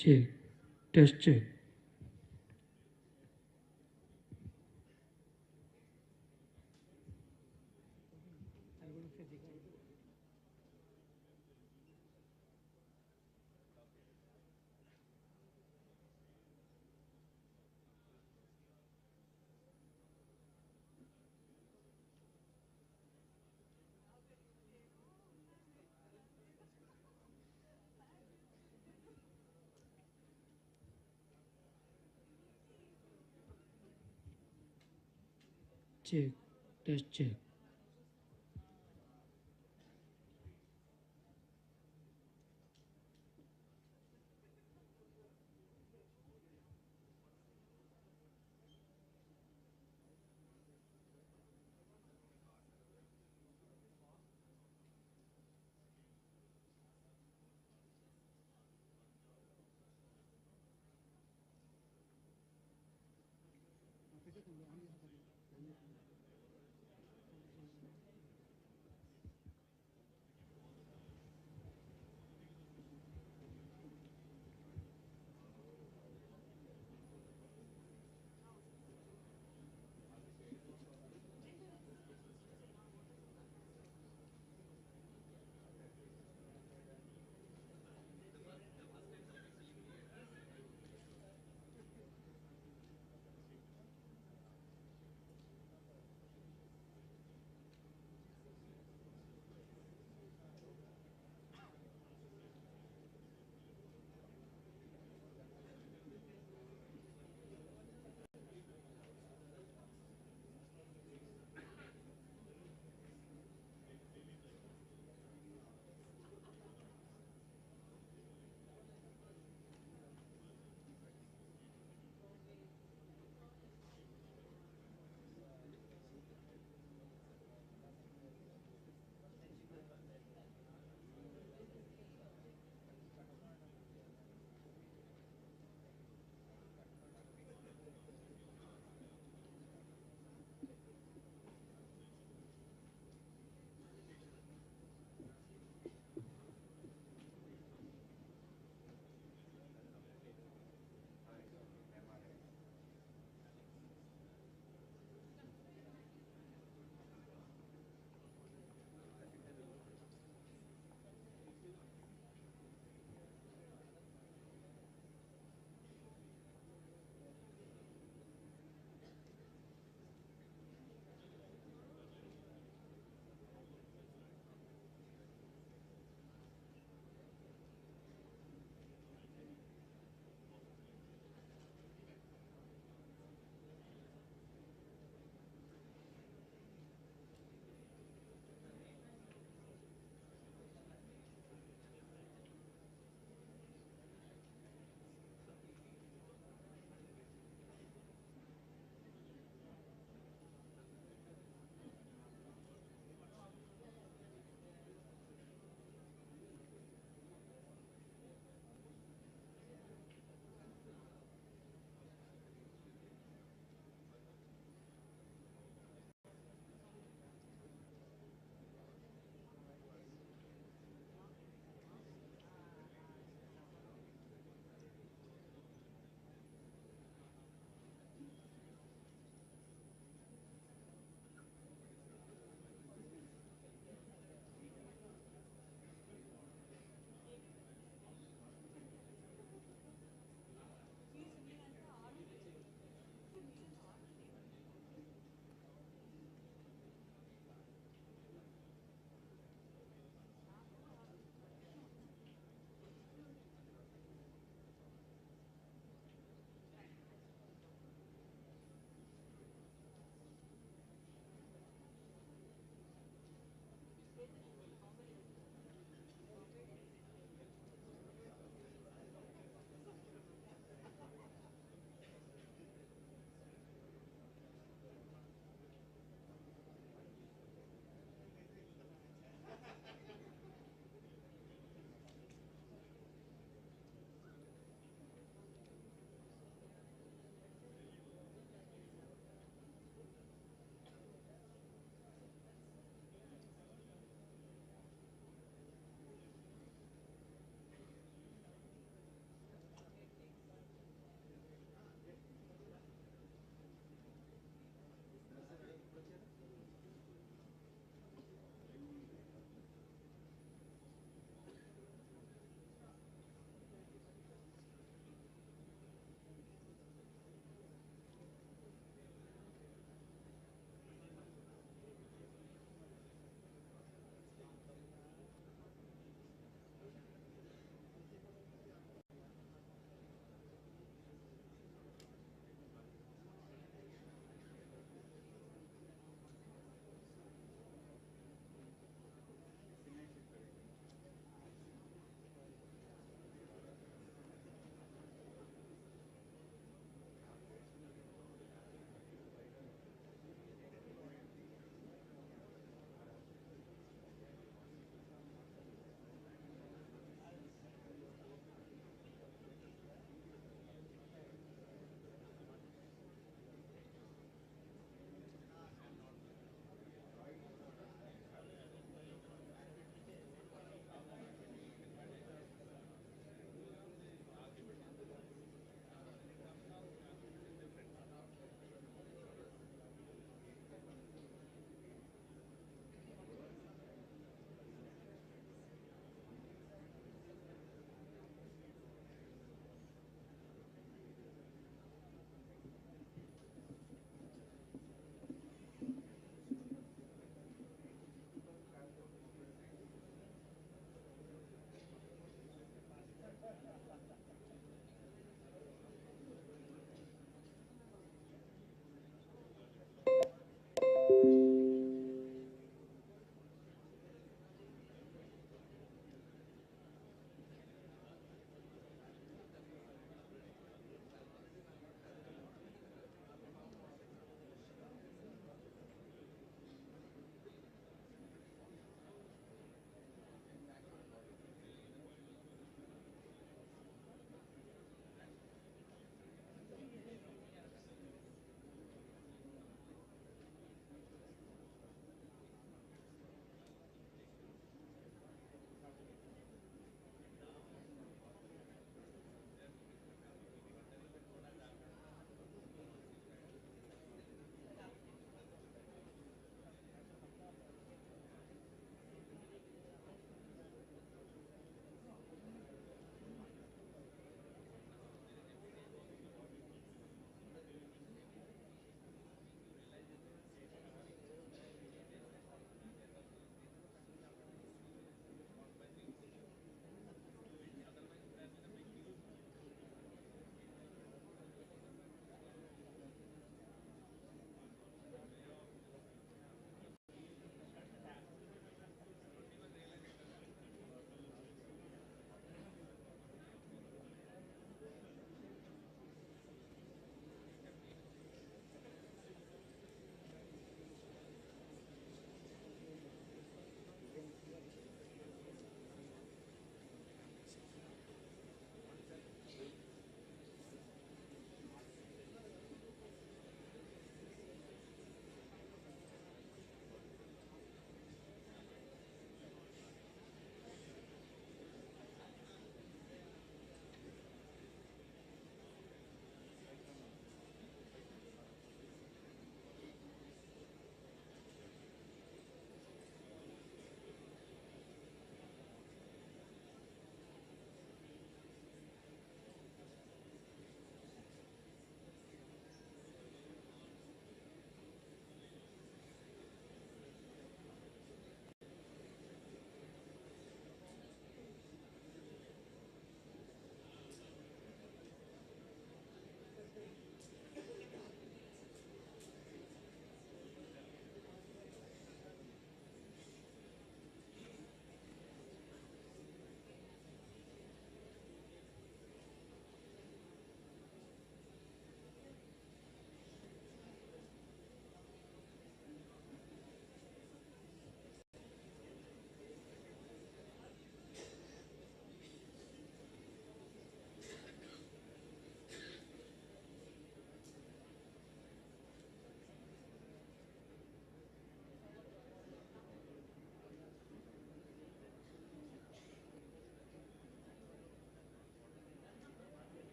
check, test check. Check, test check.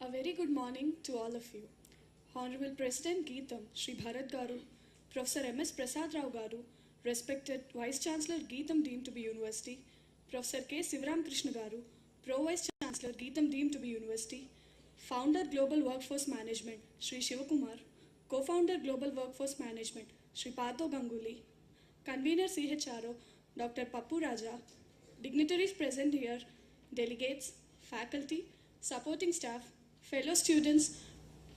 A very good morning to all of you. Honorable President GITAM Shri Bharat Garu, Professor M.S. Prasad Rao Garu, respected Vice Chancellor GITAM deemed to be University, Professor K. Sivaram Krishna Garu, Pro Vice Chancellor GITAM deemed to be University, Founder Global Workforce Management Shri Shivakumar, Co-Founder Global Workforce Management Shri Pato Ganguli, Convener CHRO Dr. Pappu Raja, dignitaries present here, delegates, faculty, supporting staff, fellow students,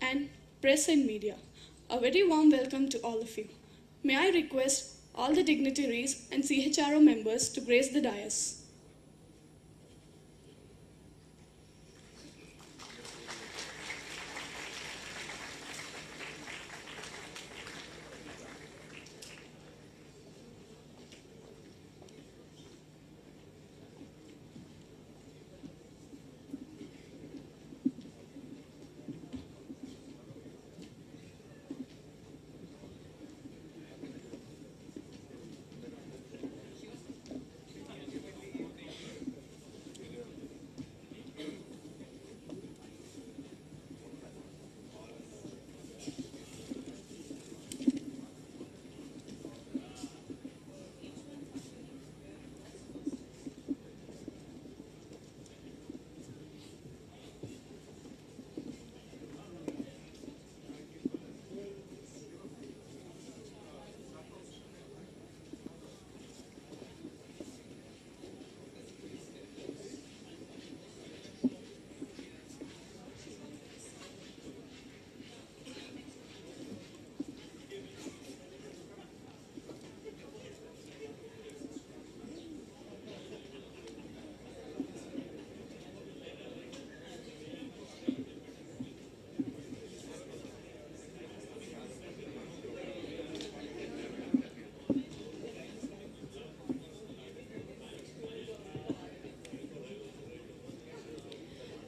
and press and media. A very warm welcome to all of you. May I request all the dignitaries and CHRO members to grace the dais.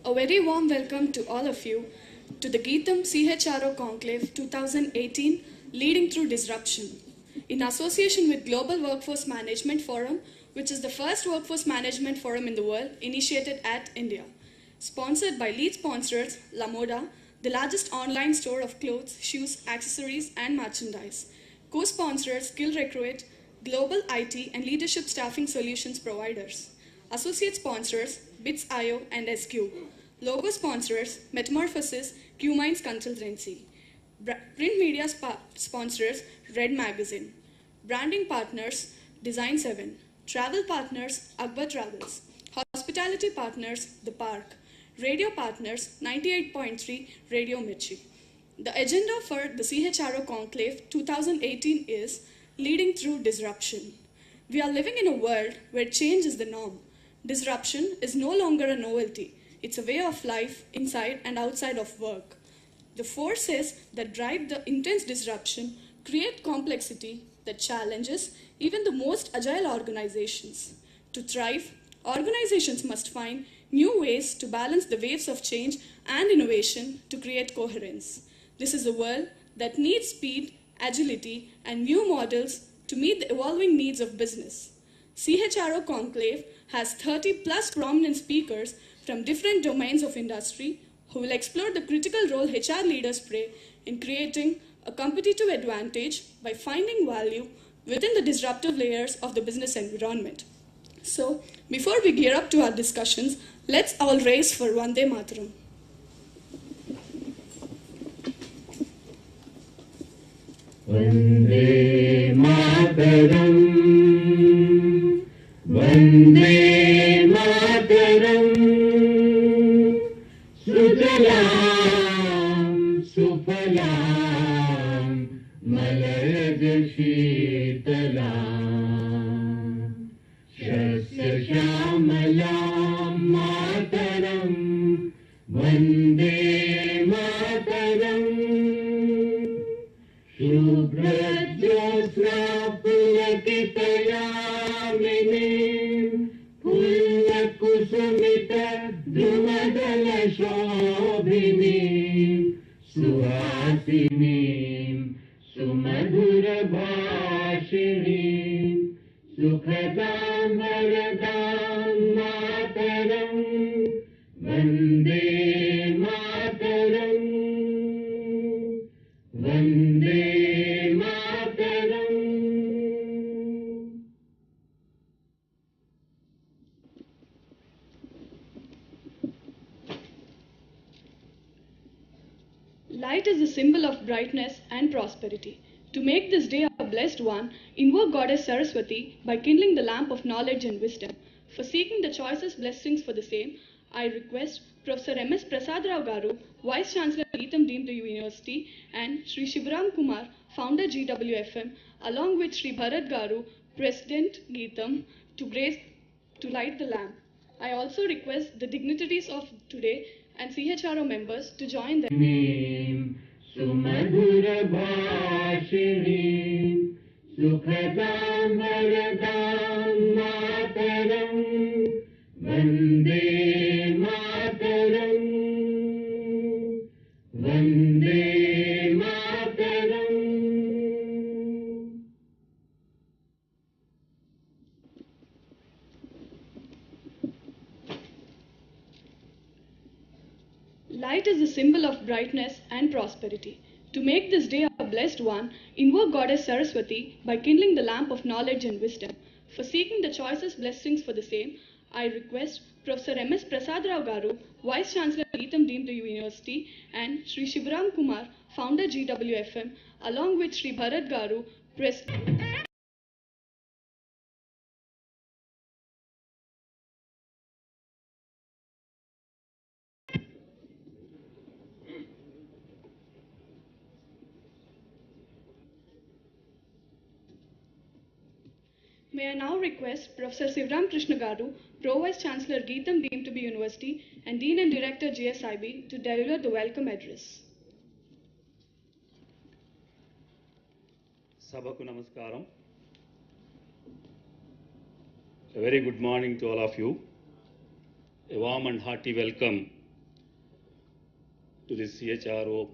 A very warm welcome to all of you to the GITAM CHRO Conclave 2018 Leading Through Disruption in association with Global Workforce Management Forum, which is the first workforce management forum in the world initiated at India. Sponsored by lead sponsors La Moda, the largest online store of clothes, shoes, accessories and merchandise. Co-sponsors Skill Recruit, Global IT and Leadership Staffing Solutions Providers. Associate sponsors Bits.io and SQ. Logo sponsors Metamorphosis, Q-Minds Consultancy. Print media sponsors Red Magazine. Branding partners Design 7. Travel partners Akbar Travels. Hospitality partners The Park. Radio partners 98.3 Radio Mirchi. The agenda for the CHRO Conclave 2018 is Leading Through Disruption. We are living in a world where change is the norm. Disruption is no longer a novelty. It's a way of life inside and outside of work. The forces that drive the intense disruption create complexity that challenges even the most agile organizations. To thrive, organizations must find new ways to balance the waves of change and innovation to create coherence. This is a world that needs speed, agility, and new models to meet the evolving needs of business. CHRO Conclave has 30 plus prominent speakers from different domains of industry who will explore the critical role HR leaders play in creating a competitive advantage by finding value within the disruptive layers of the business environment. So, before we gear up to our discussions, let's all raise for Vande Mataram. Vande Mataram. Vande Mataram, Sujalam, Sufalam, Malayaj Sheetalam, Shasya Shamalam Mataram, Vande Mataram, Shubhra Jyosna Pulakitayamini, Pullakusumita Drumadala Shobhini, Suhasini, Sumadhura Bhashini, Sukhadam Varadam Mataram, Vande Mataram. Light is the symbol of brightness and prosperity. To make this day a blessed one, invoke Goddess Saraswati by kindling the lamp of knowledge and wisdom. For seeking the choicest blessings for the same, I request Professor M.S. Prasad Rao Garu, Vice Chancellor GITAM Deemed University, and Sri Shivaram Kumar, Founder GWFM, along with Sri Bharat Garu, President GITAM, to light the lamp. I also request the dignitaries of today and CHRO members to join them. सुमधुर भाषिणीं सुखदां वरदां मातरं वन्दे मातरं Vande Mataram. Light is the symbol of brightness and prosperity. To make this day a blessed one, invoke Goddess Saraswati by kindling the lamp of knowledge and wisdom. For seeking the choicest blessings for the same, I request Professor M.S. Prasad Rao Garu, Vice Chancellor GITAM Deemed University, and Sri Shivaram Kumar, Founder GWFM, along with Sri Bharat Garu, President. May I now request Professor Sivaram Krishna Garu, Pro Vice Chancellor GITAM Deemed to be University and Dean and Director GSIB, to deliver the welcome address. Sabhaku Namaskaram. A very good morning to all of you. A warm and hearty welcome to this CHRO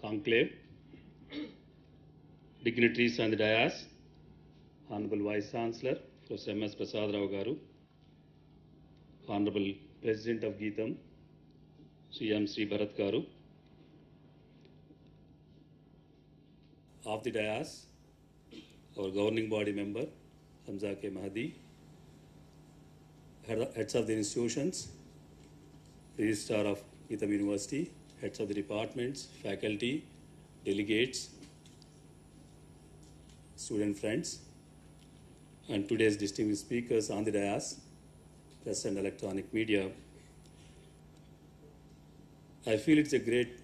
Conclave. Dignitaries on the dais, Honorable Vice Chancellor, Professor M.S. Prasad Rao Garu, Honorable President of GITAM, Sri Bharat Garu, of the dais, our governing body member, Hamza K. Mahdi, heads of the institutions, Registrar of GITAM University, heads of the departments, faculty, delegates, student friends, and today's distinguished speakers on the dais, press and electronic media. I feel it's a great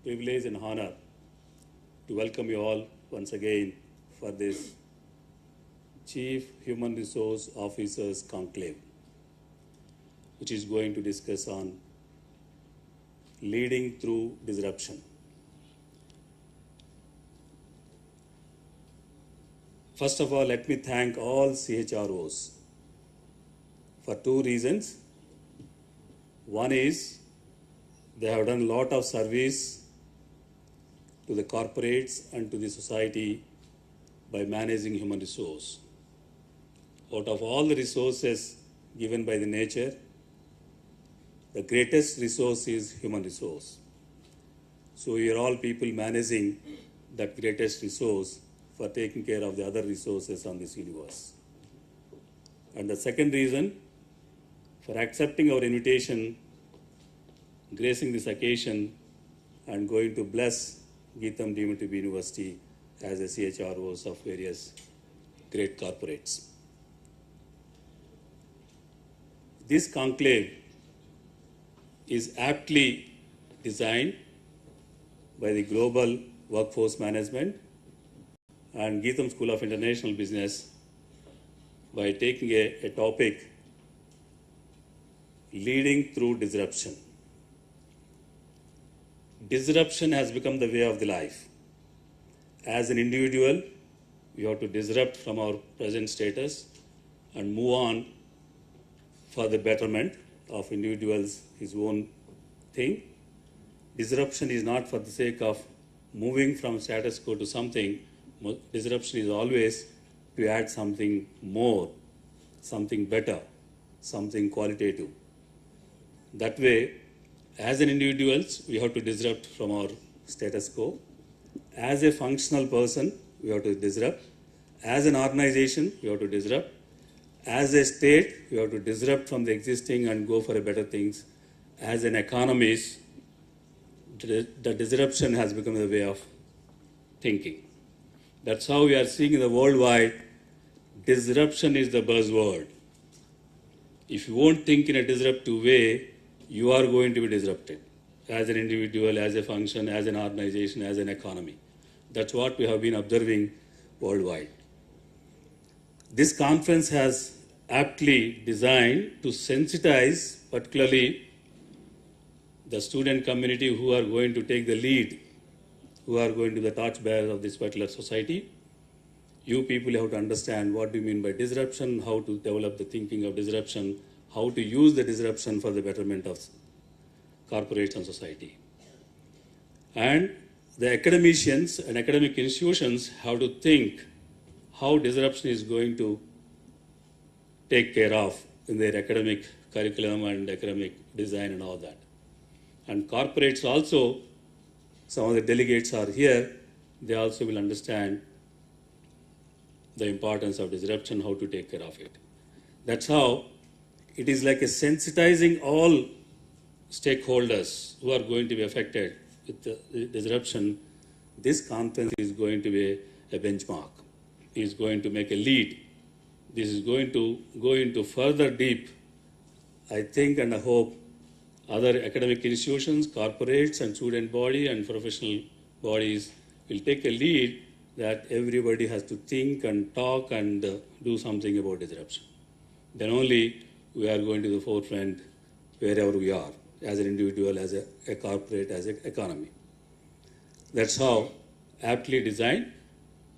privilege and honor to welcome you all once again for this Chief Human Resource Officers Conclave, which is going to discuss on leading through disruption. First of all, let me thank all CHROs for two reasons. One is they have done a lot of service to the corporates and to the society by managing human resource. Out of all the resources given by the nature, the greatest resource is human resource. So we are all people managing that greatest resource for taking care of the other resources on this universe. And the second reason for accepting our invitation, gracing this occasion, and going to bless GITAM Deemed to be University as a CHROs of various great corporates. This conclave is aptly designed by the Global Workforce Management and GITAM School of International Business by taking a topic, leading through disruption. Disruption has become the way of the life. As an individual, we have to disrupt from our present status and move on for the betterment of individuals, his own thing. Disruption is not for the sake of moving from status quo to something. Disruption is always to add something more, something better, something qualitative. That way, as an individuals, we have to disrupt from our status quo. As a functional person, we have to disrupt. As an organization, we have to disrupt. As a state, we have to disrupt from the existing and go for a better things. As an economist, the disruption has become the way of thinking. That's how we are seeing in the worldwide, disruption is the buzzword. If you won't think in a disruptive way, you are going to be disrupted as an individual, as a function, as an organization, as an economy. That's what we have been observing worldwide. This conference has aptly designed to sensitize, particularly the student community who are going to take the lead, who are going to be the torchbearers of this particular society. You people have to understand what do you mean by disruption, how to develop the thinking of disruption, how to use the disruption for the betterment of corporates and society. And the academicians and academic institutions have to think how disruption is going to take care of in their academic curriculum and academic design and all that. And corporates also, some of the delegates are here, they also will understand the importance of disruption, how to take care of it. That's how it is like a sensitizing all stakeholders who are going to be affected with the disruption. This conference is going to be a benchmark. It is going to make a lead. This is going to go into further deep, I think and I hope, other academic institutions, corporates and student body and professional bodies will take a lead that everybody has to think and talk and do something about disruption. Then only we are going to the forefront wherever we are, as an individual, as a corporate, as an economy. That's how aptly designed,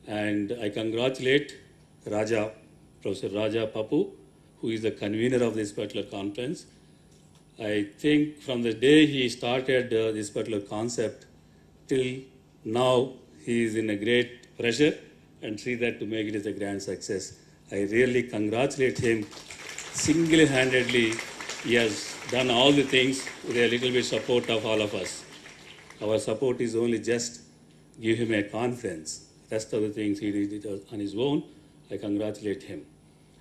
and I congratulate Raja, Professor Raja Papu, who is the convener of this particular conference. I think from the day he started this particular concept till now, he is in a great pressure and see that to make it as a grand success. I really congratulate him. Single-handedly, he has done all the things with a little bit support of all of us. Our support is only just give him a conference. Rest of the things he did it on his own. I congratulate him.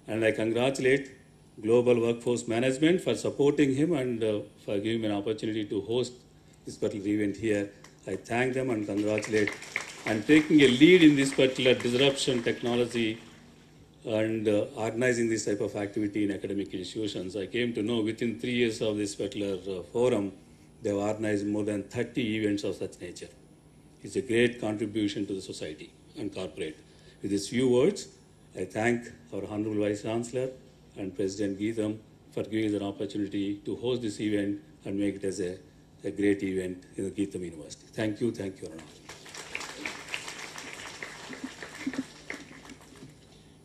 And I congratulate Global Workforce Management for supporting him and for giving him an opportunity to host this particular event here. I thank them and congratulate and taking a lead in this particular disruption technology and organizing this type of activity in academic institutions. I came to know within 3 years of this particular forum, they have organized more than 30 events of such nature. It's a great contribution to the society and corporate. With these few words, I thank our Honorable Vice Chancellor and President GITAM for giving us an opportunity to host this event and make it as a great event in the GITAM University. Thank you, Your Honor.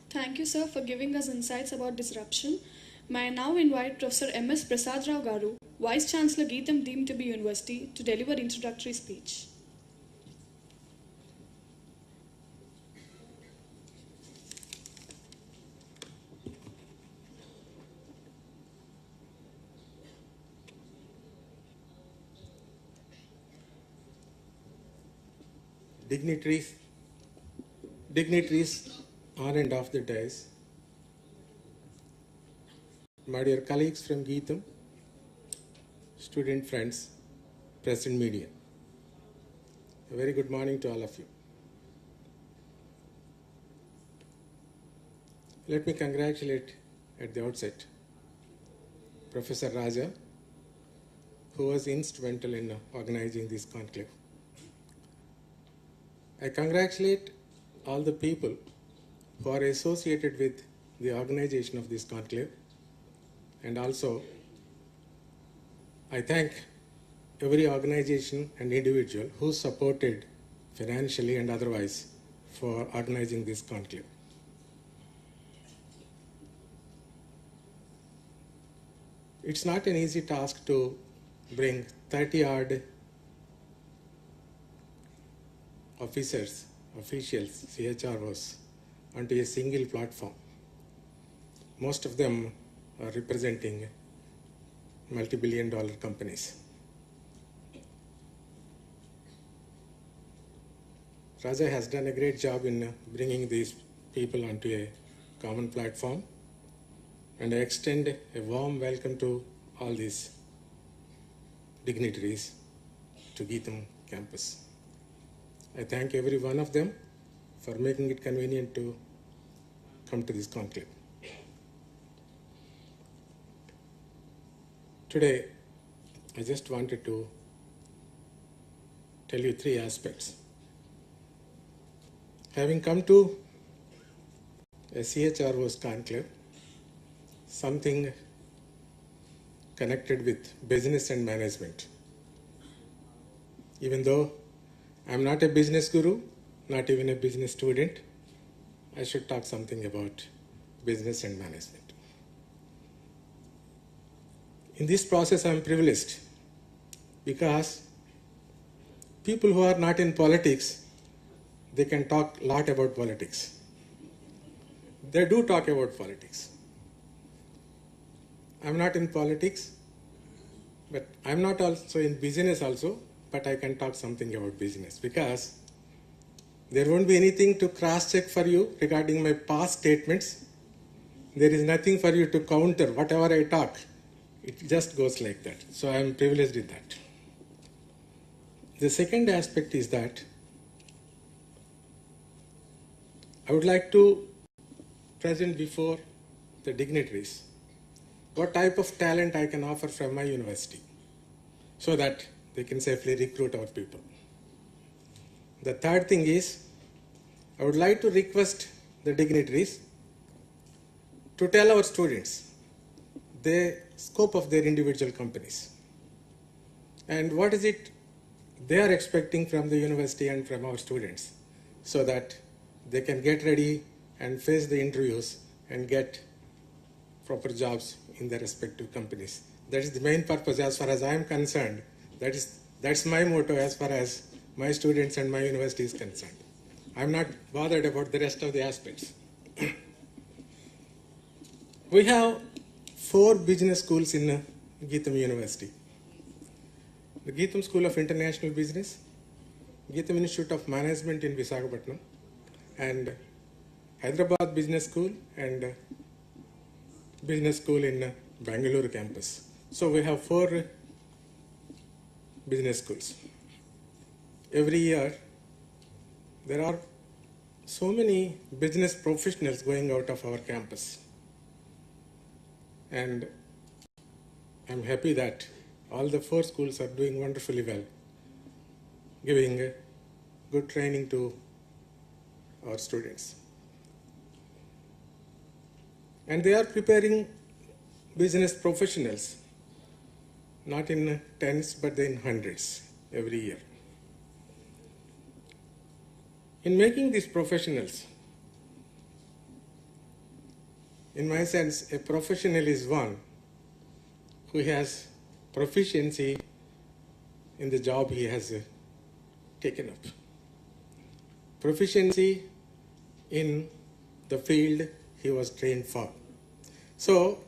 Thank you, sir, for giving us insights about disruption. May I now invite Professor M.S. Prasad Rao Garu, Vice Chancellor GITAM deemed to be University, to deliver introductory speech. Dignitaries on and off the dais, my dear colleagues from GITAM, student friends, press and media, a very good morning to all of you. Let me congratulate at the outset Professor Raja, who was instrumental in organizing this conclave. I congratulate all the people who are associated with the organization of this conclave, and also I thank every organization and individual who supported financially and otherwise for organizing this conclave. It's not an easy task to bring 30-odd officials, CHROs, onto a single platform. Most of them are representing multi-billion-dollar companies. Raja has done a great job in bringing these people onto a common platform, and I extend a warm welcome to all these dignitaries to GITAM campus. I thank every one of them for making it convenient to come to this conclave. Today, I just wanted to tell you three aspects. Having come to a CHRO's conclave, something connected with business and management. Even though I'm not a business guru, not even a business student, I should talk something about business and management. In this process, I'm privileged because people who are not in politics, they can talk a lot about politics. They do talk about politics. I'm not in politics, but I'm not also in business also, but I can talk something about business because there won't be anything to cross-check for you regarding my past statements. There is nothing for you to counter whatever I talk. It just goes like that. So I am privileged with that. The second aspect is that I would like to present before the dignitaries what type of talent I can offer from my university so that they can safely recruit our people. The third thing is I would like to request the dignitaries to tell our students the scope of their individual companies and what is it they are expecting from the university and from our students so that they can get ready and face the interviews and get proper jobs in their respective companies. That is the main purpose as far as I am concerned. That's my motto as far as my students and my university is concerned. I'm not bothered about the rest of the aspects. We have 4 business schools in GITAM University. The GITAM School of International Business, GITAM Institute of Management in Visakhapatnam, and Hyderabad Business School and Business School in Bangalore campus. So we have 4 business schools. Every year, there are so many business professionals going out of our campus. And I'm happy that all the 4 schools are doing wonderfully well, giving good training to our students. And they are preparing business professionals, not in tens, but in hundreds every year. In making these professionals, in my sense, a professional is one who has proficiency in the job he has taken up. Proficiency in the field he was trained for. So,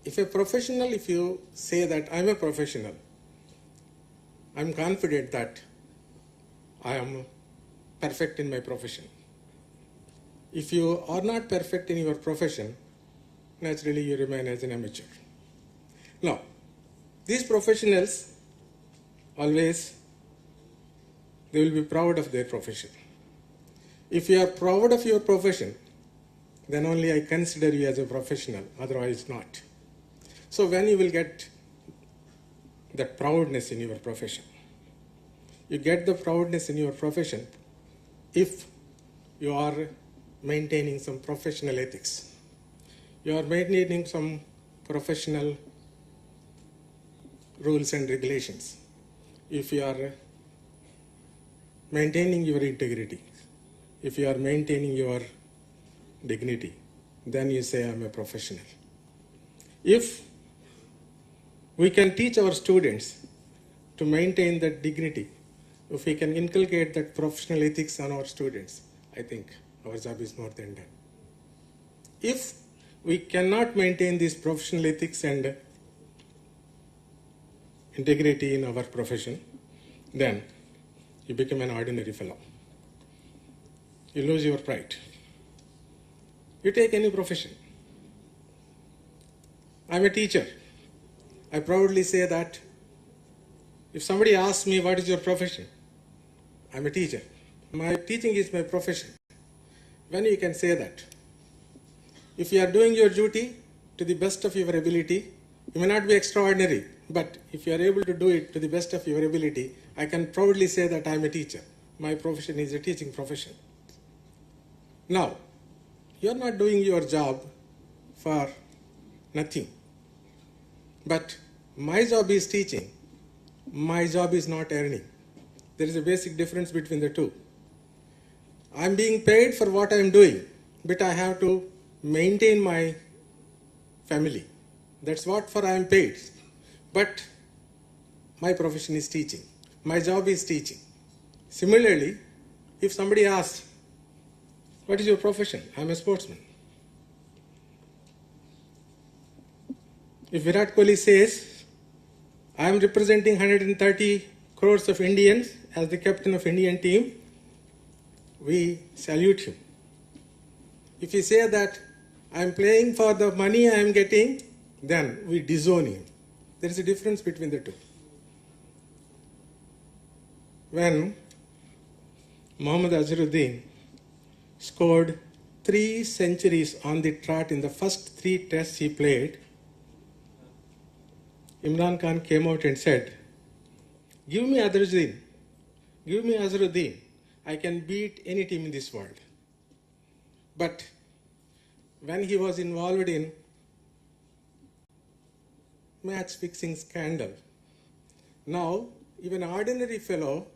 if you say that I'm a professional, I'm confident that I am perfect in my profession. If you are not perfect in your profession, naturally you remain as an amateur. Now, these professionals always, they will be proud of their profession. If you are proud of your profession, then only I consider you as a professional, otherwise not. So when you will get that proudness in your profession, you get the proudness in your profession if you are maintaining some professional ethics. You are maintaining some professional rules and regulations. If you are maintaining your integrity, if you are maintaining your dignity, then you say I'm a professional. If we can teach our students to maintain that dignity, if we can inculcate that professional ethics on our students, I think our job is more than done. If we cannot maintain this professional ethics and integrity in our profession, then you become an ordinary fellow. You lose your pride. You take any profession. I'm a teacher. I proudly say that If somebody asks me, what is your profession? I'm a teacher. My teaching is my profession. When you can say that? If you are doing your duty to the best of your ability, you may not be extraordinary, but if you are able to do it to the best of your ability, I can proudly say that I'm a teacher. My profession is a teaching profession. Now, you're not doing your job for nothing. But my job is teaching. My job is not earning. There is a basic difference between the two. I'm being paid for what I'm doing, but I have to maintain my family. That's what for I am paid. But my profession is teaching. My job is teaching. Similarly, if somebody asks, what is your profession? I'm a sportsman. If Virat Kohli says, I am representing 130 crores of Indians as the captain of Indian team, we salute him. If he says that I am playing for the money I am getting, then we disown him. There is a difference between the two. When Mohammad Azharuddin scored 3 centuries on the trot in the first 3 tests he played, Imran Khan came out and said, give me Azharuddin, give me Azharuddin. I can beat any team in this world. But when he was involved in match fixing scandal, now even an ordinary fellow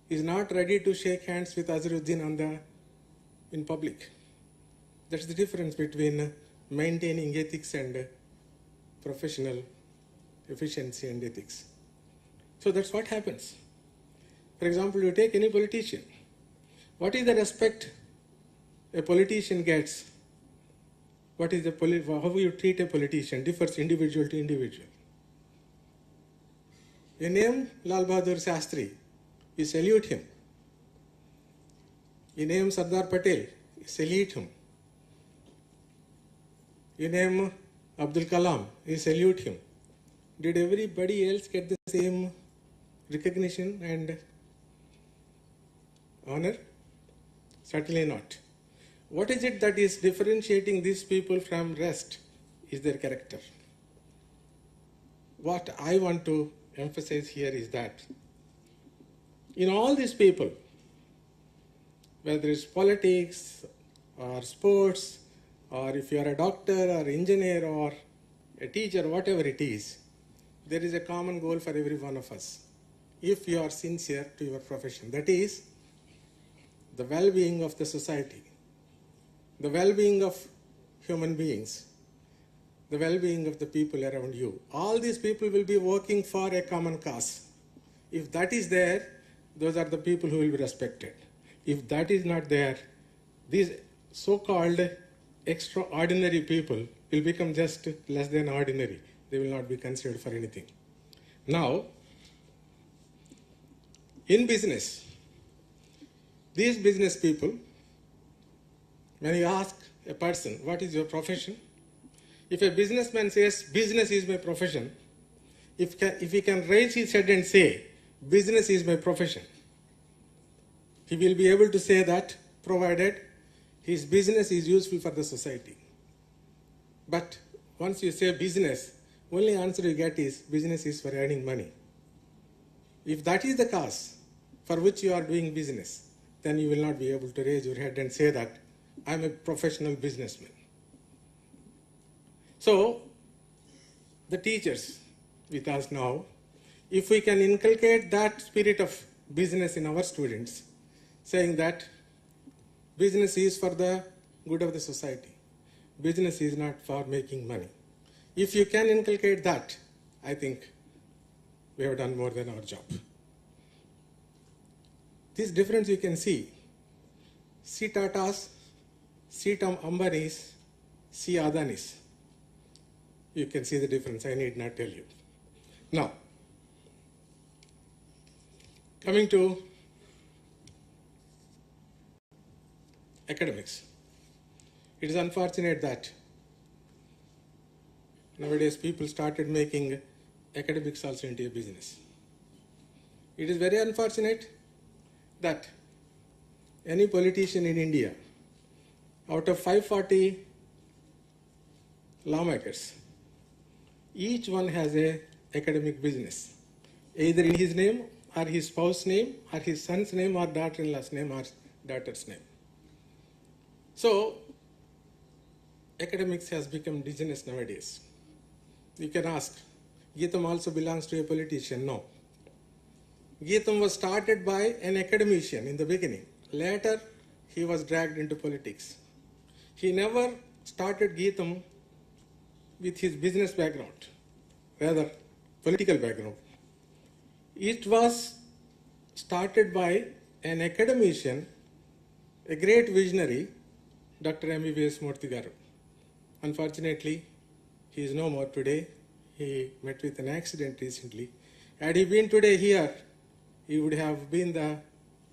is not ready to shake hands with Azharuddin in public. That's the difference between maintaining ethics and professional efficiency and ethics. So that's what happens. For example, you take any politician. What is the respect a politician gets? What is how you treat a politician differs individual to individual. You name Lal Bahadur Shastri, you salute him. You name Sardar Patel, you salute him. You name Abdul Kalam, you salute him. Did everybody else get the same recognition and honor? Certainly not. What is it that is differentiating these people from rest is their character. What I want to emphasize here is that in all these people, whether it's politics or sports, or if you are a doctor or engineer or a teacher, whatever it is, there is a common goal for every one of us. If you are sincere to your profession, that is the well-being of the society, the well-being of human beings, the well-being of the people around you. All these people will be working for a common cause. If that is there, those are the people who will be respected. If that is not there, these so-called extraordinary people will become just less than ordinary. They will not be considered for anything. Now, in business, these business people, when you ask a person, what is your profession? If a businessman says, business is my profession, if he can raise his head and say, business is my profession, he will be able to say that provided his business is useful for the society. But once you say business, only answer you get is business is for earning money. If that is the cause for which you are doing business, then you will not be able to raise your head and say that I'm a professional businessman. So, the teachers with us now, if we can inculcate that spirit of business in our students, saying that business is for the good of the society, business is not for making money. If you can inculcate that, I think we have done more than our job. This difference you can see. See Tatas, see Ambanis, see Adanis. You can see the difference, I need not tell you. Now, coming to academics. It is unfortunate that nowadays people started making academics also into a business. It is very unfortunate that any politician in India, out of 540 lawmakers, each one has a academic business, either in his name or his spouse's name or his son's name or daughter-in-law's name or daughter's name. So academics has become indigenous nowadays. You can ask, GITAM also belongs to a politician? No. GITAM was started by an academician in the beginning. Later, he was dragged into politics. He never started GITAM with his business background, rather political background. It was started by an academician, a great visionary, Dr. MBBS Murthy garu. Unfortunately, he is no more today. He met with an accident recently. Had he been today here, he would have been the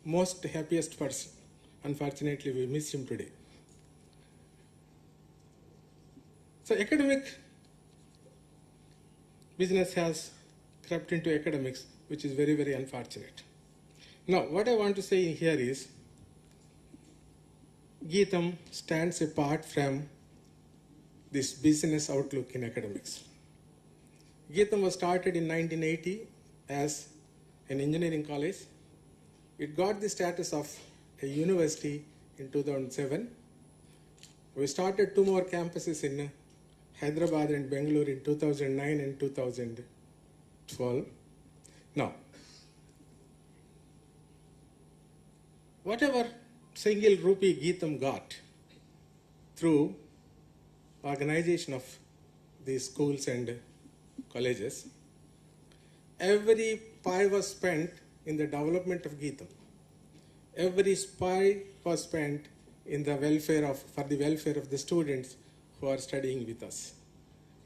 most happiest person. Unfortunately, we miss him today. So academic business has crept into academics, which is very, very unfortunate. Now, what I want to say here is, GITAM stands apart from this business outlook in academics. GITAM was started in 1980 as an engineering college. It got the status of a university in 2007. We started 2 more campuses in Hyderabad and Bangalore in 2009 and 2012. Now, whatever single rupee GITAM got through organization of these schools and colleges, every pie was spent in the development of GITAM. Every pie was spent in the for the welfare of the students who are studying with us.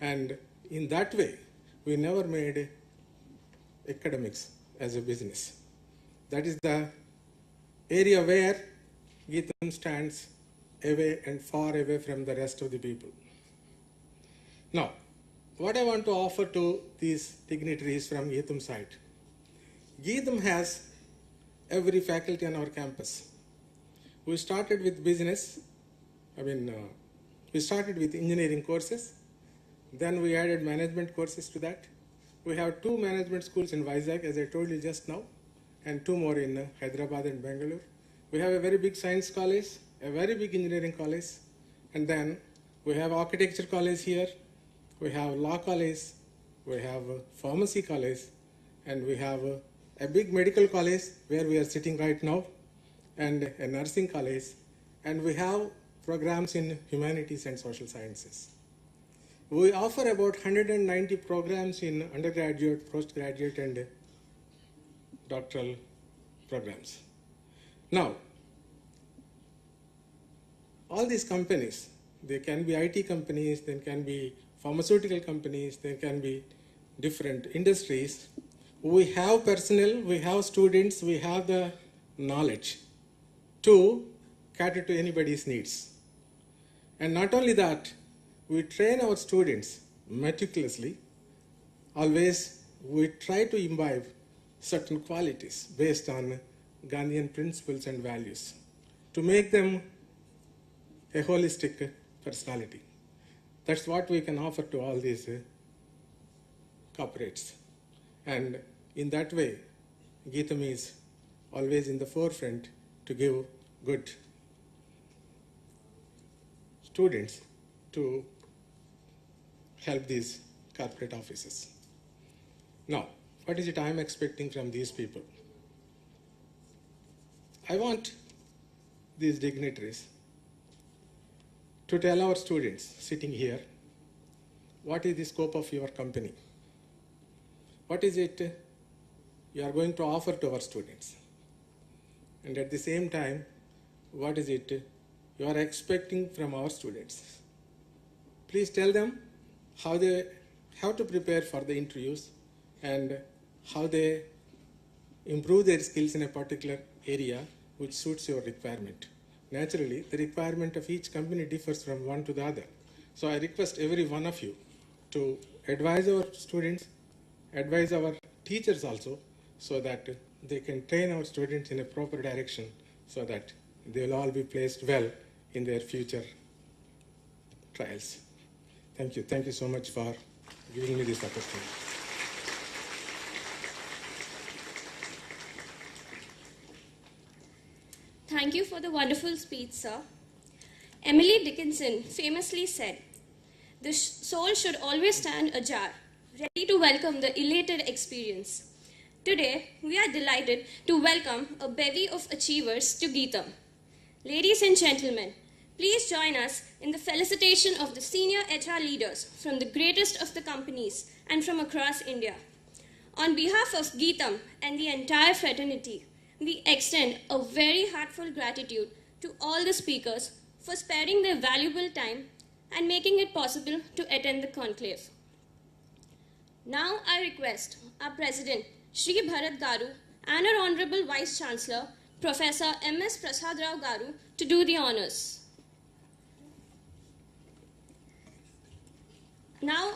And in that way, we never made academics as a business. That is the area where GITAM stands away and far away from the rest of the people. Now, what I want to offer to these dignitaries from GITAM side. GITAM has every faculty on our campus. We started with business, we started with engineering courses, then we added management courses to that. We have 2 management schools in Vizag, as I told you just now, and 2 more in Hyderabad and Bangalore. We have a very big science college, a very big engineering college, and then we have architecture college here, we have law college, we have a pharmacy college, and we have a big medical college where we are sitting right now, and a nursing college, and we have programs in humanities and social sciences. We offer about 190 programs in undergraduate, postgraduate, and doctoral programs. Now, all these companies, they can be IT companies, they can be pharmaceutical companies, they can be different industries. We have personnel, we have students, we have the knowledge to cater to anybody's needs. And not only that, we train our students meticulously. Always we try to imbibe certain qualities based on Gandhian principles and values to make them a holistic personality. That's what we can offer to all these corporates. And in that way, GITAM is always in the forefront to give good students to help these corporate offices. Now, what is it I am expecting from these people? I want these dignitaries to tell our students sitting here, what is the scope of your company? What is it you are going to offer to our students? And at the same time, what is it you are expecting from our students? Please tell them how they have to prepare for the interviews and how they improve their skills in a particular area which suits your requirement. Naturally, the requirement of each company differs from one to the other. So I request every one of you to advise our students, advise our teachers also, so that they can train our students in a proper direction so that they will all be placed well in their future trials. Thank you. Thank you so much for giving me this opportunity. Thank you for the wonderful speech, sir. Emily Dickinson famously said, "The soul should always stand ajar, ready to welcome the elated experience." Today, we are delighted to welcome a bevy of achievers to GITAM. Ladies and gentlemen, please join us in the felicitation of the senior HR leaders from the greatest of the companies and from across India. On behalf of GITAM and the entire fraternity, we extend a very heartfelt gratitude to all the speakers for sparing their valuable time and making it possible to attend the conclave. Now I request our President, Shri Bharat Garu, and our Honorable Vice Chancellor, Professor M.S. Prasad Rao Garu, to do the honors. Now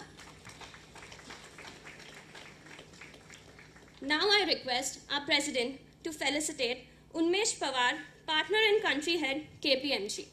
I request our President to felicitate Unmesh Pawar, Partner and Country Head, KPMG.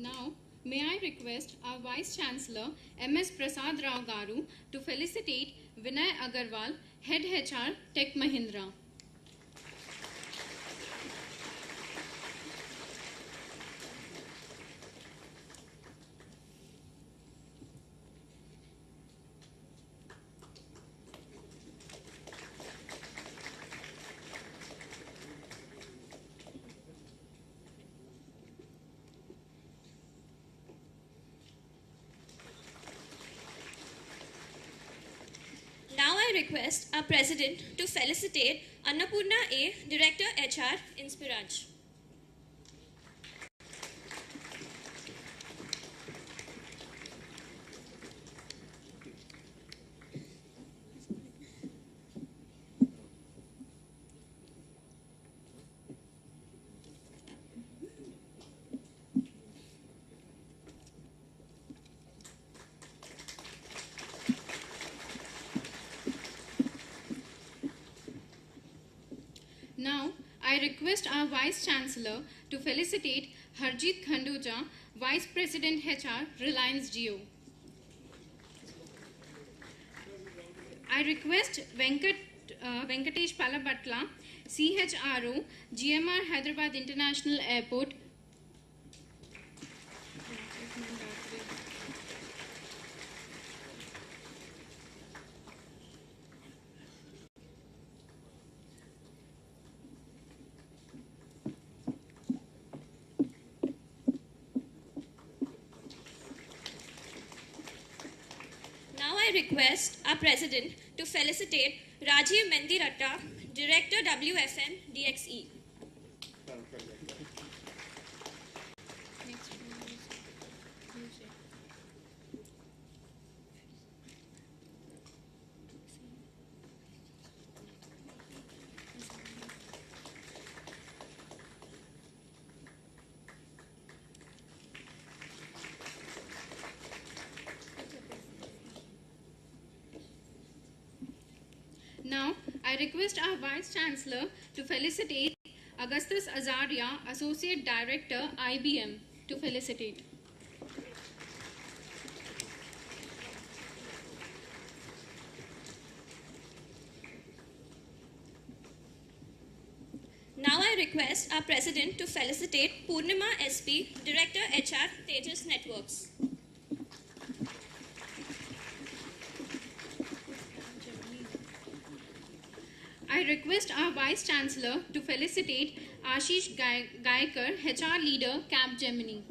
Now, may I request our Vice Chancellor, M.S. Prasad Rao Garu, to felicitate Vinay Agarwal, Head HR, Tech Mahindra. Now I request our President to felicitate Annapurna A, Director HR, Inspiraj. Now, I request our Vice Chancellor to felicitate Harjeet Khanduja, Vice President HR, Reliance Jio. I request Venkatesh Palabatla, CHRO, GMR Hyderabad International Airport. Now I request our President to felicitate Rajiv Mendiratta, Director WFM DXE. Now, I request our Vice Chancellor to felicitate Augustus Azaria, Associate Director, IBM, to felicitate. Now I request our President to felicitate Purnima SP, Director HR, Tejas Networks. I request request our Vice Chancellor to felicitate Ashish Gaikar, HR Leader, Capgemini.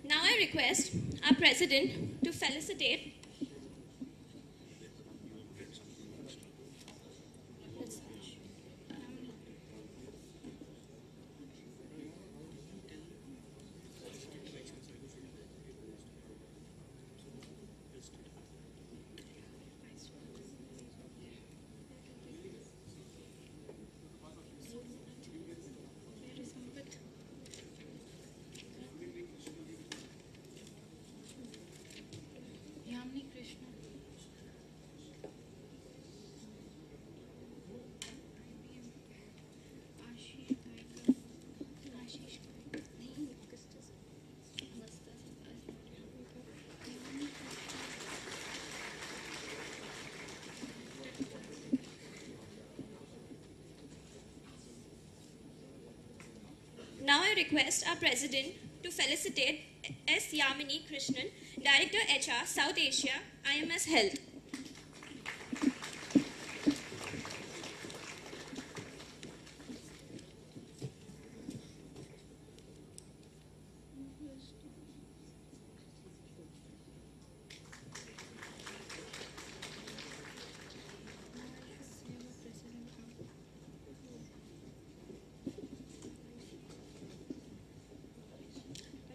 Now I request our President to felicitate Now I request our President to felicitate S. Yamini Krishnan, Director HR, South Asia, IMS Health.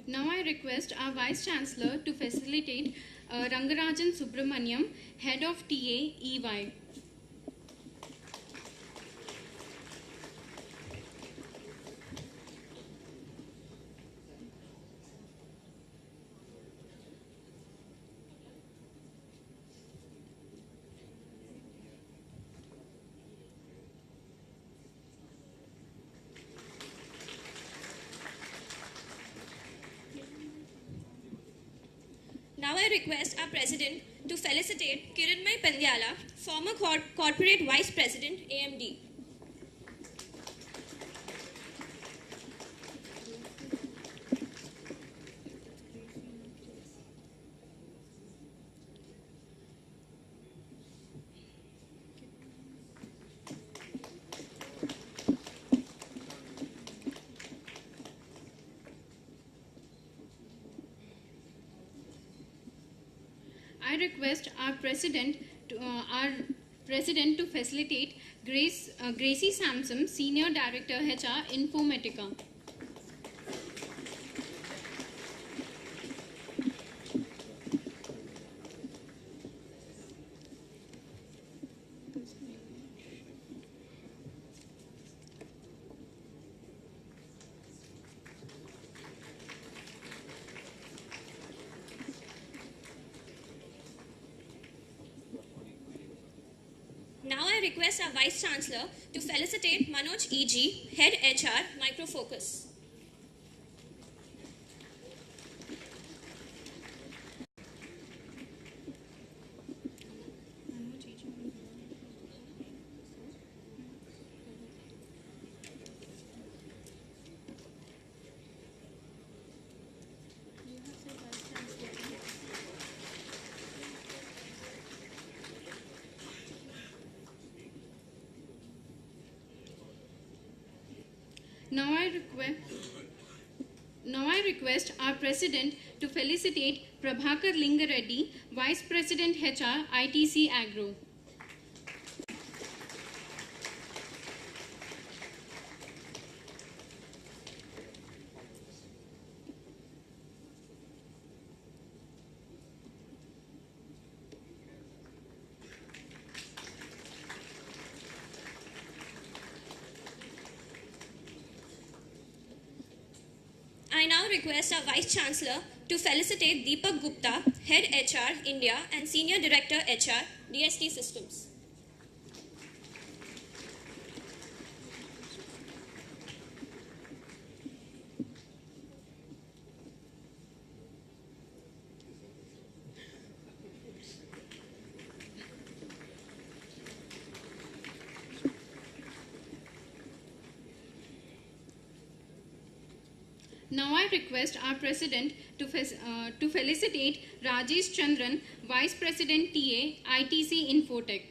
Now I request our Vice Chancellor to facilitate Rangarajan Subramaniam, Head of TA, EY. Now I request our President to felicitate Kiranmai Pandyala, former Corporate Vice President, AMD. I request our President to facilitate Gracie Sampson, Senior Director HR, Informatica. Now I request our Vice Chancellor to felicitate Manoj E.G., Head HR, Microfocus. Now I request our President to felicitate Prabhakar Lingareddy, Vice President HR, ITC Agro. I now request our Vice Chancellor to felicitate Deepak Gupta, Head HR, India, and Senior Director HR, DST Systems. Now I request our President to felicitate Rajesh Chandran, Vice President TA, ITC Infotech.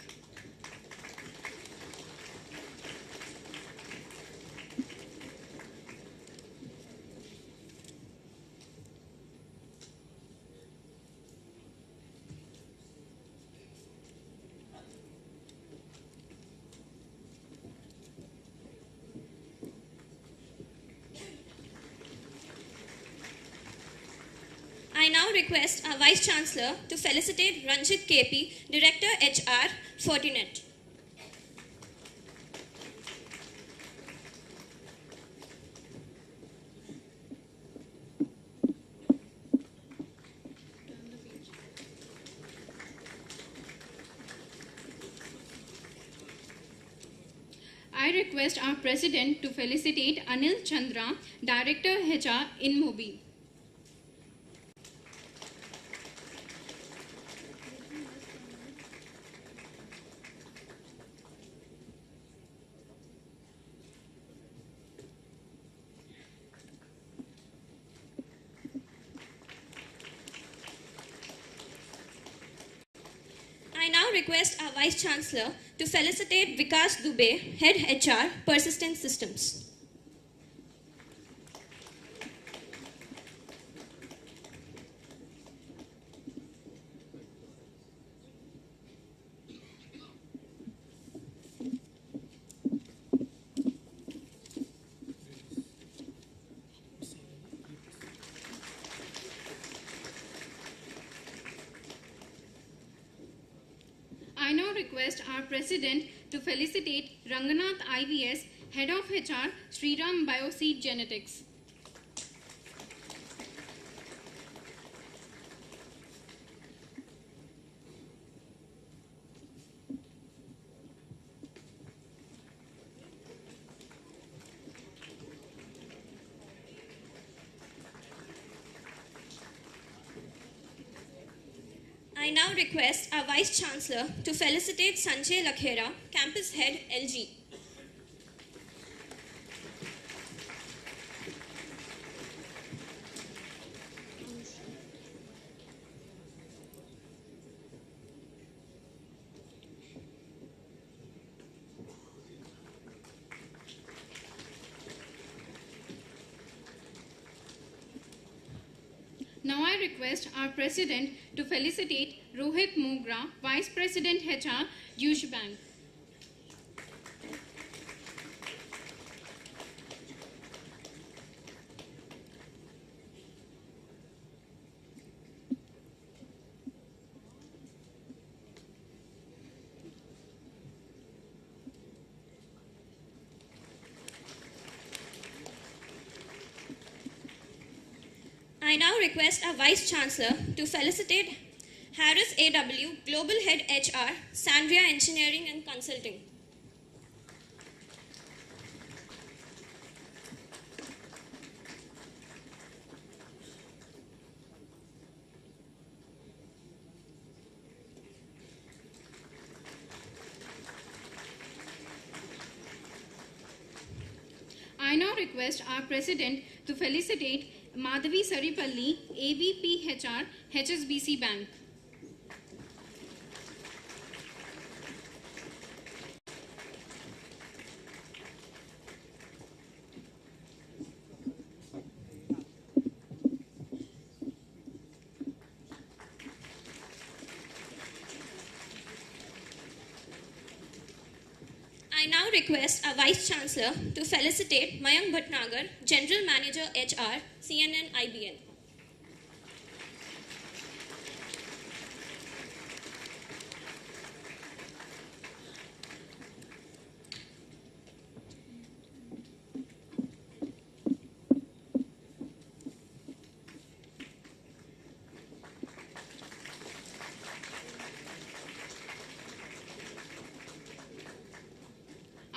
I now request our Vice Chancellor to felicitate Ranjit KP, Director HR, Fortinet. I request our President to felicitate Anil Chandra, Director HR in Mobi. I now request our Vice Chancellor to felicitate Vikas Dubey, Head HR, Persistent Systems. I now request our President to felicitate Ranganath IVS, Head of HR, Sriram Bioseed Genetics. I now request our Vice Chancellor to felicitate Sanjay Lakhera, Campus Head, LG. Now I request our President to felicitate Rohit Mogra, Vice President HR, Jush Bank. I now request our Vice Chancellor to felicitate Harris AW, Global Head HR, Sandria Engineering and Consulting. I now request our President to felicitate Madhavi Saripalli, AVP HR, HSBC Bank. I now request our Vice Chancellor to felicitate Mayank Bhatnagar, General Manager HR, CNN IBN.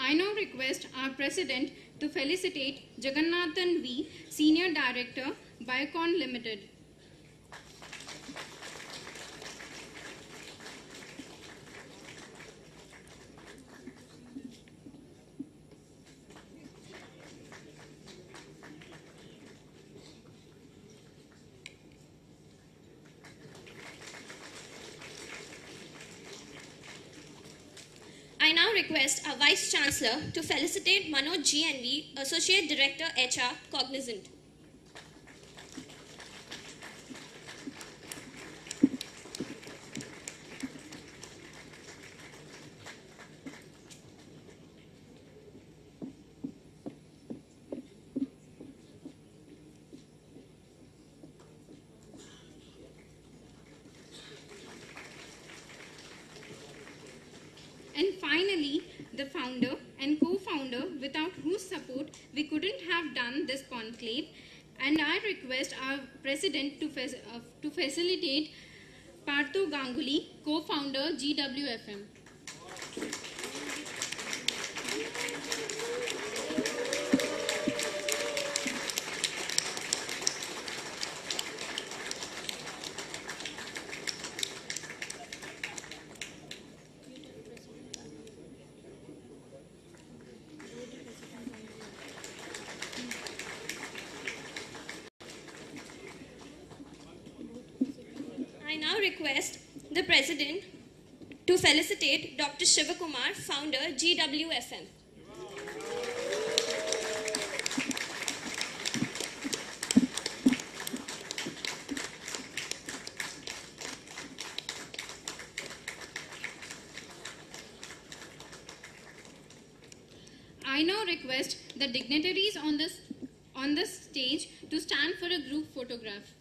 I now request our President to felicitate Jagannathan V, Senior Director, Biocon Limited. request our Vice Chancellor to felicitate Manoj GNV, Associate Director HR, Cognizant. And finally, the founder and co-founder without whose support we couldn't have done this conclave, and I request our president to facilitate Partho Ganguly, co-founder GWFM. I now request the President to felicitate Dr. Shivakumar, founder, GWFM. I now request the dignitaries on this stage to stand for a group photograph.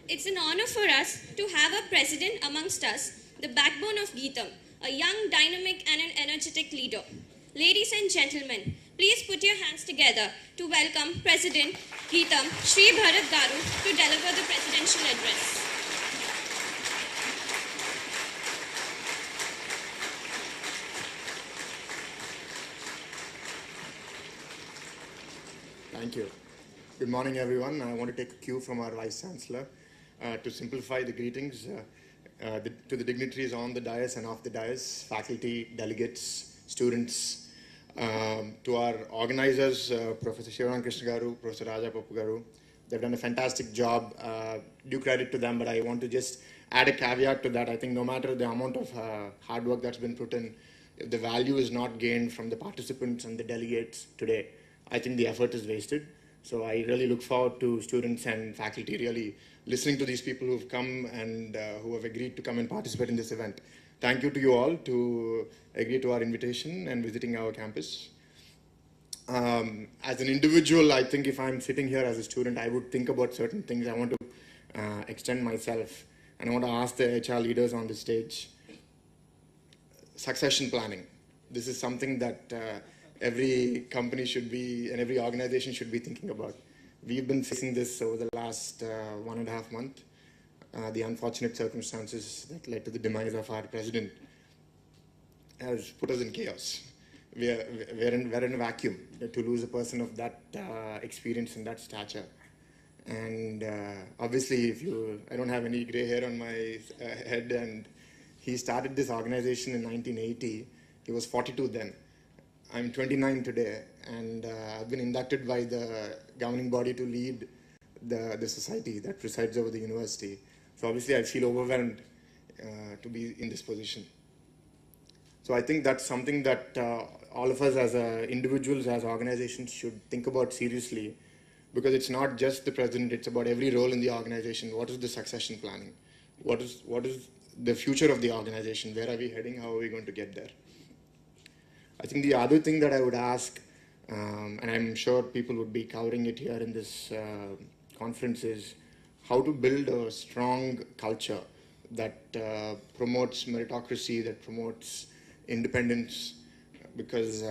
It's an honor for us to have a president amongst us, the backbone of GITAM, a young, dynamic and an energetic leader. Ladies and gentlemen, please put your hands together to welcome President GITAM Shri Bharat Garu to deliver the presidential address. Thank you. Good morning, everyone. I want to take a cue from our Vice Chancellor to simplify the greetings to the dignitaries on the dais and off the dais, faculty, delegates, students, to our organizers, Professor Shivaram Krishna Garu, Professor Raja Pappu Garu. They've done a fantastic job. Due credit to them, but I want to just add a caveat to that. I think no matter the amount of hard work that's been put in, if the value is not gained from the participants and the delegates today, I think the effort is wasted. So I really look forward to students and faculty really listening to these people who've come and who have agreed to come and participate in this event. Thank you to you all to agree to our invitation and visiting our campus. As an individual, I think if I'm sitting here as a student, I would think about certain things. I want to extend myself, and I want to ask the HR leaders on the stage. Succession planning. This is something that every company should be and every organization should be thinking about. We've been facing this over the last 1.5 months. The unfortunate circumstances that led to the demise of our president has put us in chaos. We're in a vacuum to lose a person of that experience and that stature. And obviously, I don't have any gray hair on my head, and he started this organization in 1980. He was 42 then. I'm 29 today, and I've been inducted by the governing body to lead the society that presides over the university. So obviously, I feel overwhelmed to be in this position. So I think that's something that all of us as individuals, as organizations should think about seriously, because it's not just the president, it's about every role in the organization. What is the succession planning? What is the future of the organization? Where are we heading? How are we going to get there? I think the other thing that I would ask, and I'm sure people would be covering it here in this conference, is how to build a strong culture that promotes meritocracy, that promotes independence, because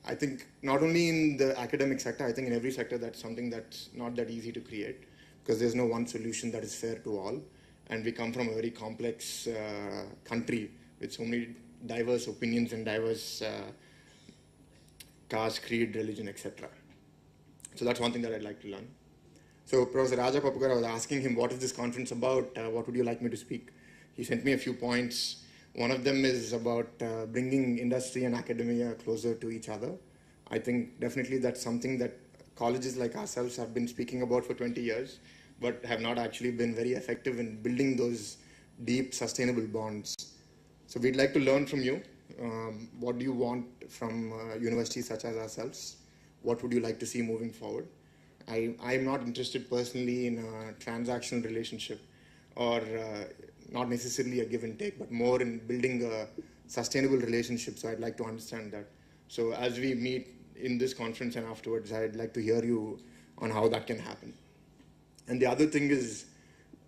I think not only in the academic sector, I think in every sector that's something that's not that easy to create, because there's no one solution that is fair to all, and we come from a very complex country with so many diverse opinions and diverse caste, creed, religion, etc. So that's one thing that I'd like to learn. So Professor Raja Papukar, I was asking him, what is this conference about? What would you like me to speak? He sent me a few points. One of them is about bringing industry and academia closer to each other. I think definitely that's something that colleges like ourselves have been speaking about for 20 years, but have not actually been very effective in building those deep, sustainable bonds. So we'd like to learn from you. What do you want from universities such as ourselves? What would you like to see moving forward? I'm not interested personally in a transactional relationship or not necessarily a give and take, but more in building a sustainable relationship. So I'd like to understand that. So as we meet in this conference and afterwards, I'd like to hear you on how that can happen. And the other thing is,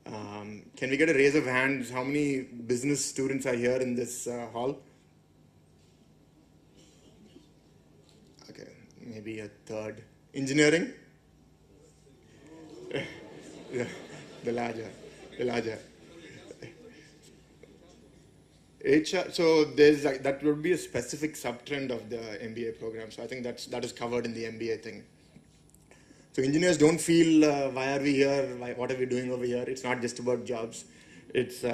can we get a raise of hands? How many business students are here in this hall? Okay, maybe a third. Engineering? The larger. HR, so that would be a specific subtrend of the MBA program. So I think that is covered in the MBA thing. So engineers don't feel, why are we here? What are we doing over here? It's not just about jobs. It's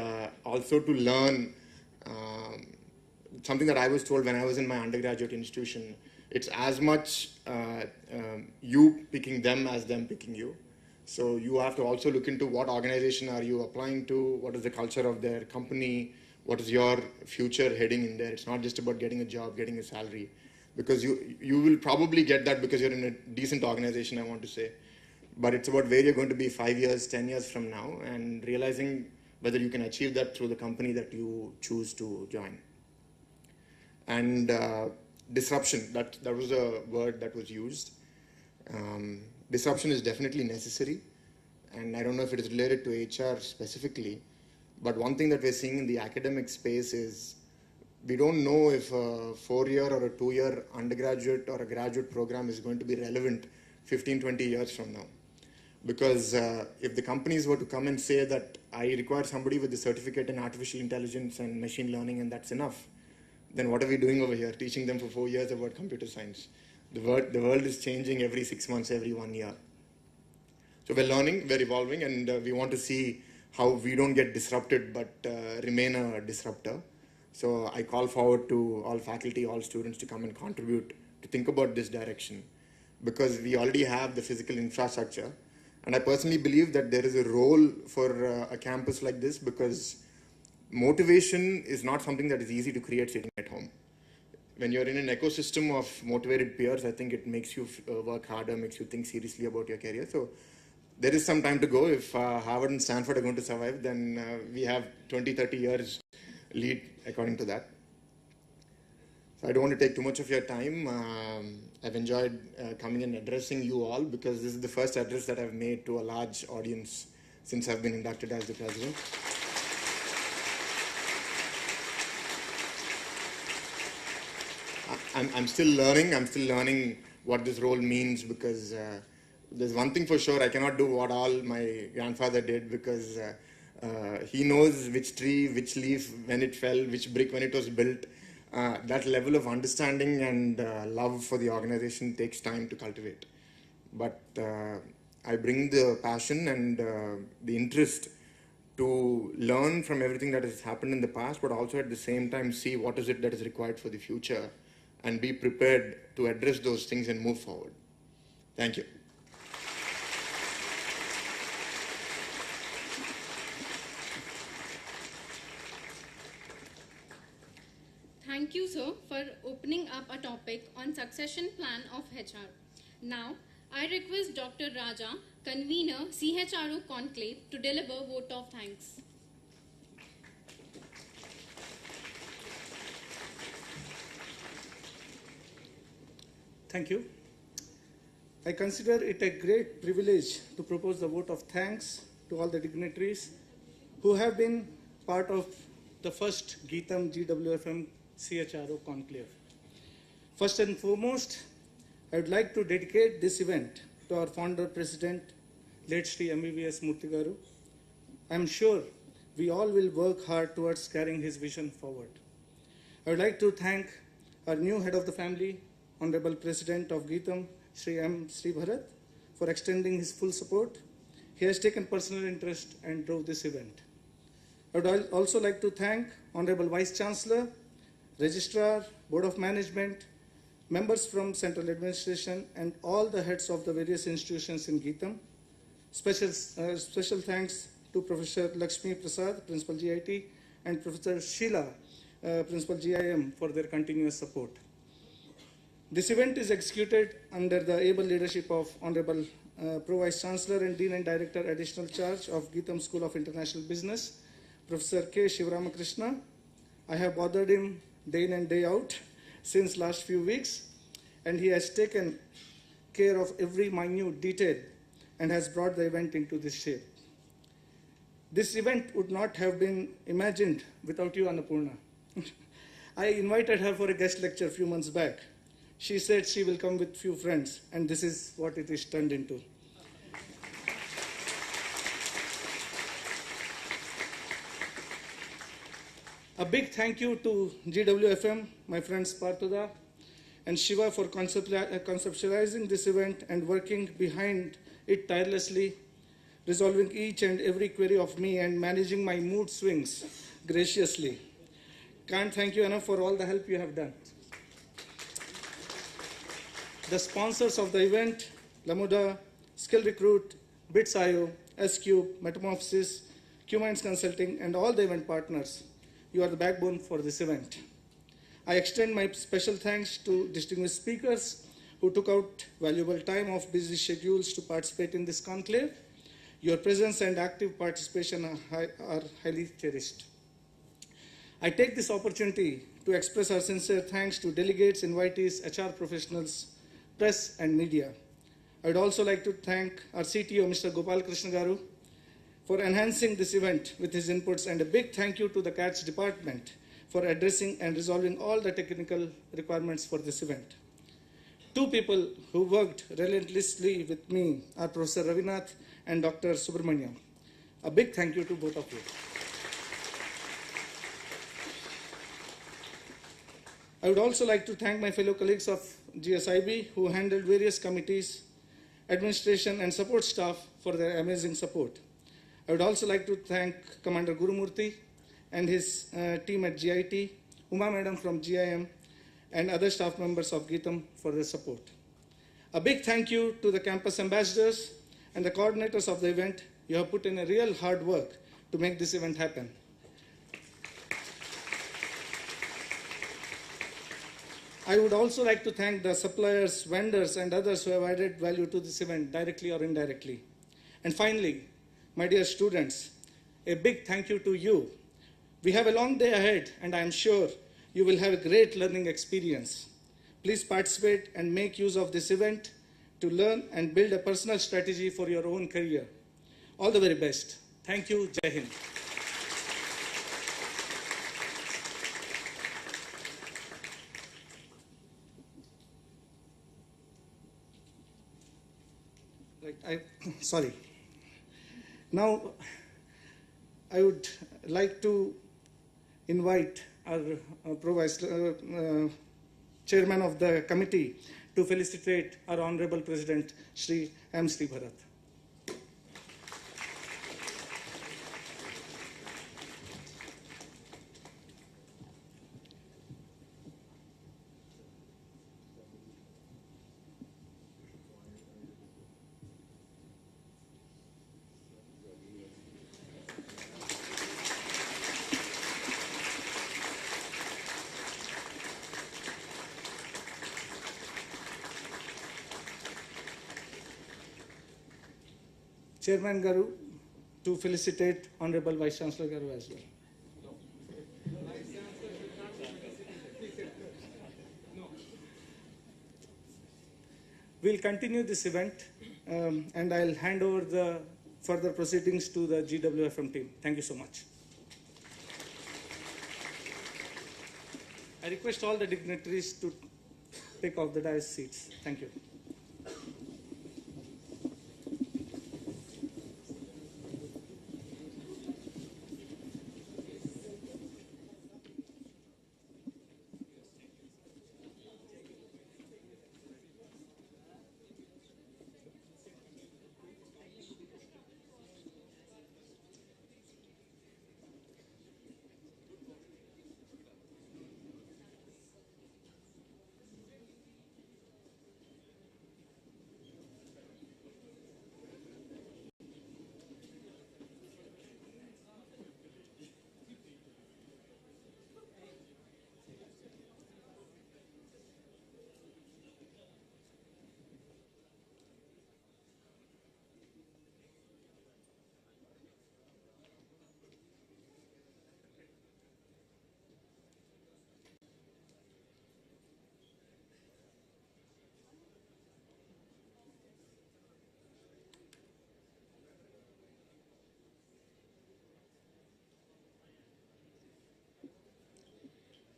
also to learn something that I was told when I was in my undergraduate institution. It's as much you picking them as them picking you. So you have to also look into what organization are you applying to, what is the culture of their company, what is your future heading in there. It's not just about getting a job, getting a salary, because you will probably get that because you're in a decent organization, I want to say. But it's about where you're going to be 5 years, 10 years from now, and realizing whether you can achieve that through the company that you choose to join. And disruption, that was a word that was used. Disruption is definitely necessary, and I don't know if it is related to HR specifically, but one thing that we're seeing in the academic space is we don't know if a 4-year or a 2-year undergraduate or a graduate program is going to be relevant 15, 20 years from now. Because if the companies were to come and say that I require somebody with a certificate in artificial intelligence and machine learning and that's enough, then what are we doing over here, teaching them for 4 years about computer science? The world is changing every 6 months, every 1 year. So we're learning, we're evolving, and we want to see how we don't get disrupted but remain a disruptor. So I call forward to all faculty, all students to come and contribute, to think about this direction, because we already have the physical infrastructure. And I personally believe that there is a role for a campus like this, because motivation is not something that is easy to create sitting at home. When you're in an ecosystem of motivated peers, I think it makes you work harder, makes you think seriously about your career. So there is some time to go. If Harvard and Stanford are going to survive, then we have 20, 30 years lead according to that. So I don't want to take too much of your time. I've enjoyed coming and addressing you all, because this is the first address that I've made to a large audience since I've been inducted as the president. I'm still learning. I'm still learning what this role means, because there's one thing for sure: I cannot do what all my grandfather did, because he knows which tree, which leaf when it fell, which brick when it was built. That level of understanding and love for the organization takes time to cultivate. But I bring the passion and the interest to learn from everything that has happened in the past, but also at the same time see what is it that is required for the future and be prepared to address those things and move forward. Thank you. Thank you, sir, for opening up a topic on succession plan of HR. Now, I request Dr. Raja, convener CHRO Conclave, to deliver vote of thanks. Thank you. I consider it a great privilege to propose the vote of thanks to all the dignitaries who have been part of the first GITAM GWFM CHRO Conclave. First and foremost, I would like to dedicate this event to our founder president, late Shri MBBS Murthy Garu. I am sure we all will work hard towards carrying his vision forward. I would like to thank our new head of the family, Honorable President of GITAM, Shri M. Sri Bharat, for extending his full support. He has taken personal interest and drove this event. I would also like to thank Honorable Vice Chancellor, Registrar, Board of Management, members from Central Administration, and all the heads of the various institutions in GITAM. Special thanks to Professor Lakshmi Prasad, Principal GIT, and Professor Sheila, Principal GIM, for their continuous support. This event is executed under the able leadership of Honorable Pro Vice Chancellor and Dean and Director Additional Charge of GITAM School of International Business, Professor K. Shivaramakrishna. I have bothered him day in and day out since last few weeks, and he has taken care of every minute detail and has brought the event into this shape. This event would not have been imagined without you, Annapurna. I invited her for a guest lecture a few months back. She said she will come with few friends, and this is what it is turned into. A big thank you to GWFM, my friends Parthuda and Shiva, for conceptualizing this event and working behind it tirelessly, resolving each and every query of me and managing my mood swings graciously. Can't thank you enough for all the help you have done. The sponsors of the event, Lamuda, Skill Recruit, Bits.io, S-Cube, Metamorphosis, Q-Minds Consulting, and all the event partners. You are the backbone for this event. I extend my special thanks to distinguished speakers who took out valuable time off busy schedules to participate in this conclave. Your presence and active participation are highly cherished. I take this opportunity to express our sincere thanks to delegates, invitees, HR professionals, press, and media. I would also like to thank our CTO, Mr. Gopal Krishna Garu, for enhancing this event with his inputs, and a big thank you to the CATS department for addressing and resolving all the technical requirements for this event. Two people who worked relentlessly with me are Professor Ravinath and Dr. Subramaniam. A big thank you to both of you. I would also like to thank my fellow colleagues of GSIB who handled various committees, administration, and support staff for their amazing support. I would also like to thank Commander Gurumurthy and his team at GIT, Uma Madam from GIM, and other staff members of GITAM for their support. A big thank you to the campus ambassadors and the coordinators of the event. You have put in a real hard work to make this event happen. I would also like to thank the suppliers, vendors, and others who have added value to this event directly or indirectly. And finally, my dear students, a big thank you to you. We have a long day ahead, and I am sure you will have a great learning experience. Please participate and make use of this event to learn and build a personal strategy for your own career. All the very best. Thank you. Jai Hind. sorry. Now, I would like to invite our chairman of the committee to felicitate our Honorable President, Shri M. Sri Bharat. Chairman Garu to felicitate Honorable Vice Chancellor Garu as well. We'll continue this event and I'll hand over the further proceedings to the GWFM team. Thank you so much. I request all the dignitaries to take off the dais seats. Thank you.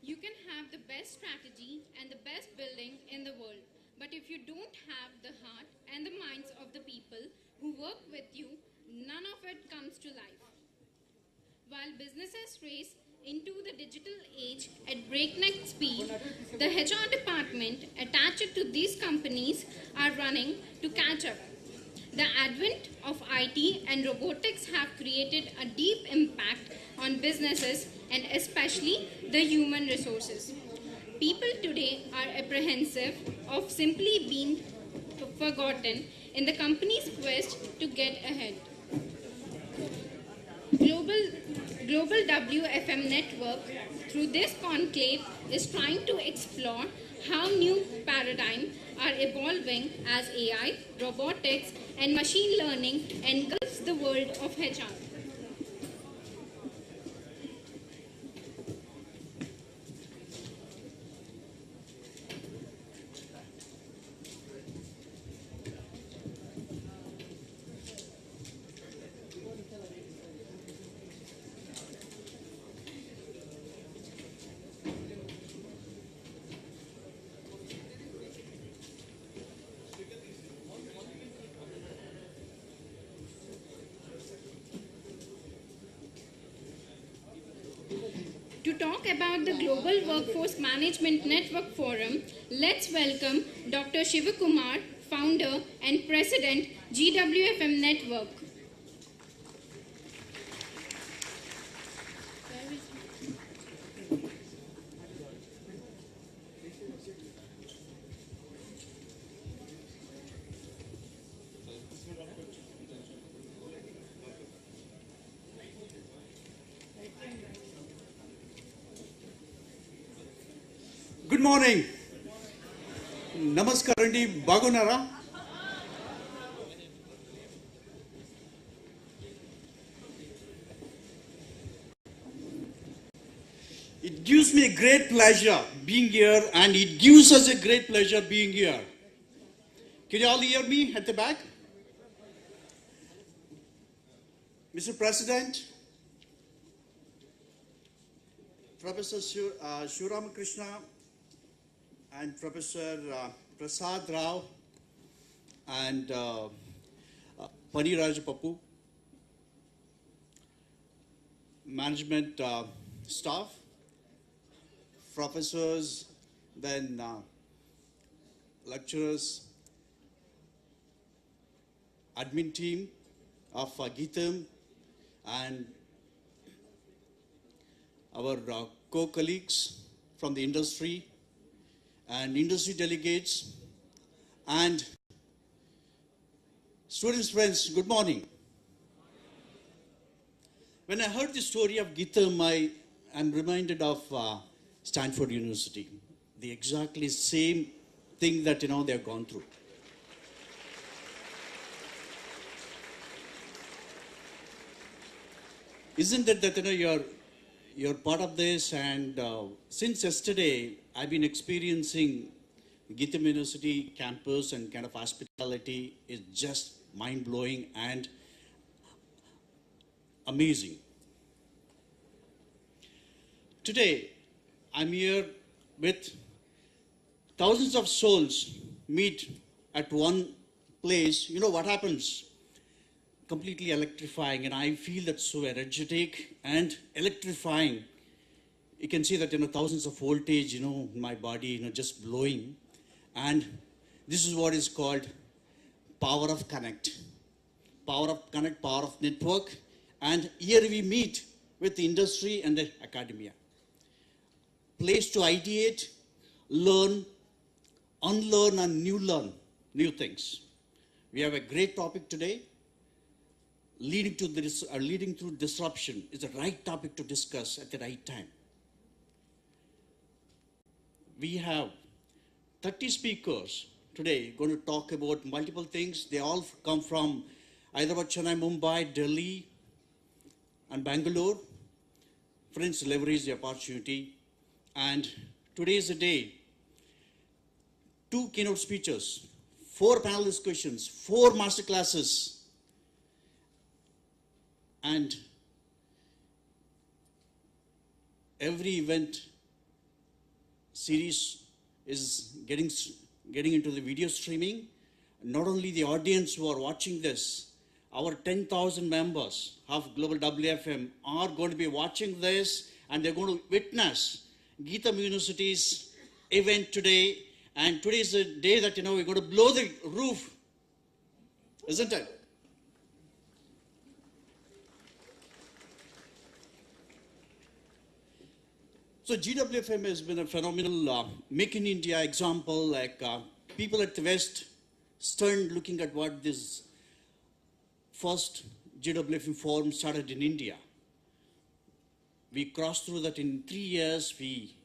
You can have the best strategy and the best building in the world, but if you don't have the heart and the minds of the people who work with you, none of it comes to life. While businesses race into the digital age at breakneck speed, the HR department attached to these companies are running to catch up. The advent of IT and robotics have created a deep impact on businesses and especially the human resources. People today are apprehensive of simply being forgotten in the company's quest to get ahead. Global WFM network through this conclave is trying to explore how new paradigms are evolving as AI, robotics, and machine learning engulfs the world of HR. To talk about the Global Workforce Management Network Forum, let's welcome Dr. Shivakumar, founder and president, GWFM Network. Good morning. Namaskaran, Bagunara. It gives me a great pleasure being here, and it gives us a great pleasure being here. Can you all hear me at the back? Mr. President, Professor Shivaram Krishna, and Professor Prasad Rao, and Pani Rajapapu, management staff, professors, then lecturers, admin team of GITAM, and our co-colleagues from the industry and industry delegates and students, friends, good morning. When I heard the story of GITAM, I am reminded of Stanford University, the exactly same thing that they have gone through. Isn't it that you're part of this? And since yesterday, I've been experiencing GITAM University campus and kind of hospitality is just mind-blowing and amazing. Today, I'm here with thousands of souls meet at one place. You know what happens? Completely electrifying, and I feel that so energetic and electrifying. You can see that thousands of voltage, in my body, just blowing, and this is what is called power of connect, power of network, and here we meet with the industry and the academia. Place to ideate, learn, unlearn, and learn new things. We have a great topic today. Leading through disruption is the right topic to discuss at the right time. We have 30 speakers today going to talk about multiple things. They all come from Hyderabad, Chennai, Mumbai, Delhi, and Bangalore. Friends, leverage the opportunity. And today is the day. 2 keynote speeches, 4 panel discussions, 4 master classes, and every event series is getting into the video streaming. Not only the audience who are watching this, our 10,000 members of Global WFM are going to be watching this, and they're going to witness GITAM University's event today. And today is the day that we're going to blow the roof, isn't it? So GWFM has been a phenomenal Make in India example, like people at the West stunned looking at what this first GWFM forum started in India. We crossed through that in 3 years. We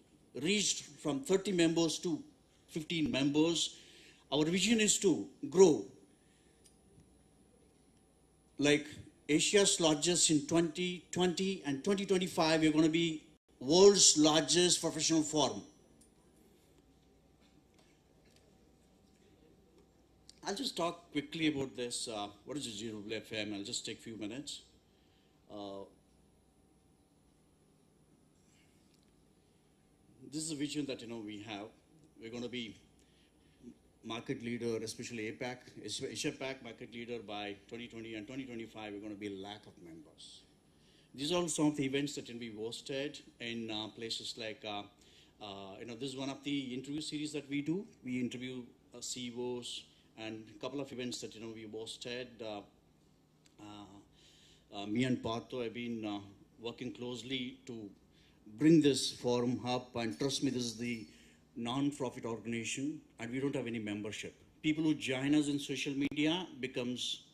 reached from 30 members to 15 members. Our vision is to grow like Asia's largest in 2020, and 2025 we're going to be world's largest professional forum. I'll just talk quickly about this. What is the GWFM? I'll just take a few minutes. This is a vision that we have. We're going to be market leader, especially APAC, Asia-Pac market leader by 2020, and 2025 we're going to be a lakh of members. These are some of the events that can be hosted in places like, this is one of the interview series that we do. We interview CEOs, and a couple of events that we hosted. Me and Partho have been working closely to bring this forum up, and trust me, this is the non-profit organization, and we don't have any membership. People who join us in social media becomes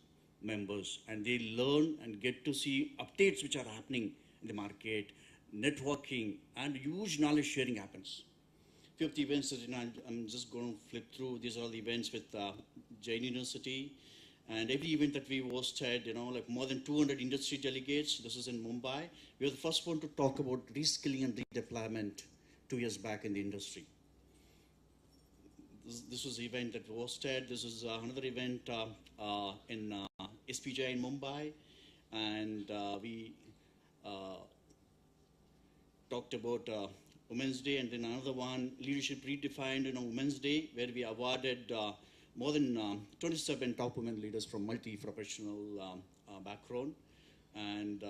members, and they learn and get to see updates which are happening in the market, networking, and huge knowledge sharing happens. Few of the events that I'm just going to flip through. These are all the events with Jain University, and every event that we hosted, like more than 200 industry delegates. This is in Mumbai. We were the first one to talk about reskilling and redeployment 2 years back in the industry. This was the event that we hosted. This is another event in SPJ in Mumbai, and we talked about Women's Day, and then another one, Leadership Redefined, Women's Day, where we awarded more than 27 top women leaders from multi-professional background. And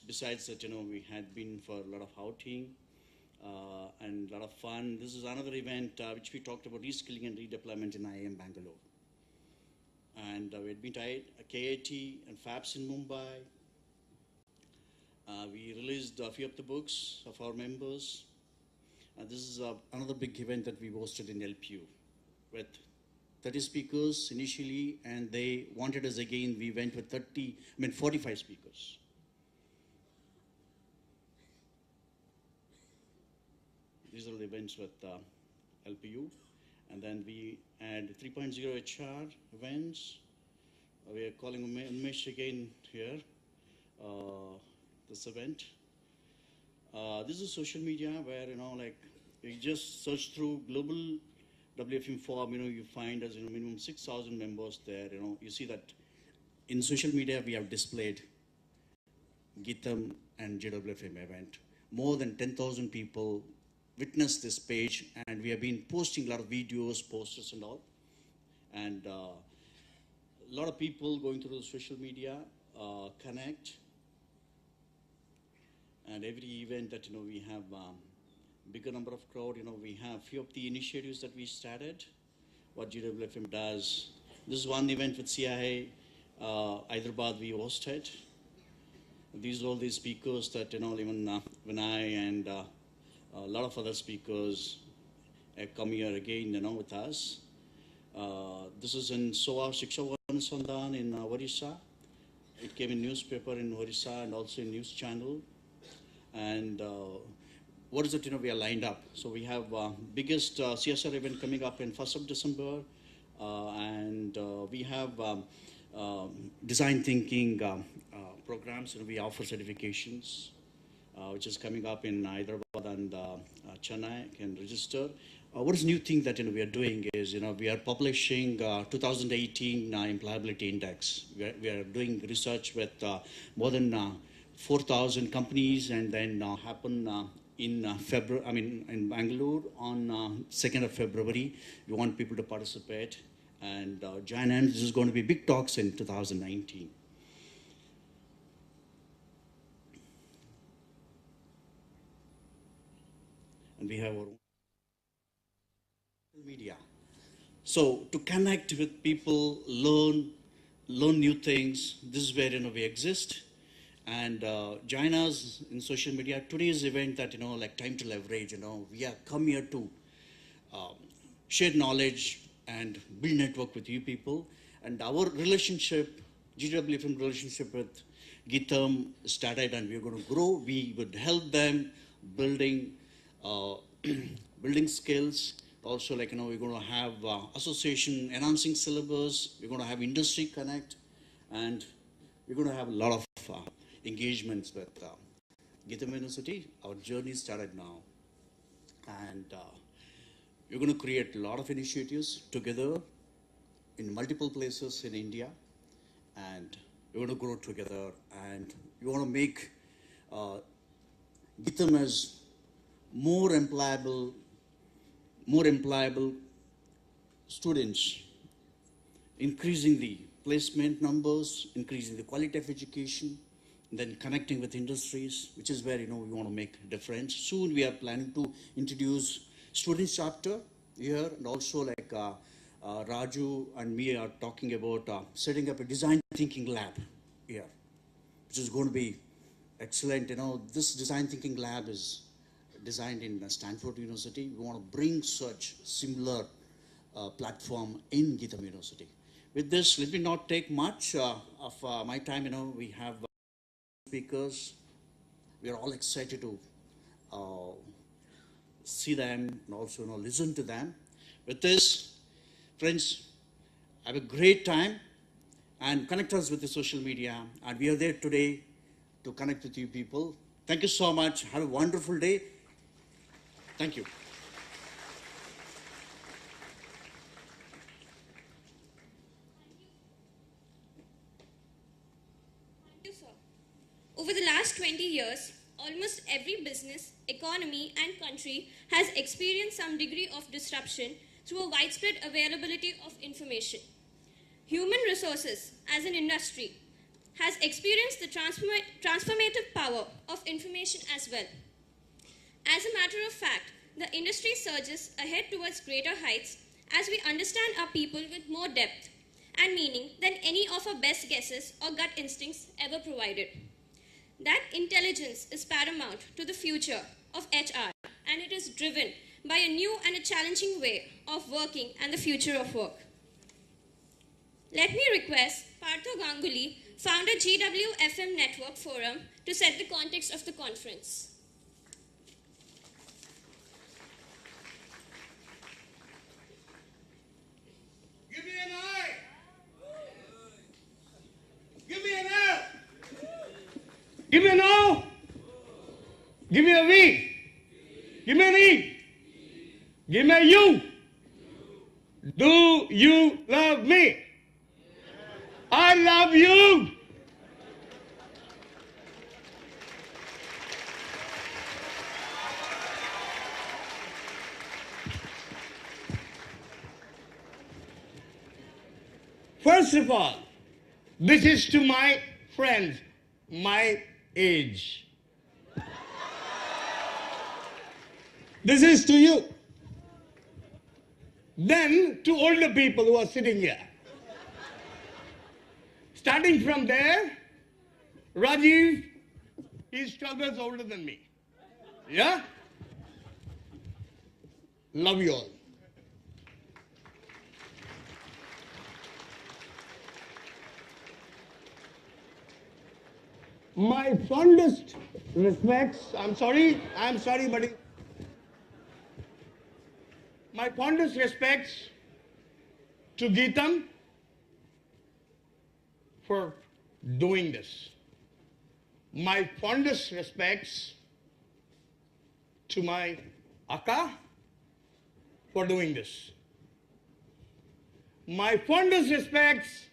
besides that, we had been for a lot of outing and a lot of fun. This is another event which we talked about reskilling and redeployment in IIM Bangalore. And we had been to KIT and FABs in Mumbai. We released a few of the books of our members. This is another big event that we hosted in LPU with 30 speakers initially, and they wanted us again. We went with 45 speakers. These are the events with LPU. And then we had 3.0 HR events. We are calling Umesh again here, this event. This is social media where, you just search through global WFM forum, you find us, minimum 6,000 members there. You see that in social media we have displayed GITAM and GWFM event. More than 10,000 people witnessed this page, and we have been posting a lot of videos, posters and all. And a lot of people going through the social media, connect. And every event that, we have bigger number of crowd, we have few of the initiatives that we started, what GWFM does. This is one event with CIA, Hyderabad we hosted. These are all these speakers that, even Vinay and a lot of other speakers have come here again, with us. This is in Soa Shiksha Sandan in Orissa. It came in newspaper in Orissa and also in news channel. And what is it, we are lined up. So we have biggest CSR event coming up in 1st of December. And we have design thinking programs, and we offer certifications, which is coming up in Hyderabad and Chennai. You can register. What is new thing that we are doing is, we are publishing 2018 employability index. We are doing research with more than 4,000 companies, and then happen in February. In Bangalore on 2nd of February. We want people to participate and join in. This is going to be big talks in 2019. And we have our own media. So to connect with people, learn new things. This is where we exist. And join us in social media. Today's event that, time to leverage, we have come here to share knowledge and build network with you people. And our relationship, GWFM relationship with GITAM started, and we're going to grow. We would help them building skills. Also, we're going to have association enhancing syllabus. We're going to have industry connect, and we're going to have a lot of engagements with GITAM University. Our journey started now, and we're going to create a lot of initiatives together in multiple places in India, and we're going to grow together, and we want to make GITAM as more employable students, increasing the placement numbers, increasing the quality of education, then connecting with industries, which is where we want to make a difference. Soon we are planning to introduce students chapter here, and also Raju and me are talking about setting up a design thinking lab here, which is going to be excellent. This design thinking lab is designed in Stanford University. We want to bring such similar platform in GITAM University. With this, let me not take much of my time. We have speakers. We are all excited to see them and also listen to them. With this, friends, have a great time and connect us with the social media. And we are there today to connect with you people. Thank you so much. Have a wonderful day. Thank you. Over the last 20 years, almost every business, economy, and country has experienced some degree of disruption through a widespread availability of information. Human resources as an industry has experienced the transformative power of information as well. As a matter of fact, the industry surges ahead towards greater heights as we understand our people with more depth and meaning than any of our best guesses or gut instincts ever provided. That intelligence is paramount to the future of HR, and it is driven by a new and a challenging way of working and the future of work. Let me request Partho Ganguly, founder GWFM Network Forum, to set the context of the conference. Give me an I. Give me an L. Give me an O. Give me a V. Give me an E. Give me a U. Do you love me? I love you. First of all, this is to my friends, my age. This is to you. Then to older people who are sitting here. Starting from there, Rajiv is 12 years older than me. Yeah? Love you all. My fondest respects, I'm sorry, buddy. My fondest respects to GITAM for doing this. My fondest respects to my Akka for doing this. My fondest respects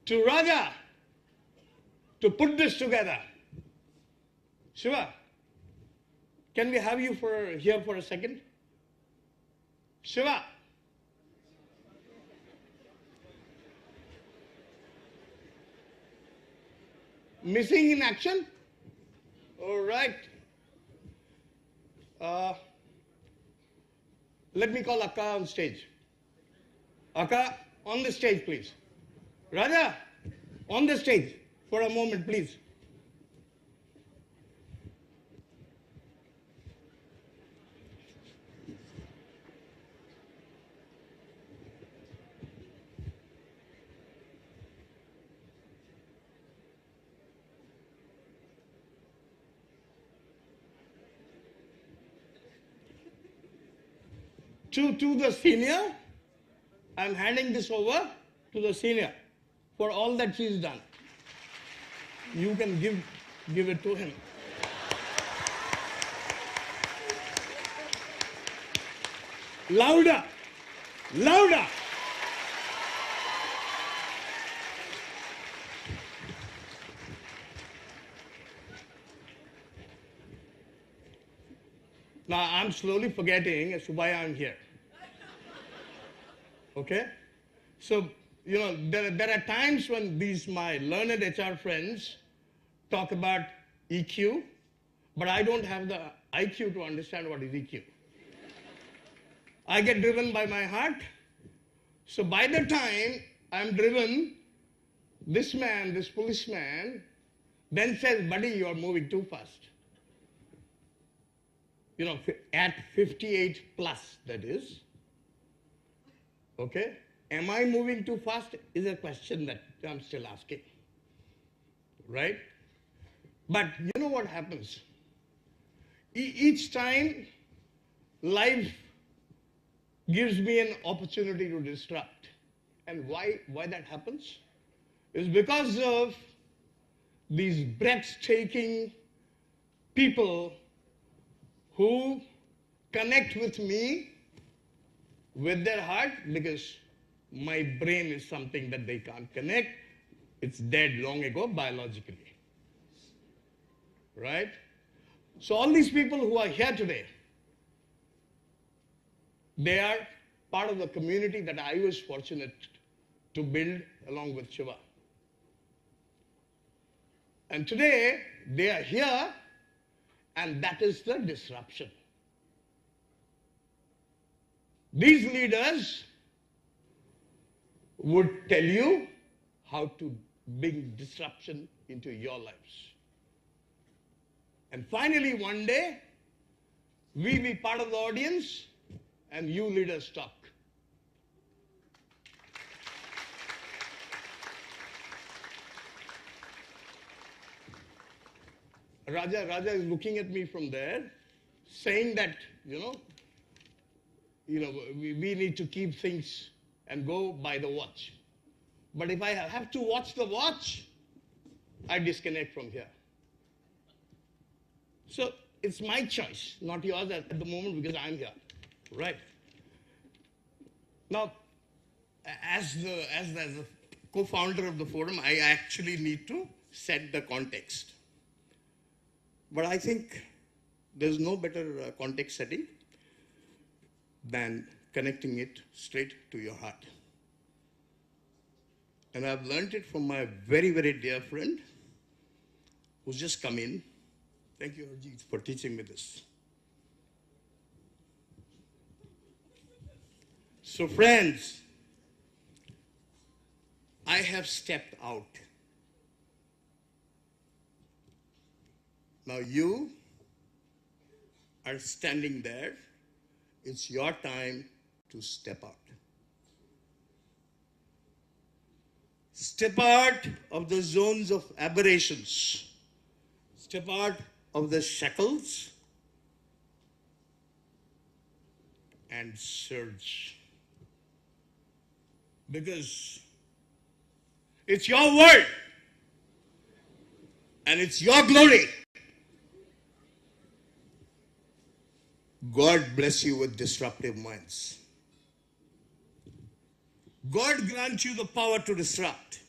to Raja to put this together. Shiva, can we have you here for a second? Shiva. Missing in action? All right. Let me call Akka on stage. Akka, on the stage, please. Raja, on the stage for a moment, please. To the senior, I'm handing this over to the senior for all that she's done. You can give it to him. Louder, louder. Now I'm slowly forgetting as to why I'm here. Okay? So, you know, there are times when my learned HR friends talk about EQ, but I don't have the IQ to understand what is EQ. I get driven by my heart. So by the time I'm driven, this policeman, then says, buddy, you're moving too fast. You know, at 58 plus, that is. Okay? Am I moving too fast is a question that I'm still asking. Right? But you know what happens? Each time life gives me an opportunity to disrupt. And why that happens? Is because of these breathtaking people who connect with me with their heart, because my brain is something that they can't connect. It's dead long ago biologically. Right? So all these people who are here today, they are part of the community that I was fortunate to build along with Shiva. And today, they are here, and that is the disruption. These leaders would tell you how to bring disruption into your lives. And finally, one day, we be part of the audience, and you leaders talk. Raja is looking at me from there, saying that, we need to keep things and go by the watch. But if I have to watch the watch, I disconnect from here. So it's my choice, not yours at the moment, because I'm here, right? Now, as the co-founder of the forum, I actually need to set the context. But I think there's no better context setting than connecting it straight to your heart. And I've learned it from my very, very dear friend who's just come in. Thank you, Arjit, for teaching me this. So friends, I have stepped out. Now you are standing there. It's your time to step out. Step out of the zones of aberrations. Step out of the shackles and surge. Because it's your world and it's your glory. God bless you with disruptive minds. God grant you the power to disrupt.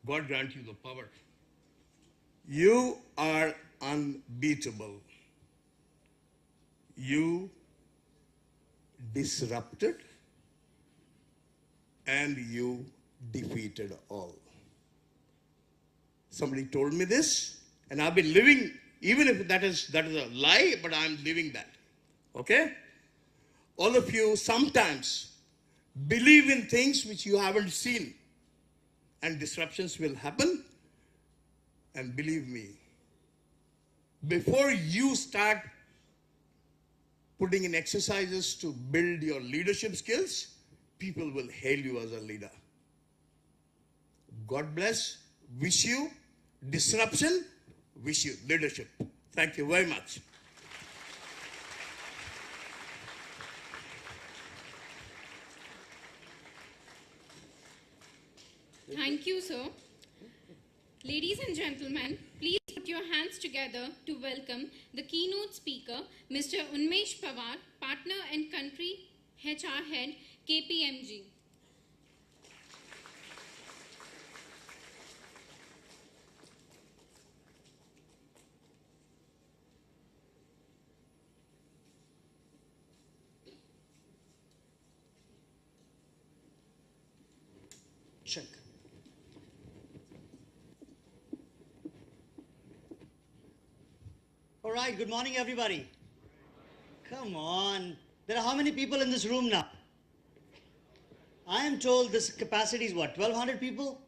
God grant you the power. You are unbeatable. You disrupted and you defeated all. Somebody told me this, and I've been living, even if that is a lie, but I'm living that. Okay? All of you sometimes believe in things which you haven't seen, and disruptions will happen. And believe me, before you start putting in exercises to build your leadership skills, people will hail you as a leader. God bless. Wish you disruption. Wish you leadership. Thank you very much. Thank you, sir. Ladies and gentlemen, please put your hands together to welcome the keynote speaker, Mr. Unmesh Pawar, Partner and Country HR Head, KPMG. Check. All right, good morning, everybody. Come on. There are how many people in this room now? I am told this capacity is what, 1,200 people?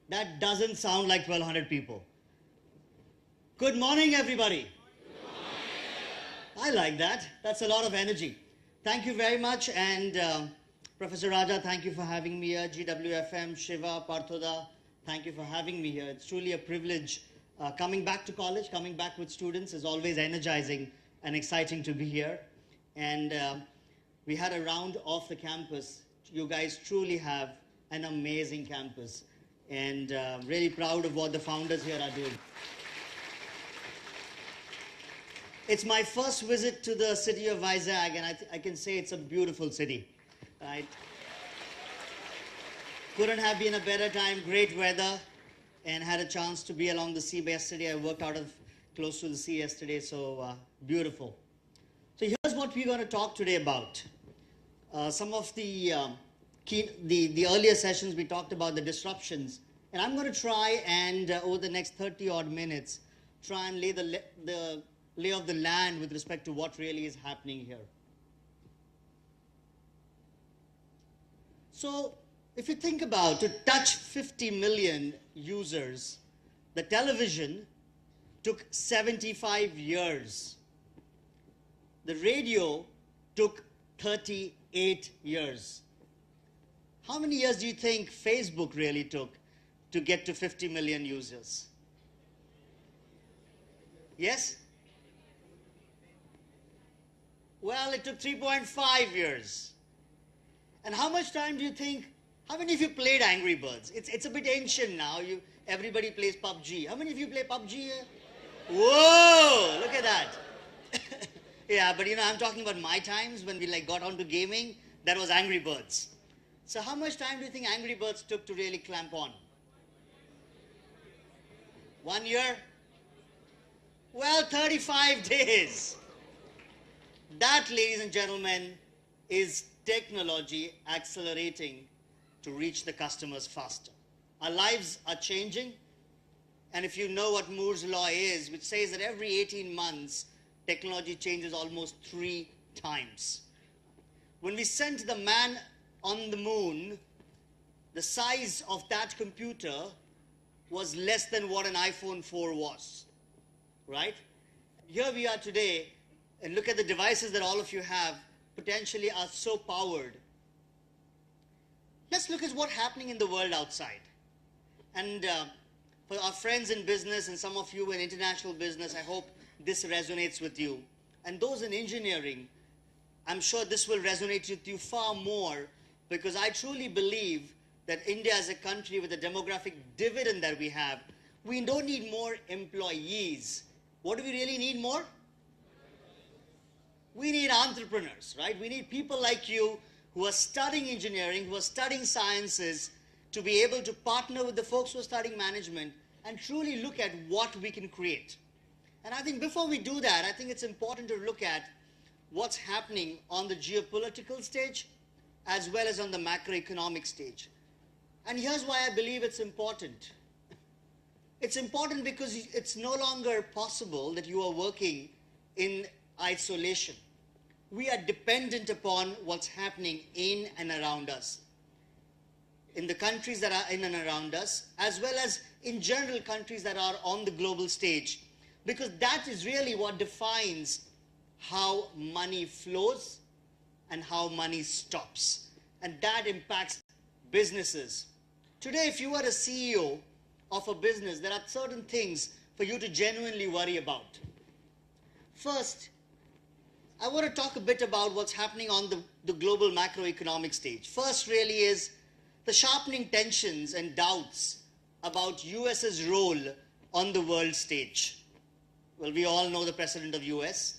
That doesn't sound like 1,200 people. Good morning, everybody. Good morning. I like that. That's a lot of energy. Thank you very much. And Professor Raja, thank you for having me here. GWFM, Shiva, Parthoda, thank you for having me here. It's truly a privilege. Coming back to college, coming back with students is always energizing and exciting to be here. And we had a round off the campus. You guys truly have an amazing campus. And really proud of what the founders here are doing. It's my first visit to the city of Vizag, and I can say it's a beautiful city. Right? Couldn't have been a better time, great weather, and had a chance to be along the sea yesterday. I worked out of close to the sea yesterday, so beautiful. So here's what we're going to talk today about. Some of the earlier sessions we talked about the disruptions, and I'm going to try and over the next 30 odd minutes try and lay the lay of the land with respect to what really is happening here. So if you think about, to touch 50 million users, the television took 75 years. The radio took 38 years. How many years do you think Facebook really took to get to 50 million users? Yes? Well, it took 3.5 years. And how much time do you think, how many of you played Angry Birds? It's a bit ancient now. Everybody plays PUBG. How many of you play PUBG here? Whoa, look at that. Yeah, but you know, I'm talking about my times when we got onto gaming. That was Angry Birds. So how much time do you think Angry Birds took to really clamp on? 1 year? Well, 35 days. That, ladies and gentlemen, is technology accelerating to reach the customers faster. Our lives are changing, and if you know what Moore's law is, which says that every 18 months, technology changes almost 3 times. When we sent the man on the moon, the size of that computer was less than what an iPhone 4 was, right? Here we are today, and look at the devices that all of you have, potentially are so powered. Let's look at what's happening in the world outside. And for our friends in business and some of you in international business, I hope this resonates with you. And those in engineering, I'm sure this will resonate with you far more, because I truly believe that India as a country with the demographic dividend that we have, we don't need more employees. What do we really need more? We need entrepreneurs, right? We need people like you who are studying engineering, who are studying sciences, to be able to partner with the folks who are studying management and truly look at what we can create. And I think before we do that, I think it's important to look at what's happening on the geopolitical stage as well as on the macroeconomic stage. And here's why I believe it's important. It's important because it's no longer possible that you are working in isolation. We are dependent upon what's happening in and around us, in the countries that are in and around us, as well as in general countries that are on the global stage, because that is really what defines how money flows and how money stops. And that impacts businesses. Today, if you are a CEO of a business, there are certain things for you to genuinely worry about. First, I want to talk a bit about what's happening on the global macroeconomic stage. First really is the sharpening tensions and doubts about US's role on the world stage. Well, we all know the president of US,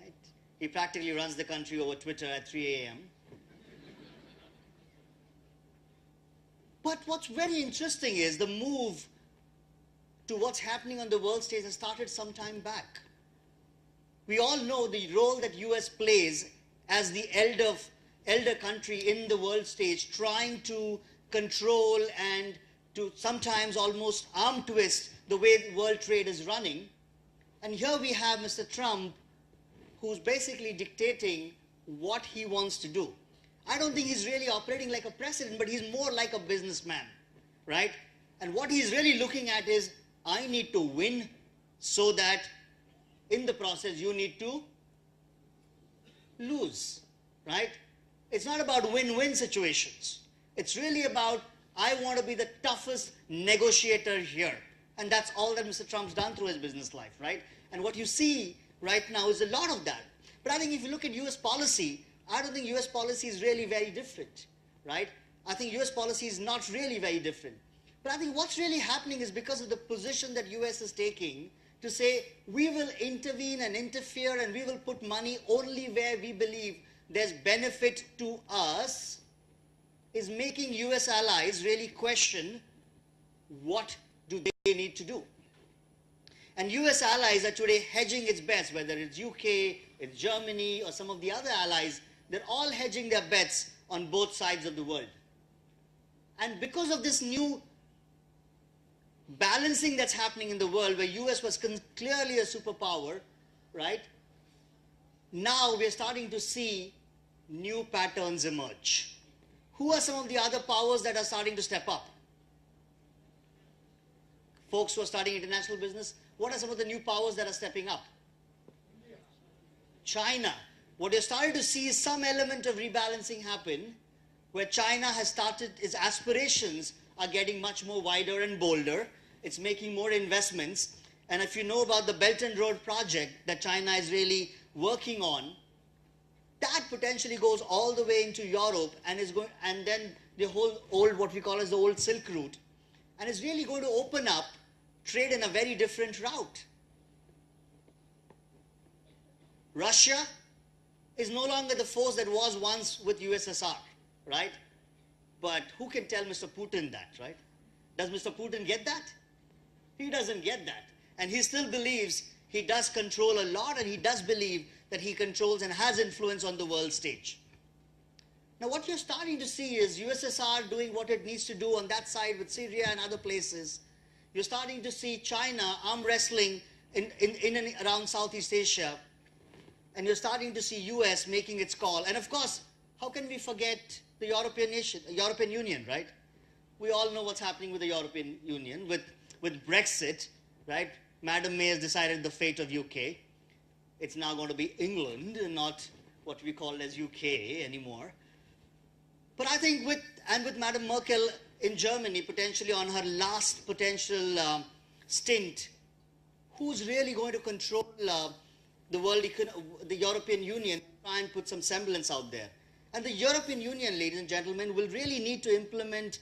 right? He practically runs the country over Twitter at 3 a.m. But what's very interesting is the move to what's happening on the world stage has started some time back. We all know the role that US plays as the elder country in the world stage, trying to control and to sometimes almost arm twist the way world trade is running. And here we have Mr. Trump, who's basically dictating what he wants to do. I don't think he's really operating like a president, but he's more like a businessman, right? And what he's really looking at is, I need to win so that in the process you need to lose, right? It's not about win-win situations. It's really about, I want to be the toughest negotiator here. And that's all that Mr. Trump's done through his business life, right? And what you see right now is a lot of that. But I think if you look at US policy, I don't think US policy is really very different, right? I think US policy is not really very different. But I think what's really happening is because of the position that US is taking to say, we will intervene and interfere and we will put money only where we believe there's benefit to us, is making US allies really question what do they need to do. And US allies are today hedging its bets, whether it's UK, it's Germany, or some of the other allies. They're all hedging their bets on both sides of the world. And because of this new balancing that's happening in the world, where US was clearly a superpower, right? Now we're starting to see new patterns emerge. Who are some of the other powers that are starting to step up? Folks who are starting international business, what are some of the new powers that are stepping up? China. What you're starting to see is some element of rebalancing happen, where China has started, its aspirations are getting much more wider and bolder. It's making more investments. And if you know about the Belt and Road project that China is really working on, that potentially goes all the way into Europe and is going, and then the whole old, what we call as the old Silk Route. And it's really going to open up trade in a very different route. Russia is no longer the force that was once with USSR, right? But who can tell Mr. Putin that, right? Does Mr. Putin get that? He doesn't get that. And he still believes he does control a lot, and he does believe that he controls and has influence on the world stage. Now what you're starting to see is USSR doing what it needs to do on that side with Syria and other places. You're starting to see China arm wrestling in and around Southeast Asia. And you're starting to see US making its call. And of course, how can we forget the European Union, right? We all know what's happening with the European Union, with Brexit, right? Madam May has decided the fate of UK. It's now going to be England and not what we call as UK anymore. But I think with Madam Merkel in Germany, potentially on her last potential stint, who's really going to control the world, the European Union, try and put some semblance out there? And the European Union, ladies and gentlemen, will really need to implement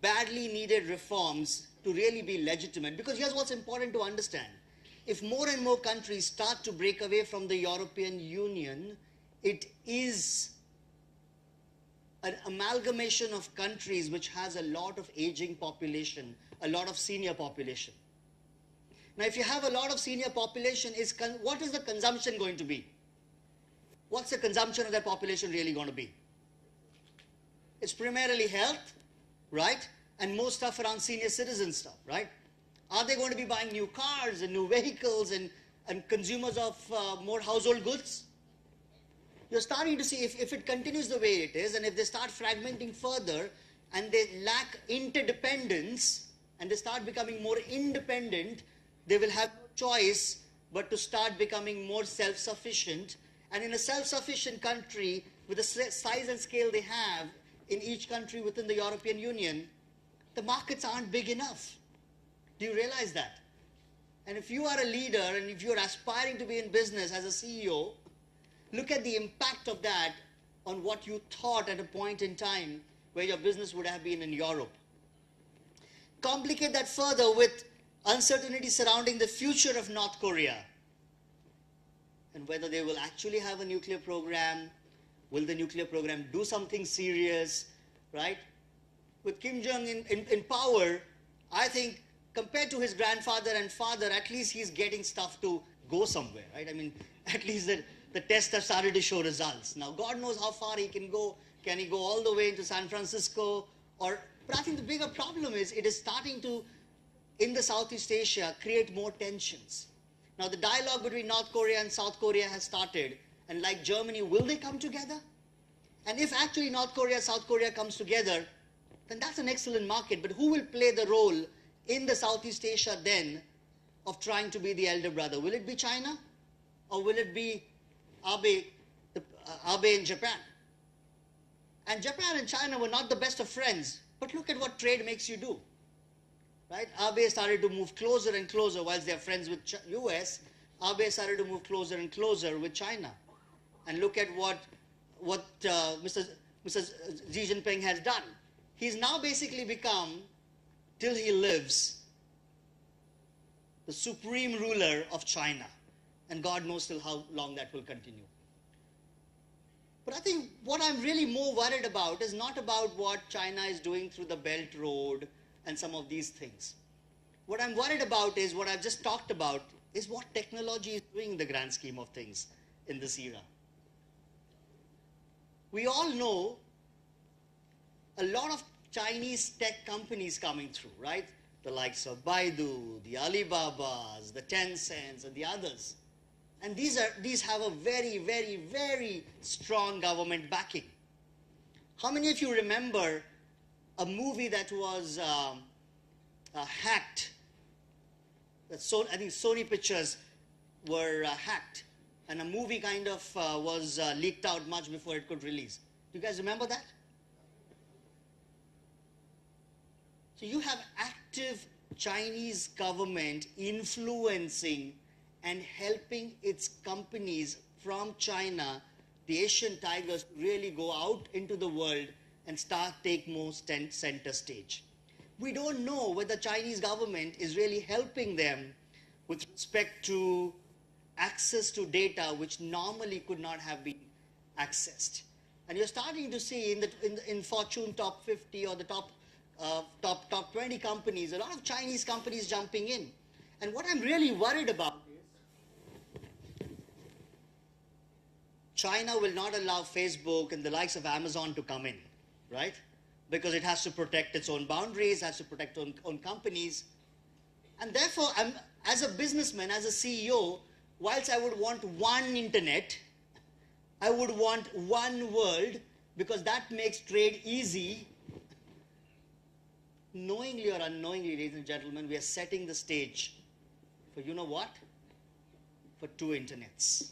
badly needed reforms to really be legitimate. Because here's what's important to understand. If more and more countries start to break away from the European Union, it is an amalgamation of countries which has a lot of aging population, a lot of senior population. Now, if you have a lot of senior population, what is the consumption going to be? What's the consumption of that population really going to be? It's primarily health, right? And more stuff around senior citizen stuff, right? Are they going to be buying new cars and new vehicles and consumers of more household goods? You're starting to see if it continues the way it is, and if they start fragmenting further and they lack interdependence and they start becoming more independent, they will have no choice but to start becoming more self-sufficient. And in a self-sufficient country, with the size and scale they have in each country within the European Union, the markets aren't big enough. Do you realize that? And if you are a leader and if you're aspiring to be in business as a CEO, look at the impact of that on what you thought at a point in time where your business would have been in Europe. Complicate that further with uncertainty surrounding the future of North Korea and whether they will actually have a nuclear program. Will the nuclear program do something serious, right? With Kim Jong-un in power, I think compared to his grandfather and father, at least he's getting stuff to go somewhere, right? I mean, at least the tests have started to show results. Now, God knows how far he can go. Can he go all the way into San Francisco? But I think the bigger problem is it is starting to, in the Southeast Asia, create more tensions. Now, the dialogue between North Korea and South Korea has started. And like Germany, will they come together? And if actually North Korea, South Korea comes together, then that's an excellent market. But who will play the role in the Southeast Asia then of trying to be the elder brother? Will it be China? Or will it be Abe in Japan? And Japan and China were not the best of friends. But look at what trade makes you do. Right? Abe started to move closer and closer whilst they're friends with US. Abe started to move closer and closer with China. And look at what Mr. Xi Jinping has done. He's now basically become, till he lives, the supreme ruler of China. And God knows till how long that will continue. But I think what I'm really more worried about is not about what China is doing through the Belt Road and some of these things. What I'm worried about is what I've just talked about is what technology is doing in the grand scheme of things in this era. We all know a lot of Chinese tech companies coming through, right? The likes of Baidu, the Alibabas, the Tencents, and the others. And these have a very, very, very strong government backing. How many of you remember a movie that was hacked? I think Sony Pictures were hacked, and a movie kind of was leaked out much before it could release. Do you guys remember that? So you have active Chinese government influencing and helping its companies from China, the Asian tigers, really go out into the world and start take more center stage. We don't know whether the Chinese government is really helping them with respect to access to data which normally could not have been accessed. And you're starting to see in Fortune top 50 or the top 20 companies, a lot of Chinese companies jumping in. And what I'm really worried about is China will not allow Facebook and the likes of Amazon to come in, right? Because it has to protect its own boundaries, has to protect its own companies. And therefore, as a businessman, as a CEO, whilst I would want one internet, I would want one world, because that makes trade easy. Knowingly or unknowingly, ladies and gentlemen, we are setting the stage for, you know what? For two internets.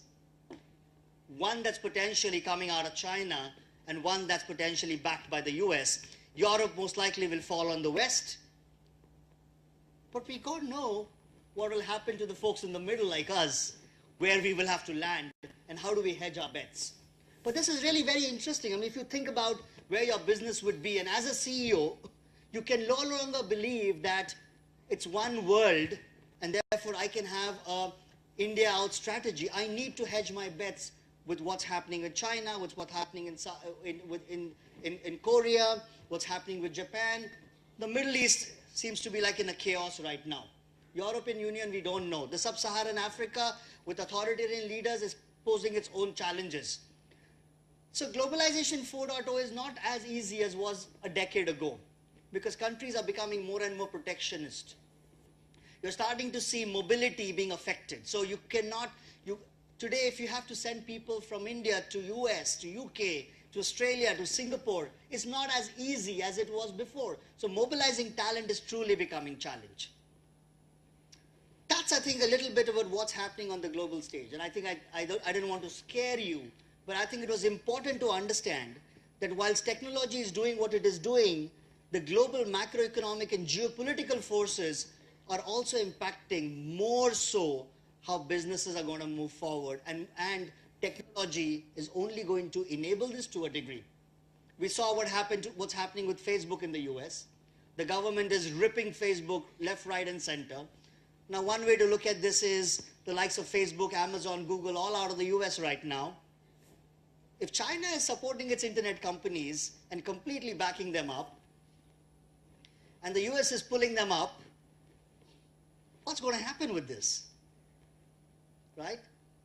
One that's potentially coming out of China and one that's potentially backed by the US. Europe most likely will fall on the West. But we don't know what will happen to the folks in the middle like us, where we will have to land, and how do we hedge our bets. But this is really very interesting. I mean, if you think about where your business would be, and as a CEO, you can no longer believe that it's one world, and therefore I can have a India out strategy. I need to hedge my bets with what's happening in China, with what's happening in Korea, what's happening with Japan. The Middle East seems to be like in a chaos right now. European Union, we don't know. The Sub-Saharan Africa, with authoritarian leaders, is posing its own challenges. So globalization 4.0 is not as easy as was a decade ago, because countries are becoming more and more protectionist. You're starting to see mobility being affected. So you cannot, today if you have to send people from India to US, to UK, to Australia, to Singapore, it's not as easy as it was before. So mobilizing talent is truly becoming a challenge. That's, I think, a little bit about what's happening on the global stage. And I think I didn't want to scare you, but I think it was important to understand that whilst technology is doing what it is doing, the global macroeconomic and geopolitical forces are also impacting more so how businesses are going to move forward. And technology is only going to enable this to a degree. We saw what's happening with Facebook in the US. The government is ripping Facebook left, right, and center. Now, one way to look at this is the likes of Facebook, Amazon, Google, all out of the US right now. If China is supporting its internet companies and completely backing them up, and the US is pulling them up, what's going to happen with this? Right?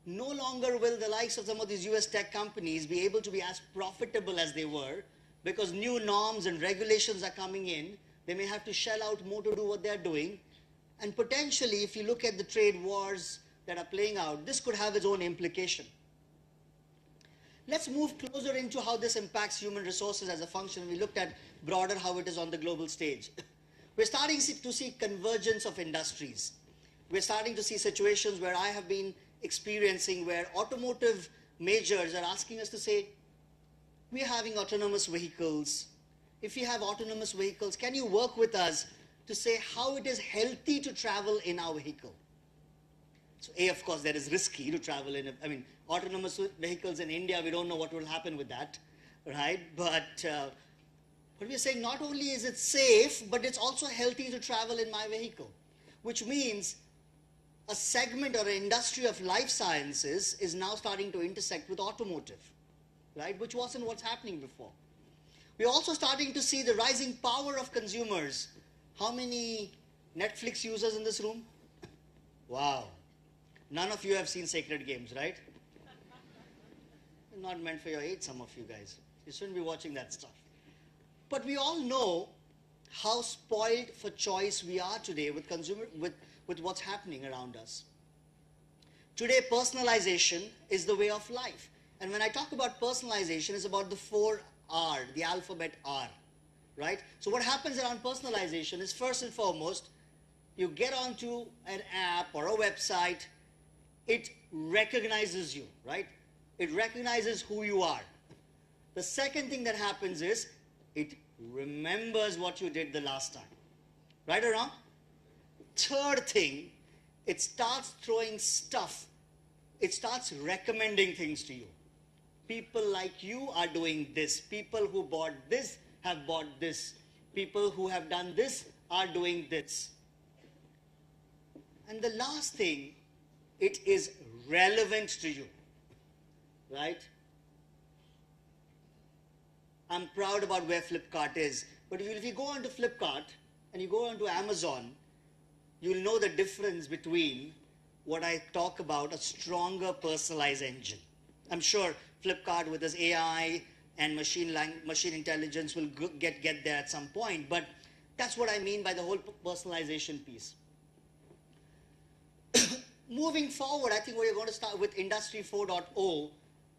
No longer will the likes of some of these US tech companies be able to be as profitable as they were, because new norms and regulations are coming in. They may have to shell out more to do what they're doing. And potentially, if you look at the trade wars that are playing out, this could have its own implication. Let's move closer into how this impacts human resources as a function. We looked at broader how it is on the global stage. We're starting to see convergence of industries. We're starting to see situations where I have been experiencing where automotive majors are asking us to say, we're having autonomous vehicles. If you have autonomous vehicles, can you work with us to say how it is healthy to travel in our vehicle? So of course, that is risky to travel in. Autonomous vehicles in India, we don't know what will happen with that, right? But we're saying not only is it safe, but it's also healthy to travel in my vehicle, which means a segment or an industry of life sciences is now starting to intersect with automotive, right? Which wasn't what's happening before. We're also starting to see the rising power of consumers. How many Netflix users in this room? Wow. None of you have seen Sacred Games, right? Not meant for your age, some of you guys. You shouldn't be watching that stuff. But we all know how spoiled for choice we are today with what's happening around us. Today, personalization is the way of life. And when I talk about personalization, it's about the 4R, the alphabet R, right? So what happens around personalization is, first and foremost, you get onto an app or a website, it recognizes you, right? It recognizes who you are. The second thing that happens is it remembers what you did the last time. Right or wrong? Third thing, it starts throwing stuff. It starts recommending things to you. People like you are doing this. People who bought this have bought this. People who have done this are doing this. And the last thing, it is relevant to you. Right? I'm proud about where Flipkart is. But if you go onto Flipkart and you go onto Amazon, you'll know the difference between what I talk about, a stronger personalized engine. I'm sure Flipkart with its AI and machine intelligence will get there at some point. But that's what I mean by the whole personalization piece. Moving forward, I think we're going to start with Industry 4.0.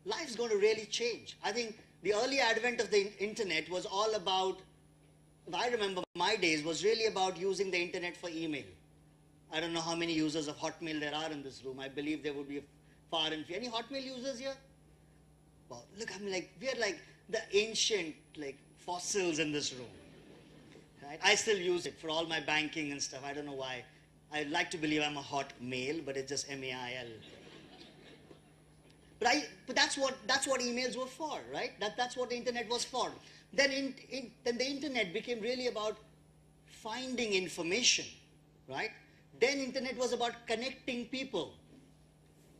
Life's going to really change. I think the early advent of the internet was all about, if I remember my days, was really about using the internet for email. I don't know how many users of Hotmail there are in this room. I believe there would be far and few. Any Hotmail users here? Well, look, I mean, we're like the ancient, fossils in this room. Right? I still use it for all my banking and stuff. I don't know why. I like to believe I'm a hot male, but it's just M-A-I-L. But that's what emails were for, right? That's what the internet was for. Then the internet became really about finding information, right? Then internet was about connecting people.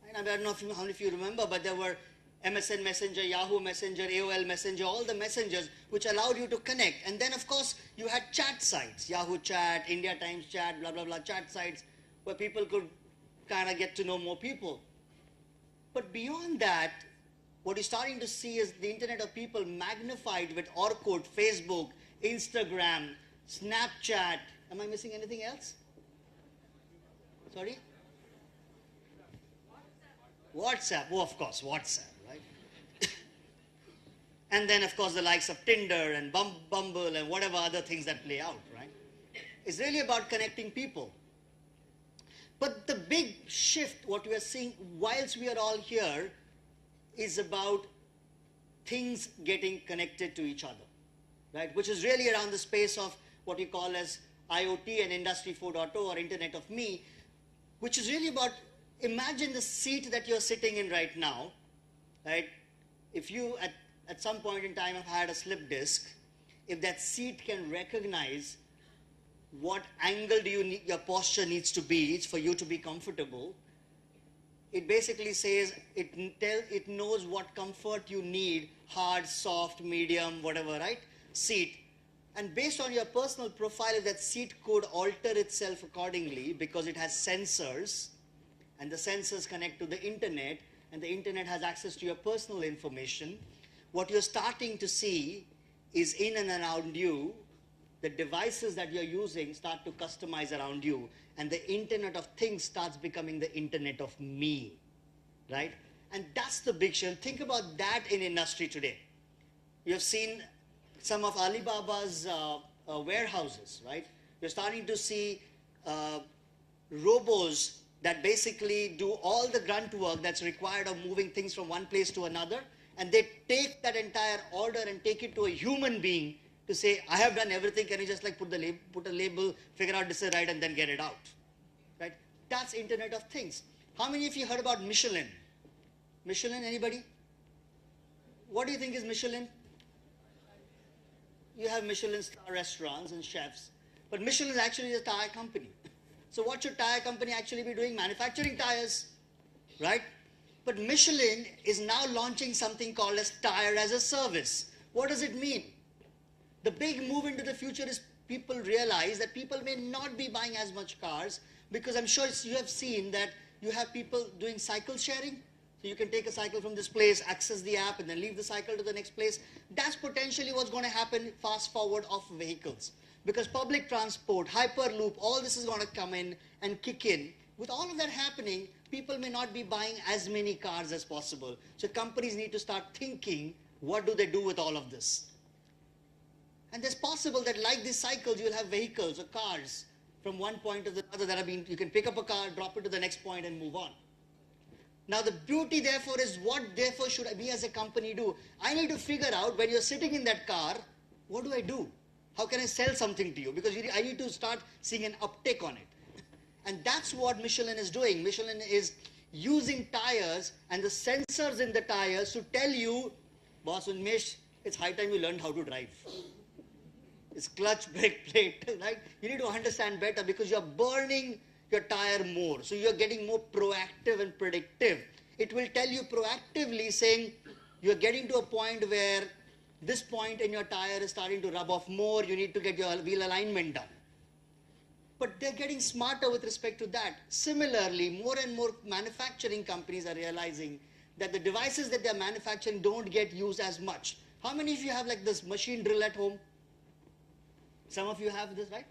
Right? I don't know how many of you remember, but there were MSN Messenger, Yahoo Messenger, AOL Messenger, all the messengers which allowed you to connect. And then, of course, you had chat sites, Yahoo Chat, India Times Chat, blah, blah, blah, chat sites where people could kind of get to know more people. But beyond that, what you're starting to see is the internet of people magnified with Orkut, Facebook, Instagram, Snapchat. Am I missing anything else? Sorry? WhatsApp. Oh, of course, WhatsApp, right? And then, of course, the likes of Tinder and Bumble and whatever other things that play out, right? It's really about connecting people. But the big shift, what we are seeing whilst we are all here, is about things getting connected to each other, right? Which is really around the space of what we call as IoT and Industry 4.0 or Internet of Me, which is really about, imagine the seat that you're sitting in right now, right? If you at some point in time have had a slip disc, if that seat can recognize what angle your posture needs to be for you to be comfortable, it basically says, it knows what comfort you need, hard, soft, medium, whatever, right? Seat. And based on your personal profile, if that seat could alter itself accordingly because it has sensors, and the sensors connect to the internet, and the internet has access to your personal information, what you're starting to see is in and around you, the devices that you're using start to customize around you, and the Internet of Things starts becoming the Internet of Me, right? And that's the big shift. Think about that in industry today. You've seen some of Alibaba's warehouses, right? You're starting to see robos that basically do all the grunt work that's required of moving things from one place to another, and they take that entire order and take it to a human being to say, I have done everything, can you just put a label, figure out this is right, and then get it out, right? That's Internet of Things. How many of you heard about Michelin? Michelin, anybody? What do you think is Michelin? You have Michelin star restaurants and chefs, but Michelin is actually a tire company. So what should tire company actually be doing? Manufacturing tires, right? But Michelin is now launching something called as Tire as a Service. What does it mean? The big move into the future is people realize that people may not be buying as much cars, because I'm sure you have seen that you have people doing cycle sharing. So you can take a cycle from this place, access the app, and then leave the cycle to the next place. That's potentially what's going to happen fast forward of vehicles. Because public transport, hyperloop, all this is going to come in and kick in. With all of that happening, people may not be buying as many cars as possible. So companies need to start thinking, what do they do with all of this? And it's possible that like these cycles, you'll have vehicles or cars from one point to the other that have been, you can pick up a car, drop it to the next point and move on. Now the beauty therefore is, what therefore should we as a company do? I need to figure out, when you're sitting in that car, what do I do? How can I sell something to you? Because I need to start seeing an uptake on it. And that's what Michelin is doing. Michelin is using tires and the sensors in the tires to tell you, boss Unmesh, it's high time you learned how to drive. It's clutch, brake, plate, right? You need to understand better, because you're burning your tire more. So you're getting more proactive and predictive. It will tell you proactively, saying you're getting to a point where this point in your tire is starting to rub off more. You need to get your wheel alignment done. But they're getting smarter with respect to that. Similarly, more and more manufacturing companies are realizing that the devices that they're manufacturing don't get used as much. How many of you have like this machine drill at home? Some of you have this, right?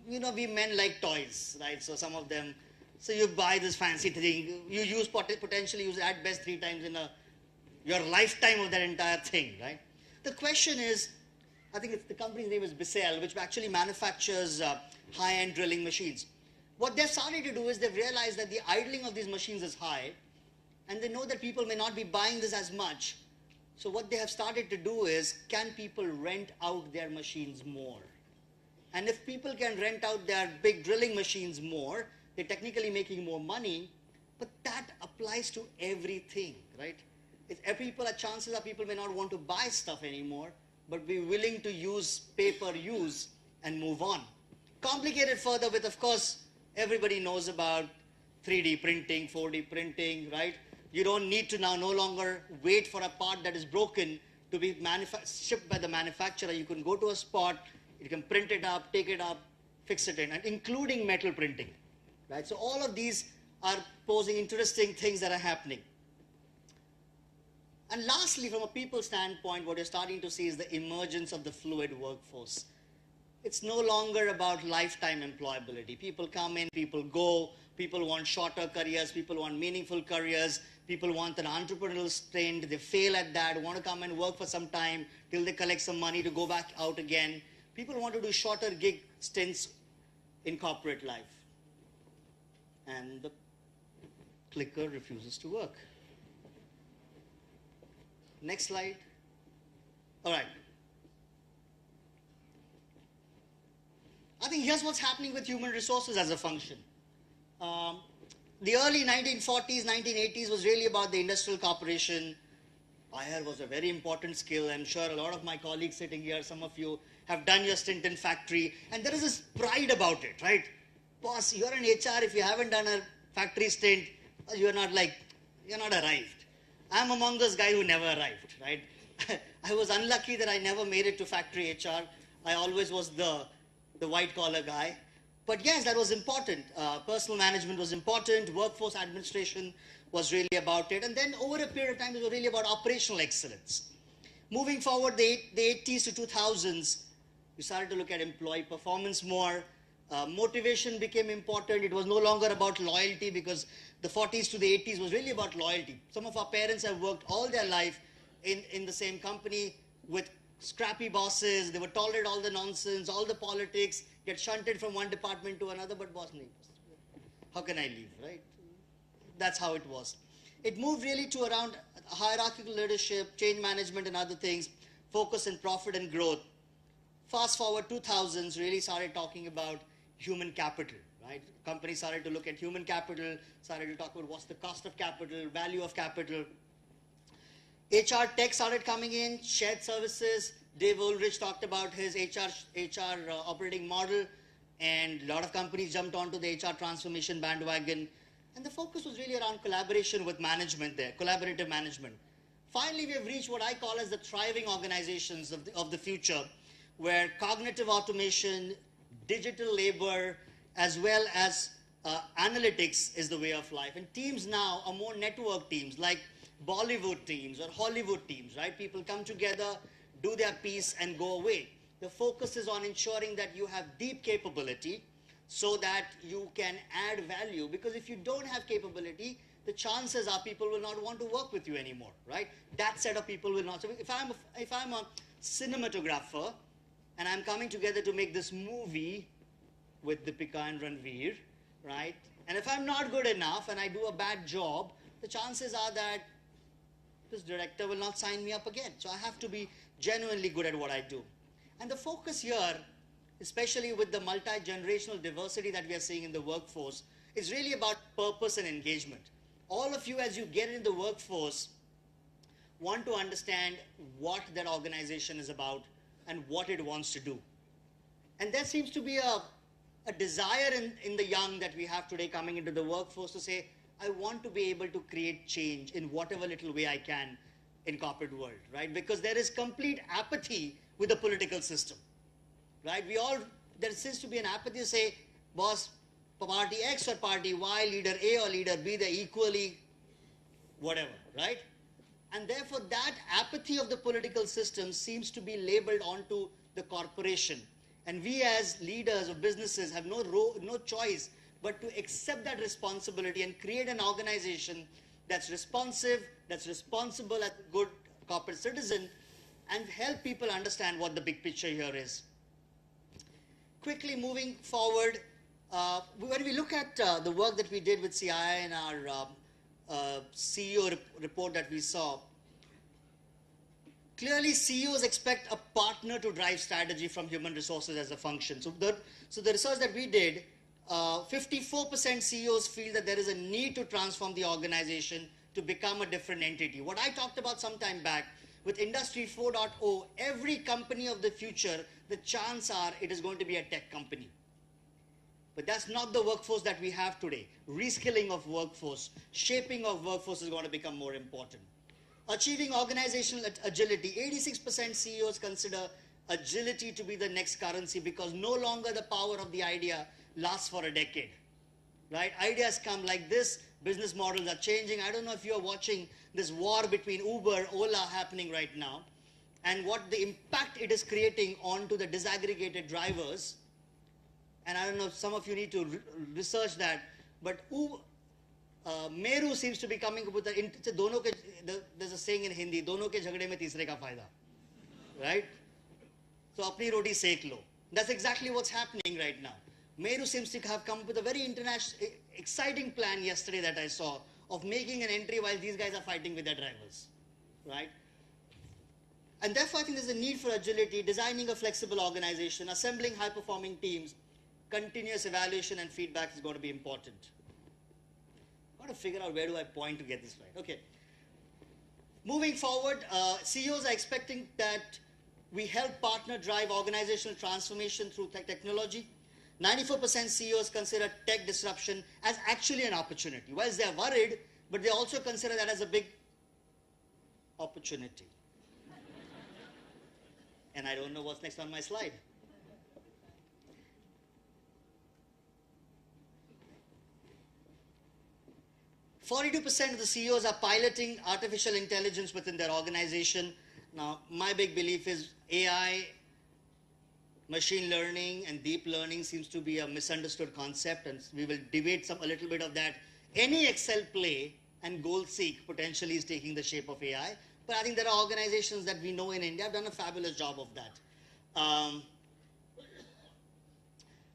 You know, we men like toys, right? So some of them, so you buy this fancy thing, you use potentially use at best 3 times in your lifetime of that entire thing, right? The question is, I think the company's name is Bissell, which actually manufactures high-end drilling machines. What they've started to do is they've realized that the idling of these machines is high, and they know that people may not be buying this as much. So what they have started to do is, can people rent out their machines more? And if people can rent out their big drilling machines more, they're technically making more money, but that applies to everything, right? Chances are people may not want to buy stuff anymore, but be willing to use pay-per-use and move on. Complicated further with, of course, everybody knows about 3D printing, 4D printing, right? You don't need to now no longer wait for a part that is broken to be shipped by the manufacturer. You can go to a spot, you can print it up, take it up, fix it in, and including metal printing, right? So all of these are posing interesting things that are happening. And lastly, from a people standpoint, what you're starting to see is the emergence of the fluid workforce. It's no longer about lifetime employability. People come in, people go, people want shorter careers, people want meaningful careers, people want an entrepreneurial stint, they fail at that, want to come and work for some time till they collect some money to go back out again. People want to do shorter gig stints in corporate life. And the clicker refuses to work. Next slide. All right. I think here's what's happening with human resources as a function. The early 1940s, 1980s was really about the industrial corporation. Fire was a very important skill. I'm sure a lot of my colleagues sitting here, some of you have done your stint in factory, and there is this pride about it, right? Boss, you're in HR, if you haven't done a factory stint, you're not arrived. I'm among those guys who never arrived, right? I was unlucky that I never made it to factory HR. I always was the white collar guy. But yes, that was important. Personal management was important. Workforce administration was really about it. And then over a period of time, it was really about operational excellence. Moving forward, the 80s to 2000s, we started to look at employee performance more. Motivation became important. It was no longer about loyalty, because the 40s to the 80s was really about loyalty. Some of our parents have worked all their life in the same company with scrappy bosses. They would tolerate all the nonsense, all the politics, get shunted from one department to another, but boss needs. How can I leave, right? That's how it was. It moved really to around hierarchical leadership, change management and other things, focus on profit and growth. Fast forward 2000s, really started talking about human capital, right? Companies started to look at human capital, started to talk about what's the cost of capital, value of capital. HR tech started coming in, shared services. Dave Ulrich talked about his HR operating model, and a lot of companies jumped onto the HR transformation bandwagon. And the focus was really around collaboration with management there, collaborative management. Finally, we have reached what I call as the thriving organizations of the future, where cognitive automation, digital labor, as well as analytics is the way of life. And teams now are more network teams, like Bollywood teams or Hollywood teams, right? People come together, do their piece, and go away. The focus is on ensuring that you have deep capability so that you can add value. Because if you don't have capability, the chances are people will not want to work with you anymore, right? That set of people will not. So if I'm a cinematographer and I'm coming together to make this movie with Deepika and Ranveer, right? And if I'm not good enough and I do a bad job, the chances are that this director will not sign me up again. So I have to be genuinely good at what I do. And the focus here, especially with the multi-generational diversity that we are seeing in the workforce, is really about purpose and engagement. All of you, as you get in the workforce, want to understand what that organization is about and what it wants to do. And there seems to be a desire in the young that we have today coming into the workforce to say, I want to be able to create change in whatever little way I can in corporate world, right? Because there is complete apathy with the political system, right? There seems to be an apathy to say, boss, party X or party Y, leader A or leader B, they're equally whatever, right? And therefore that apathy of the political system seems to be labeled onto the corporation. And we as leaders of businesses have no choice but to accept that responsibility and create an organization that's responsive, that's responsible as a good corporate citizen, and help people understand what the big picture here is. Quickly moving forward, when we look at the work that we did with CII and our CEO report that we saw, clearly CEOs expect a partner to drive strategy from human resources as a function. So the research that we did, 54% CEOs feel that there is a need to transform the organization to become a different entity. What I talked about some time back with Industry 4.0, every company of the future, the chance are it is going to be a tech company. But that's not the workforce that we have today. Reskilling of workforce, shaping of workforce is going to become more important. Achieving organizational agility. 86% CEOs consider agility to be the next currency because no longer the power of the idea lasts for a decade, right? Ideas come like this, business models are changing. I don't know if you're watching this war between Uber, Ola happening right now, and what the impact it is creating onto the disaggregated drivers. And I don't know if some of you need to research that, but Meru seems to be coming up with there's a saying in Hindi, dono ke jhagde mein teesre ka fayda, right? So apni roti sek lo. That's exactly what's happening right now. Meru seems to have come up with a very exciting plan yesterday that I saw of making an entry while these guys are fighting with their drivers, right? And therefore I think there's a need for agility, designing a flexible organization, assembling high-performing teams, continuous evaluation and feedback is going to be important. I've got to figure out where do I point to get this right. Okay. Moving forward, CEOs are expecting that we help partner drive organizational transformation through technology. 94% CEOs consider tech disruption as actually an opportunity. Whilst they're worried, but they also consider that as a big opportunity. And I don't know what's next on my slide. %42% of the CEOs are piloting artificial intelligence within their organization. Now, my big belief is AI, machine learning, and deep learning seems to be a misunderstood concept, and we will debate a little bit of that. Any Excel play and goal seek potentially is taking the shape of AI, but I think there are organizations that we know in India have done a fabulous job of that.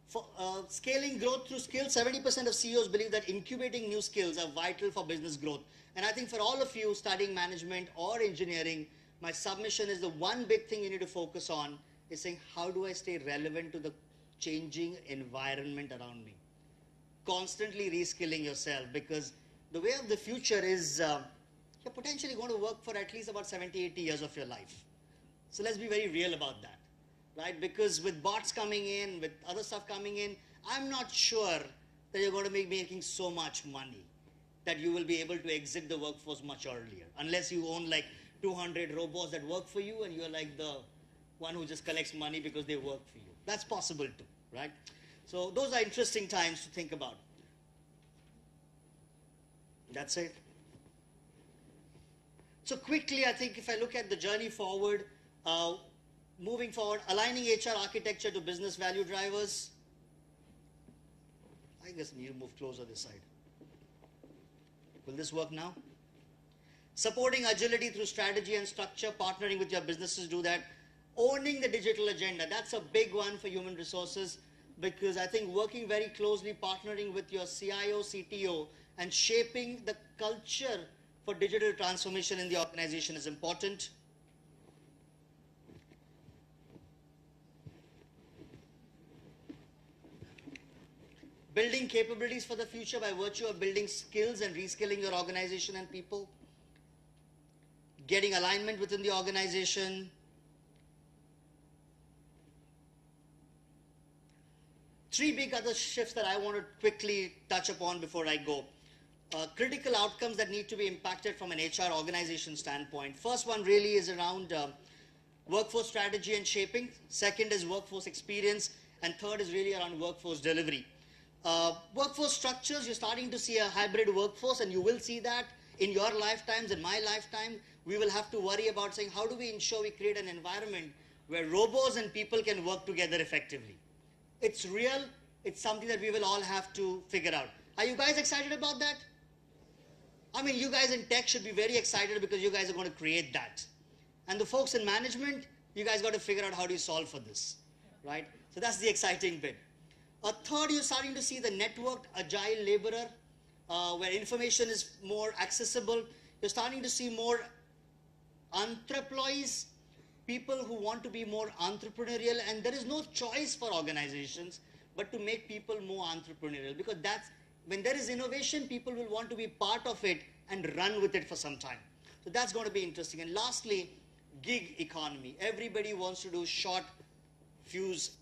For scaling growth through skills, 70% of CEOs believe that incubating new skills are vital for business growth. And I think for all of you studying management or engineering, my submission is the one big thing you need to focus on is saying, how do I stay relevant to the changing environment around me? Constantly reskilling yourself, because the way of the future is you're potentially going to work for at least about 70, 80 years of your life. So let's be very real about that. Right? Because with bots coming in, with other stuff coming in, I'm not sure that you're going to be making so much money that you will be able to exit the workforce much earlier. Unless you own like 200 robots that work for you and you're like the one who just collects money because they work for you. That's possible too, right? So those are interesting times to think about. That's it. So quickly, I think if I look at the journey forward, moving forward, aligning HR architecture to business value drivers. I guess I need to move closer this side. Will this work now? Supporting agility through strategy and structure, partnering with your businesses do that. Owning the digital agenda, that's a big one for human resources, because I think working very closely, partnering with your CIO, CTO, and shaping the culture for digital transformation in the organization is important. Building capabilities for the future by virtue of building skills and reskilling your organization and people. Getting alignment within the organization. Three big other shifts that I want to quickly touch upon before I go. Critical outcomes that need to be impacted from an HR organization standpoint. First one really is around workforce strategy and shaping. Second is workforce experience. And third is really around workforce delivery. Workforce structures, you're starting to see a hybrid workforce, and you will see that in your lifetimes, in my lifetime. We will have to worry about saying, how do we ensure we create an environment where robots and people can work together effectively? It's real. It's something that we will all have to figure out. Are you guys excited about that? I mean, you guys in tech should be very excited because you guys are going to create that. And the folks in management, you guys got to figure out how do you solve for this, right? So that's the exciting bit. Third, you're starting to see the networked agile laborer, where information is more accessible. You're starting to see more entreployees, people who want to be more entrepreneurial, and there is no choice for organizations but to make people more entrepreneurial, because that's when there is innovation, people will want to be part of it and run with it for some time. So that's going to be interesting. And lastly, gig economy. Everybody wants to do short fuse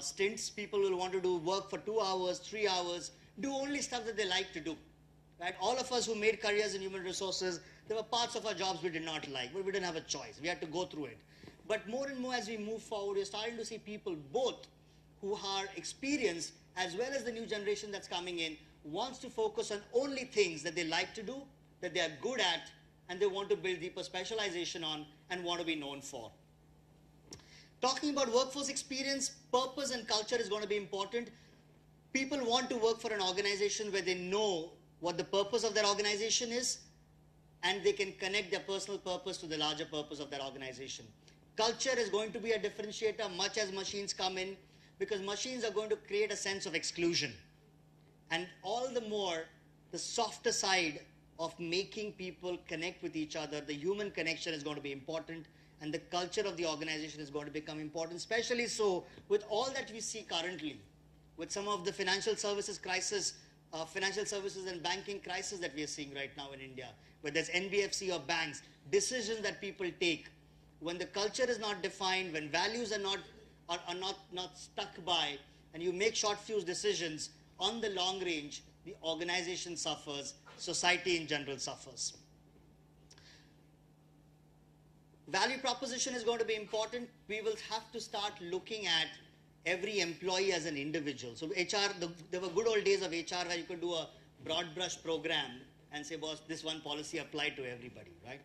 stints. People will want to do work for 2 hours, 3 hours, do only stuff that they like to do. Right? All of us who made careers in human resources, there were parts of our jobs we did not like, but we didn't have a choice. We had to go through it. But more and more as we move forward, we're starting to see people both who are experienced as well as the new generation that's coming in wants to focus on only things that they like to do, that they are good at, and they want to build deeper specialization on and want to be known for. Talking about workforce experience, purpose and culture is going to be important. People want to work for an organization where they know what the purpose of their organization is, and they can connect their personal purpose to the larger purpose of their organization. Culture is going to be a differentiator much as machines come in, because machines are going to create a sense of exclusion. And all the more, the softer side of making people connect with each other, the human connection is going to be important, and the culture of the organization is going to become important, especially so with all that we see currently, with some of the financial services crisis, financial services and banking crisis that we are seeing right now in India, whether it's NBFC or banks, decisions that people take, when the culture is not defined, when values are not stuck by, and you make short fuse decisions, on the long range, the organization suffers, society in general suffers. Value proposition is going to be important. We will have to start looking at every employee as an individual. So HR, there were good old days of HR where you could do a broad brush program and say, boss, this one policy applied to everybody, right?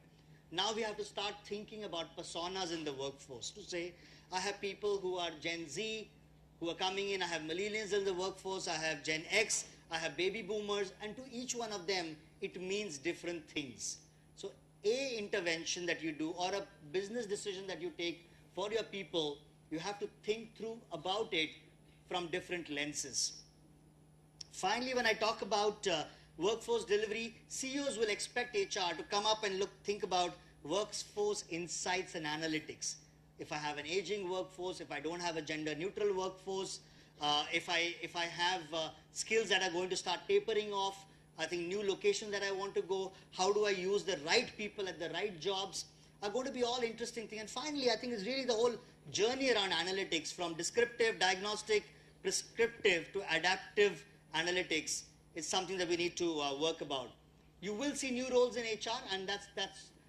Now we have to start thinking about personas in the workforce to say, I have people who are Gen Z, who are coming in, I have millennials in the workforce, I have Gen X, I have baby boomers, and to each one of them, it means different things. So a intervention that you do or a business decision that you take for your people, you have to think through about it from different lenses. Finally, when I talk about workforce delivery, CEOs will expect HR to come up and think about workforce insights and analytics. If I have an aging workforce, if I don't have a gender neutral workforce, if I have skills that are going to start tapering off, I think new locations that I want to go, how do I use the right people at the right jobs, are going to be all interesting things. And finally, I think it's really the whole journey around analytics, from descriptive, diagnostic, prescriptive to adaptive analytics is something that we need to work about. You will see new roles in HR, and that's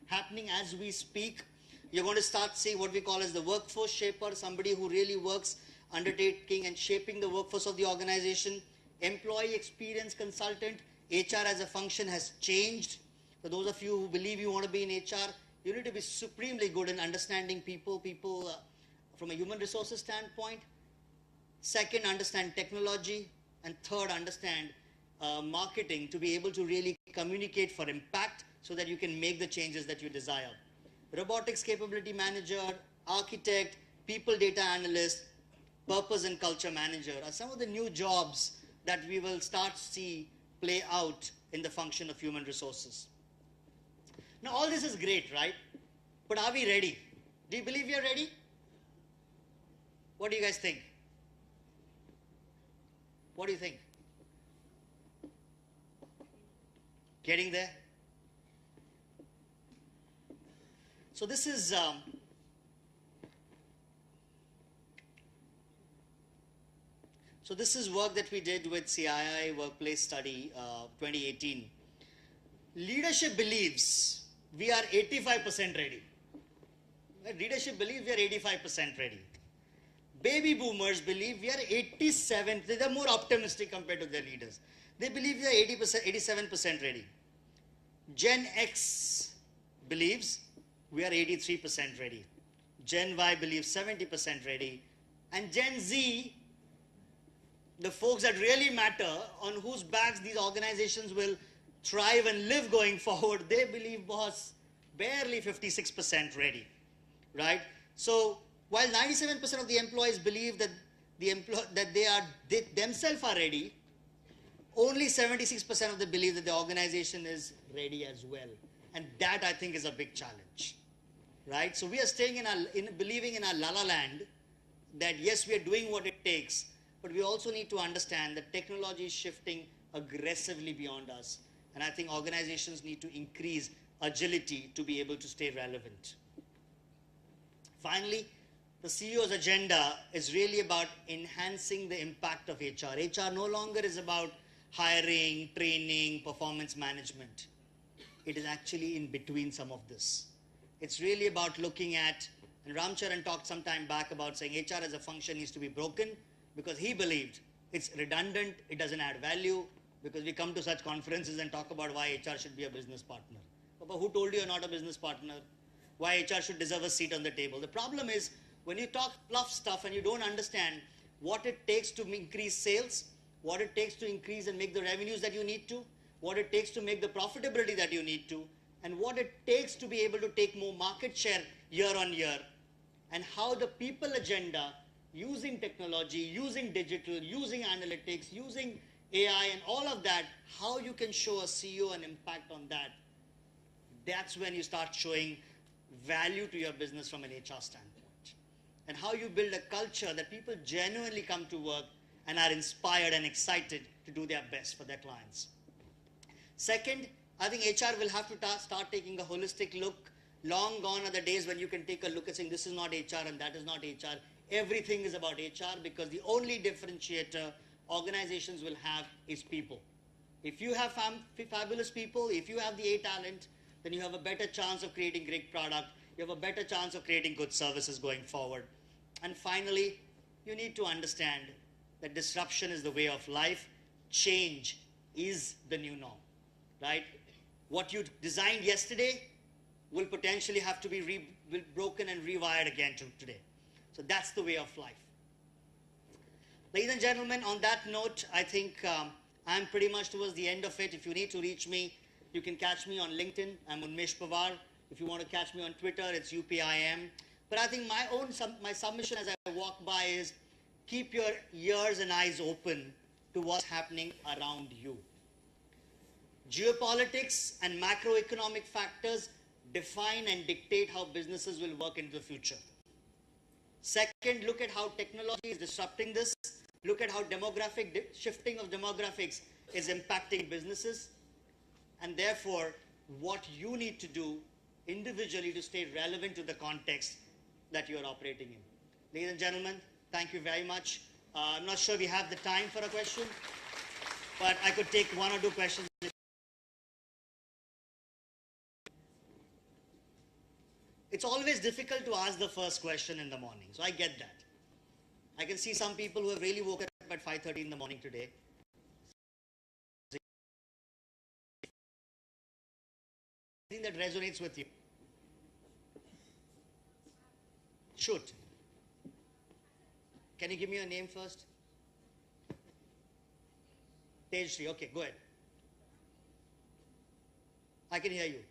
happening as we speak. You're going to start seeing what we call as the workforce shaper, somebody who really works undertaking and shaping the workforce of the organization. Employee experience consultant, HR as a function has changed. For those of you who believe you want to be in HR, you need to be supremely good in understanding people from a human resources standpoint. Second, understand technology. And third, understand marketing to be able to really communicate for impact so that you can make the changes that you desire. Robotics capability manager, architect, people data analyst, purpose and culture manager are some of the new jobs that we will start to see play out in the function of human resources. Now all this is great, right? But are we ready? Do you believe we are ready? What do you guys think? What do you think? Getting there? So this is work that we did with CII Workplace Study 2018. Leadership believes we are 85% ready. Leadership believes we are 85% ready. Baby boomers believe we are 87%. They are more optimistic compared to their leaders. They believe we are 87% ready. Gen X believes we are 83% ready. Gen Y believes 70% ready. And Gen Z, the folks that really matter, on whose backs these organizations will thrive and live going forward, they believe, boss, barely 56% ready, right? So while 97% of the employees believe that they themselves are ready, only 76% of them believe that the organization is ready as well. And that, I think, is a big challenge, right? So we are staying believing in our la-la land that yes, we are doing what it takes, but we also need to understand that technology is shifting aggressively beyond us. And I think organizations need to increase agility to be able to stay relevant. Finally, the CEO's agenda is really about enhancing the impact of HR. HR no longer is about hiring, training, performance management. It is actually in between some of this. It's really about looking at, and Ramcharan talked some time back about saying HR as a function needs to be broken because he believed it's redundant, it doesn't add value, because we come to such conferences and talk about why HR should be a business partner. But who told you you're not a business partner? Why HR should deserve a seat on the table? The problem is when you talk fluff stuff and you don't understand what it takes to increase sales, what it takes to increase and make the revenues that you need to, what it takes to make the profitability that you need to, and what it takes to be able to take more market share year on year, and how the people agenda, using technology, using digital, using analytics, using AI and all of that, how you can show a CEO an impact on that. That's when you start showing value to your business from an HR standpoint. And how you build a culture that people genuinely come to work and are inspired and excited to do their best for their clients. Second, I think HR will have to start taking a holistic look. Long gone are the days when you can take a look and saying this is not HR and that is not HR. Everything is about HR because the only differentiator organizations will have is people. If you have fabulous people, if you have the A talent, then you have a better chance of creating great product. You have a better chance of creating good services going forward. And finally, you need to understand that disruption is the way of life. Change is the new norm, right? What you designed yesterday will potentially have to be broken and rewired again today. So that's the way of life. Ladies and gentlemen, on that note, I think I'm pretty much towards the end of it. If you need to reach me, you can catch me on LinkedIn. I'm Unmesh Pawar. If you want to catch me on Twitter, it's UPIM. But I think my submission as I walk by is keep your ears and eyes open to what's happening around you. Geopolitics and macroeconomic factors define and dictate how businesses will work into the future. Second, look at how technology is disrupting this. Look at how shifting of demographics is impacting businesses. And therefore, what you need to do individually to stay relevant to the context that you are operating in. Ladies and gentlemen, thank you very much. I'm not sure we have the time for a question, but I could take one or two questions. It's It's always difficult to ask the first question in the morning. So I get that. I can see some people who have really woken up at 5:30 in the morning today. I think that resonates with you. Shoot. Can you give me your name first? Tejshri. Okay, go ahead. I can hear you.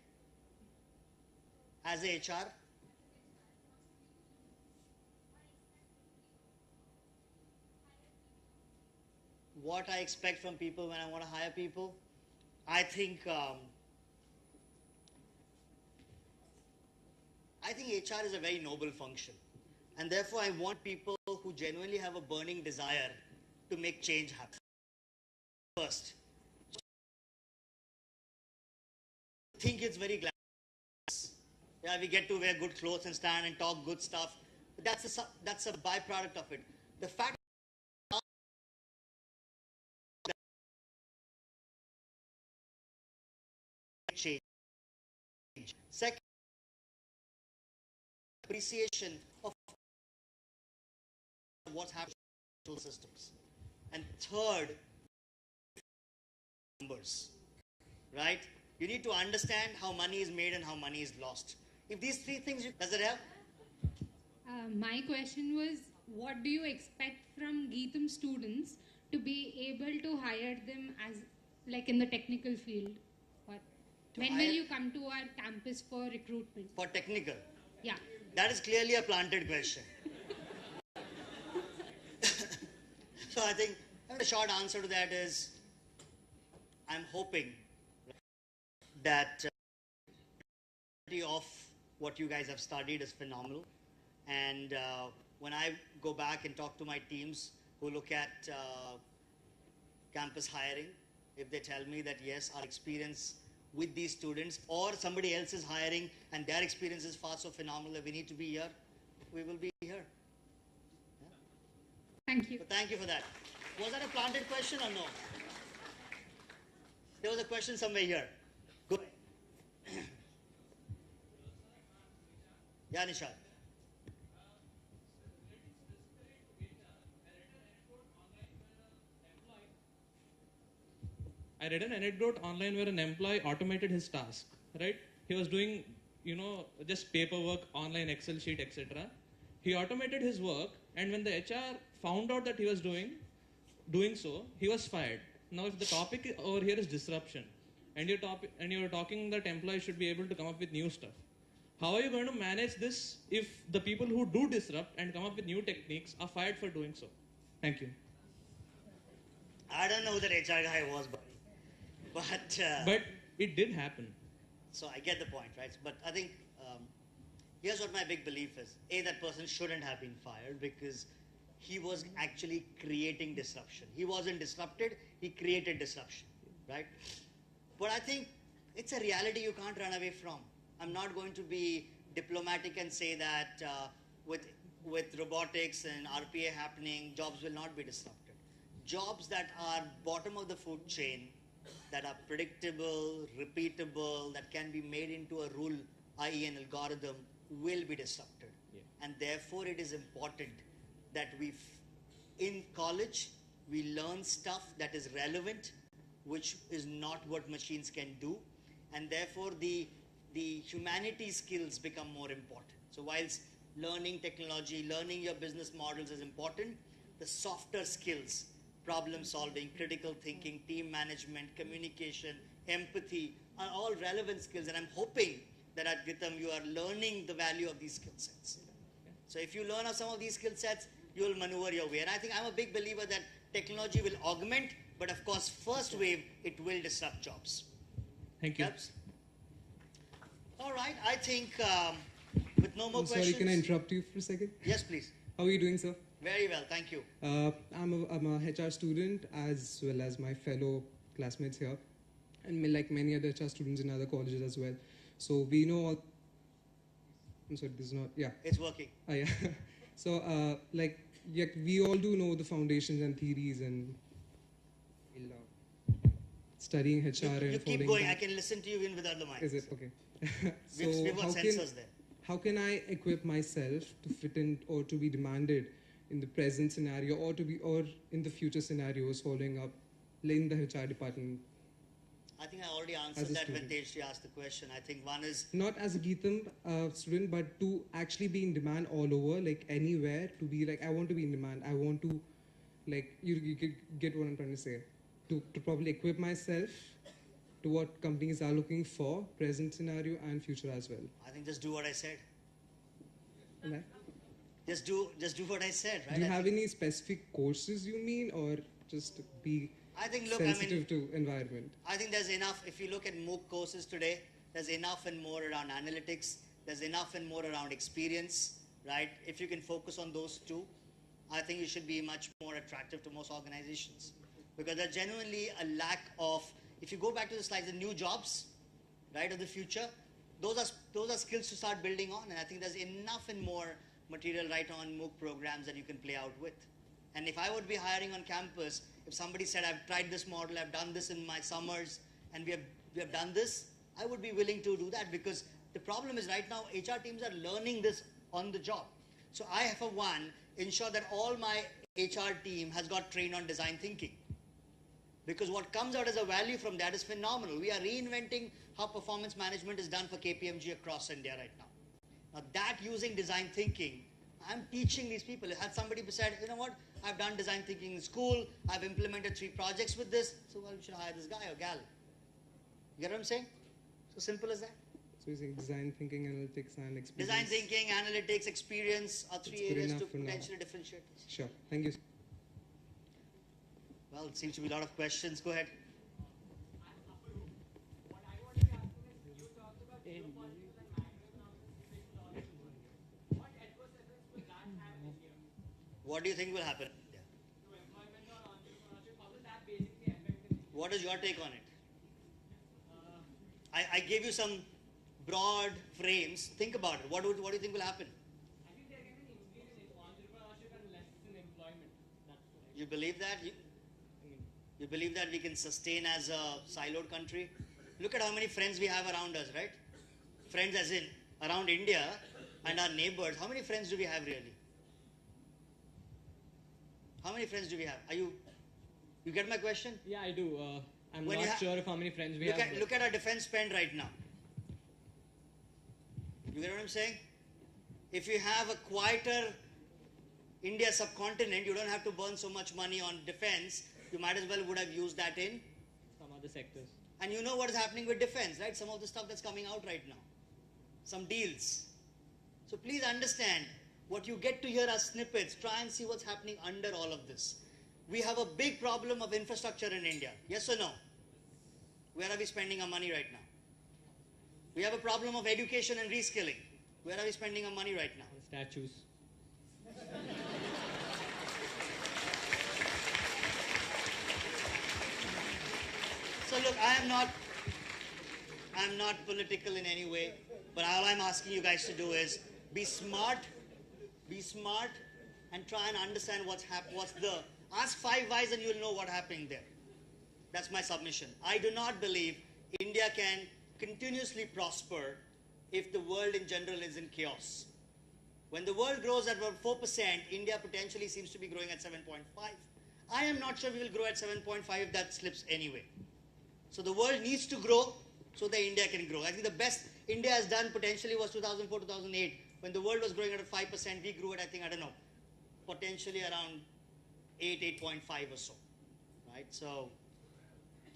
As a HR, what I expect from people when I want to hire people, I think HR is a very noble function, and therefore I want people who genuinely have a burning desire to make change happen. First, I think it's very glamorous. Yeah, we get to wear good clothes and stand and talk good stuff. But that's a byproduct of it. The fact change. Second, appreciation of what's happening in systems. And third, numbers, right? You need to understand how money is made and how money is lost. If these three things, does it help? My question was, what do you expect from GITAM students to be able to hire them as, like in the technical field? Or when will you come to our campus for recruitment? For technical? Yeah. That is clearly a planted question. So I think the short answer to that is, I'm hoping that of what you guys have studied is phenomenal. And when I go back and talk to my teams who look at campus hiring, if they tell me that yes, our experience with these students or somebody else is hiring and their experience is far so phenomenal that we need to be here, we will be here. Yeah? Thank you. So thank you for that. Was that a planted question or no? There was a question somewhere here. Go ahead. Yeah, Nishad. I read an anecdote online where an employee automated his task, right? He was doing, just paperwork, online Excel sheet, etc. He automated his work, and when the HR found out that he was doing so, he was fired. Now, if the topic over here is disruption, and you're talking that employees should be able to come up with new stuff, how are you going to manage this if the people who do disrupt and come up with new techniques are fired for doing so? Thank you. I don't know who that HR guy was, but it did happen. So I get the point, right? But I think here's what my big belief is. A, that person shouldn't have been fired because he was actually creating disruption. He wasn't disrupted, he created disruption, right? But I think it's a reality you can't run away from. I'm not going to be diplomatic and say that with robotics and RPA happening, jobs will not be disrupted. Jobs that are bottom of the food chain, that are predictable, repeatable, that can be made into a rule, i.e. an algorithm, will be disrupted. Yeah. And therefore it is important that in college, we learn stuff that is relevant, which is not what machines can do. And therefore the humanity skills become more important. So whilst learning technology, learning your business models is important, the softer skills, problem solving, critical thinking, team management, communication, empathy are all relevant skills. And I'm hoping that at GITAM you are learning the value of these skill sets. So if you learn some of these skill sets, you will maneuver your way. And I think I'm a big believer that technology will augment, but of course, first wave, it will disrupt jobs. Thank you. Helps? All right, I think with no more questions. Sorry, can I interrupt you for a second? Yes, please. How are you doing, sir? Very well, thank you. I'm a HR student as well as my fellow classmates here, and like many other HR students in other colleges as well. So we know all. I'm sorry, this is not. Yeah. It's working. Yeah. So we all do know the foundations and theories and studying HR you and keep going. I can listen to you even without the mic. Is it okay? So we've got sensors there. how can I equip myself to fit in or to be demanded in the present scenario or in the future scenarios following up in the HR department? I think I already answered that when Tejshri asked the question. I think one is... Not as a GITAM student, but to actually be in demand all over, like anywhere, to be like, I want to be in demand. I want to, like, you get what I'm trying to say. To probably equip myself to what companies are looking for, present scenario and future as well. I think just do what I said. Right? Just do what I said, right? Do you have any specific courses you mean, or just be sensitive to environment? I think there's enough. If you look at MOOC courses today, there's enough and more around analytics. There's enough and more around experience, right? If you can focus on those two, I think you should be much more attractive to most organizations. Because there's genuinely a lack of, if you go back to the slides, the new jobs, right, of the future, those are skills to start building on. And I think there's enough and more material right on MOOC programs that you can play out with. And if I would be hiring on campus, if somebody said, I've tried this model, I've done this in my summers, and we have done this, I would be willing to do that, because the problem is right now, HR teams are learning this on the job. So I, for one, ensure that all my HR team has got trained on design thinking. Because what comes out as a value from that is phenomenal. We are reinventing how performance management is done for KPMG across India right now. Now that using design thinking, I'm teaching these people. Had somebody said, you know what, I've done design thinking in school, I've implemented 3 projects with this, so well, you should hire this guy or gal. You get what I'm saying? So simple as that. So using design thinking, analytics and experience. Design thinking, analytics, experience are 3 areas to potentially differentiate. Sure, thank you. Well, it seems to be a lot of questions. Go ahead. What do you think will happen? Yeah. What is your take on it? I gave you some broad frames. Think about it. What do you think will happen? You believe that? You believe that we can sustain as a siloed country? Look at how many friends we have around us, right? Friends as in around India and our neighbors. How many friends do we have really? How many friends do we have? You get my question? Yeah, I do. I'm not sure of how many friends we have. Look at our defense spend right now. You get what I'm saying? If you have a quieter India subcontinent, you don't have to burn so much money on defense. You might as well would have used that in some other sectors. And you know what is happening with defense, right? Some of the stuff that's coming out right now. Some deals. So please understand, what you get to hear are snippets. Try and see what's happening under all of this. We have a big problem of infrastructure in India. Yes or no? Where are we spending our money right now? We have a problem of education and reskilling. Where are we spending our money right now? Statues. So look, I'm not political in any way, but all I'm asking you guys to do is be smart, and try and understand ask 5 whys and you'll know what's happening there. That's my submission. I do not believe India can continuously prosper if the world in general is in chaos. When the world grows at about 4%, India potentially seems to be growing at 7.5. I am not sure we will grow at 7.5 if that slips anyway. So the world needs to grow so that India can grow. I think the best India has done potentially was 2004, 2008. When the world was growing at 5%, we grew at, I think, I don't know, potentially around 8.5 or so. Right? So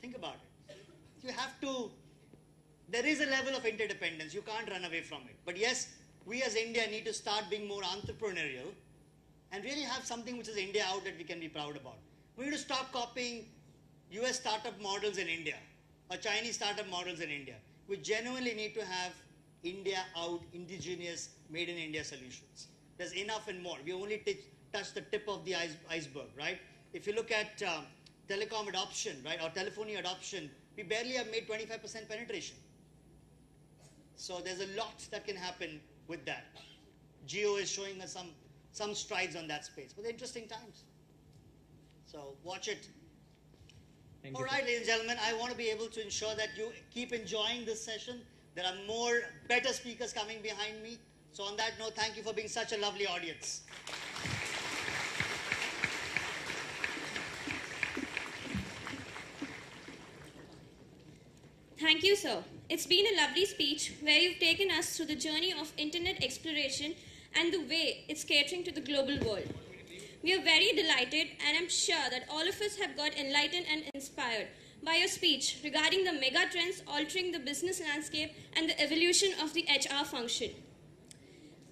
think about it. You have to, there is a level of interdependence. You can't run away from it. But yes, we as India need to start being more entrepreneurial and really have something which is India out that we can be proud about. We need to stop copying US startup models in India or Chinese startup models in India. We genuinely need to have India out, indigenous, made in India solutions. There's enough and more. We only touched the tip of the iceberg, right? If you look at telecom adoption, right, or telephony adoption, we barely have made 25% penetration. So there's a lot that can happen with that. Geo is showing us some strides on that space. But they're interesting times. So watch it. All right, ladies and gentlemen, I want to be able to ensure that you keep enjoying this session. There are better speakers coming behind me. So on that note, thank you for being such a lovely audience. Thank you, sir. It's been a lovely speech where you've taken us through the journey of internet exploration and the way it's catering to the global world. We are very delighted, and I'm sure that all of us have got enlightened and inspired by your speech regarding the mega trends altering the business landscape and the evolution of the HR function.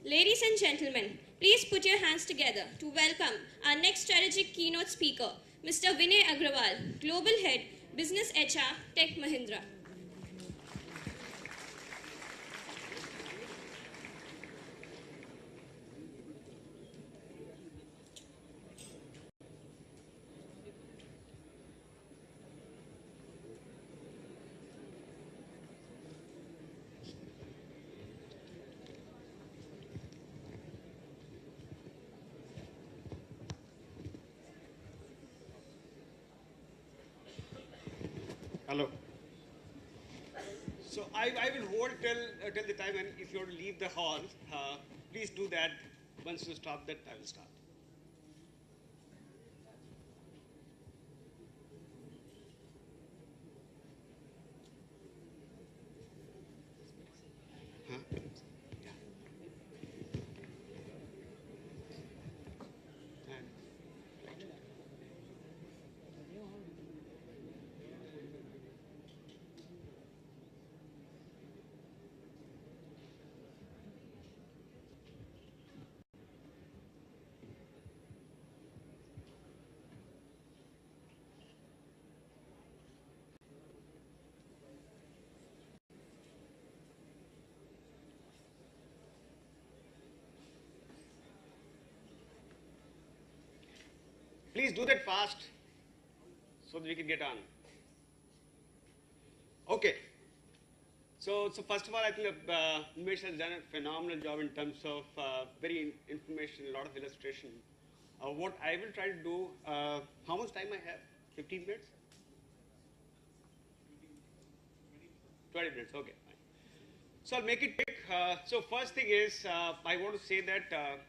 Ladies and gentlemen, please put your hands together to welcome our next strategic keynote speaker, Mr. Vinay Agrawal, Global Head, Business HR, Tech Mahindra. Hello. So I will hold till the time, and if you want to leave the hall, please do that. Once you stop that, I will start. Huh? Please do that fast so that we can get on. Okay. So first of all, I think Umesh has done a phenomenal job in terms of very information, a lot of illustration. What I will try to do, how much time I have? 15 minutes? 20 minutes, okay. Fine. So I'll make it quick. So first thing is, I want to say that